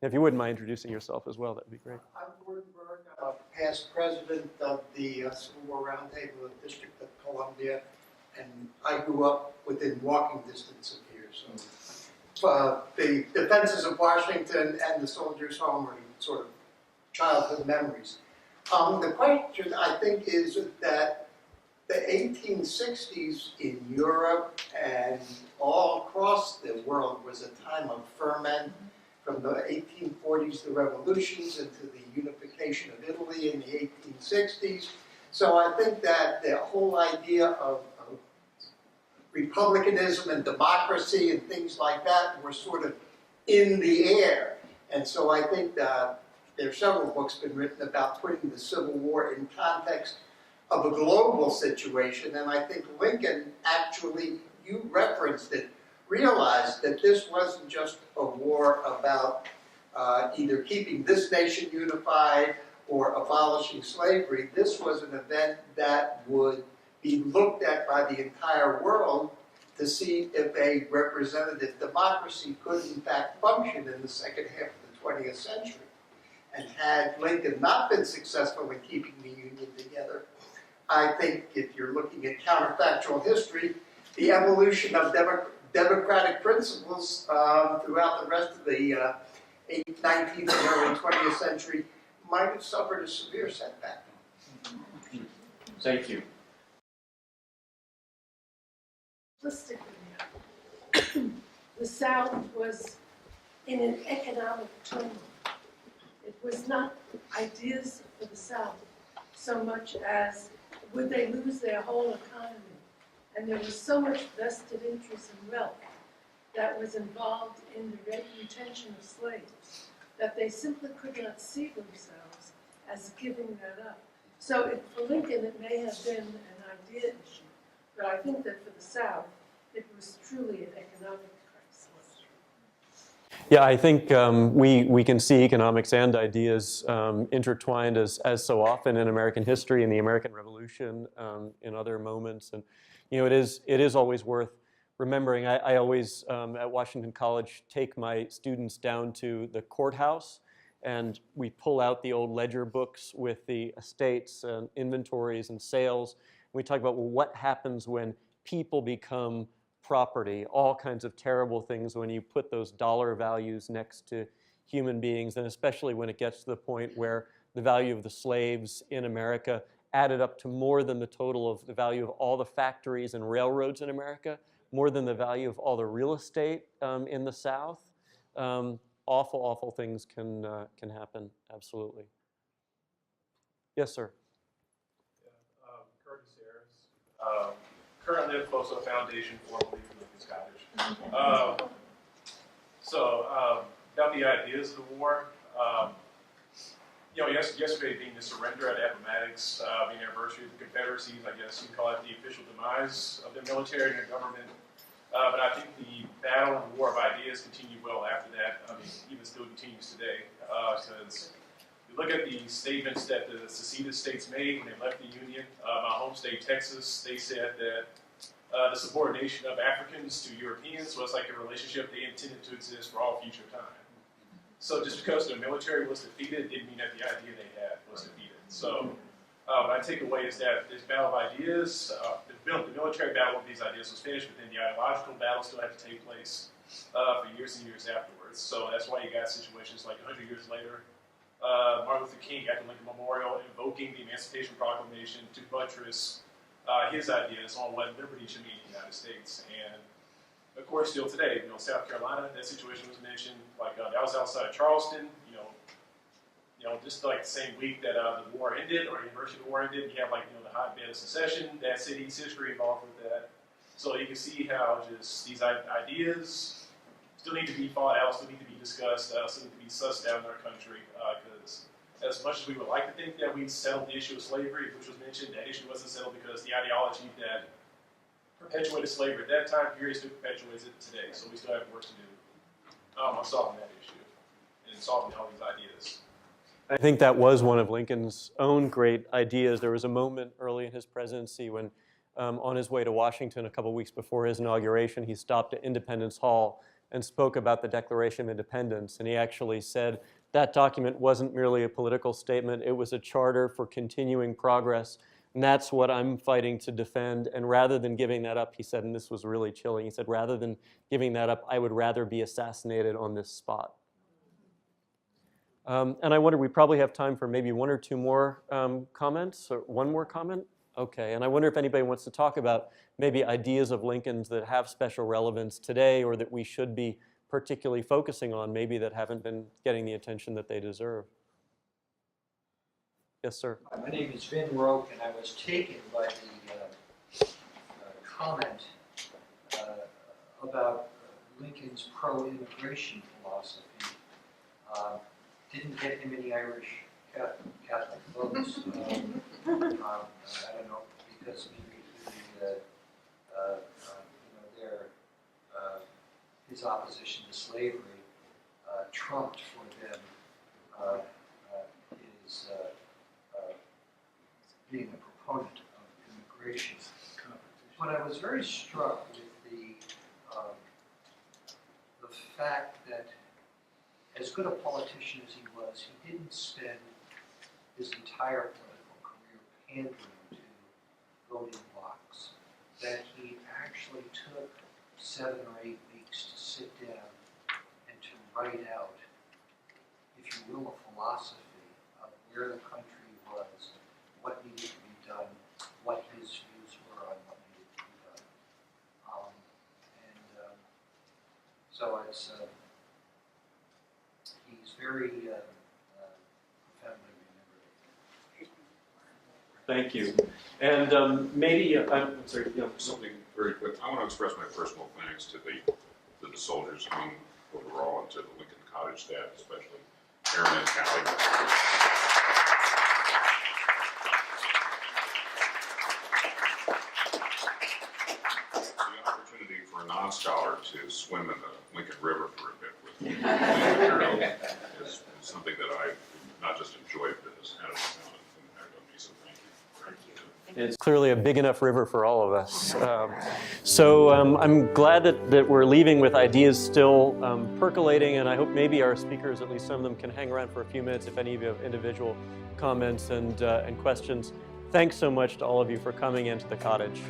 If you wouldn't mind introducing yourself as well, that would be great. I'm Gordon Berg, past president of the Civil War Roundtable of the District of Columbia, and I grew up within walking distance of here. So the defenses of Washington and the Soldiers' Home are sort of childhood memories. The question, I think, is that the 1860s in Europe and all across the world was a time of ferment. From the 1840s, the revolutions, into the unification of Italy in the 1860s. So I think that the whole idea of republicanism and democracy and things like that were sort of in the air. And so I think that there are several books been written about putting the Civil War in context of a global situation. And I think Lincoln actually, you referenced it, realized that this wasn't just a war about either keeping this nation unified or abolishing slavery. This was an event that would be looked at by the entire world to see if a representative democracy could in fact function in the second half of the 20th century. And had Lincoln not been successful in keeping the Union together, I think if you're looking at counterfactual history, the evolution of democratic principles throughout the rest of the 19th and early 20th century might have suffered a severe setback. Thank you. The South was in an economic turmoil. It was not ideas for the South so much as would they lose their whole economy. And there was so much vested interest and wealth that was involved in the retention of slaves that they simply could not see themselves as giving that up. So for Lincoln, it may have been an idea issue, but I think that for the South, it was truly an economic crisis. Yeah, I think we can see economics and ideas intertwined as so often in American history, in the American Revolution, in other moments. And it is always worth remembering. I always, at Washington College, take my students down to the courthouse, and we pull out the old ledger books with the estates and inventories and sales. We talk about, well, what happens when people become property, all kinds of terrible things when you put those dollar values next to human beings, and especially when it gets to the point where the value of the slaves in America added up to more than the total of the value of all the factories and railroads in America, more than the value of all the real estate in the South. Awful, awful things can happen, absolutely. Yes, sir. Curtis Harris. Currently at FOSO Foundation, formerly for Lincoln's Cottage. About the ideas of the war. Yesterday being the surrender at Appomattox, being the anniversary of the Confederacies, I guess you can call it the official demise of the military and the government. But I think the battle and war of ideas continued well after that. I mean, even still continues today. Because you look at the statements that the seceded states made when they left the Union. My home state, Texas, they said that the subordination of Africans to Europeans was like a relationship they intended to exist for all future time. So just because the military was defeated didn't mean that the idea they had was defeated. So what I take away is that this battle of ideas, the military battle of these ideas was finished, but then the ideological battle still had to take place for years and years afterwards. So that's why you got situations like 100 years later, Martin Luther King at the Lincoln Memorial invoking the Emancipation Proclamation to buttress his ideas on what liberty should mean in the United States. And of course, still today, South Carolina, that situation was mentioned. Like that was outside of Charleston. Just like the same week that the war ended, or the anniversary of the war ended, you have the hotbed of secession. That city's history involved with that. So you can see how just these ideas still need to be fought out, still need to be discussed, still need to be sussed out in our country. Because as much as we would like to think that we settled the issue of slavery, which was mentioned, that issue wasn't settled because the ideology that perpetuated slavery at that time period still perpetuates it today. So we still have work to do on solving that issue and solving all these ideas. I think that was one of Lincoln's own great ideas. There was a moment early in his presidency when, on his way to Washington a couple weeks before his inauguration, he stopped at Independence Hall and spoke about the Declaration of Independence. And he actually said that document wasn't merely a political statement, it was a charter for continuing progress. And that's what I'm fighting to defend. And rather than giving that up, he said, and this was really chilling, he said, rather than giving that up, I would rather be assassinated on this spot. And I wonder, we probably have time for maybe one or two more comments, or one more comment. Okay, and I wonder if anybody wants to talk about maybe ideas of Lincoln's that have special relevance today or that we should be particularly focusing on, maybe that haven't been getting the attention that they deserve. Yes, sir. My name is Vin Roque, and I was taken by the comment about Lincoln's pro-immigration philosophy. Didn't get him any Irish Catholic votes. I don't know, because maybe his opposition to slavery trumped for them his being a proponent of immigration. But I was very struck with the fact that, as good a politician as he was, he didn't spend his entire political career pandering to voting blocs. That he actually took 7 or 8 weeks to sit down and to write out, if you will, a philosophy of where the country was, what needed to be done, what his views were on what needed to be done. So it's he's very profoundly remembered. Thank you. And maybe, I'm sorry, yeah. Something very quick. I want to express my personal thanks to the soldiers home overall and to the Lincoln Cottage staff, especially Aaron and Callie. The opportunity for a non-scholar to swim in the Lincoln River for a bit with me is something that I not just enjoyed, but has had a profound impact on me. So thank you. It's clearly a big enough river for all of us. I'm glad that we're leaving with ideas still percolating, and I hope maybe our speakers, at least some of them, can hang around for a few minutes if any of you have individual comments and questions. Thanks so much to all of you for coming into the cottage.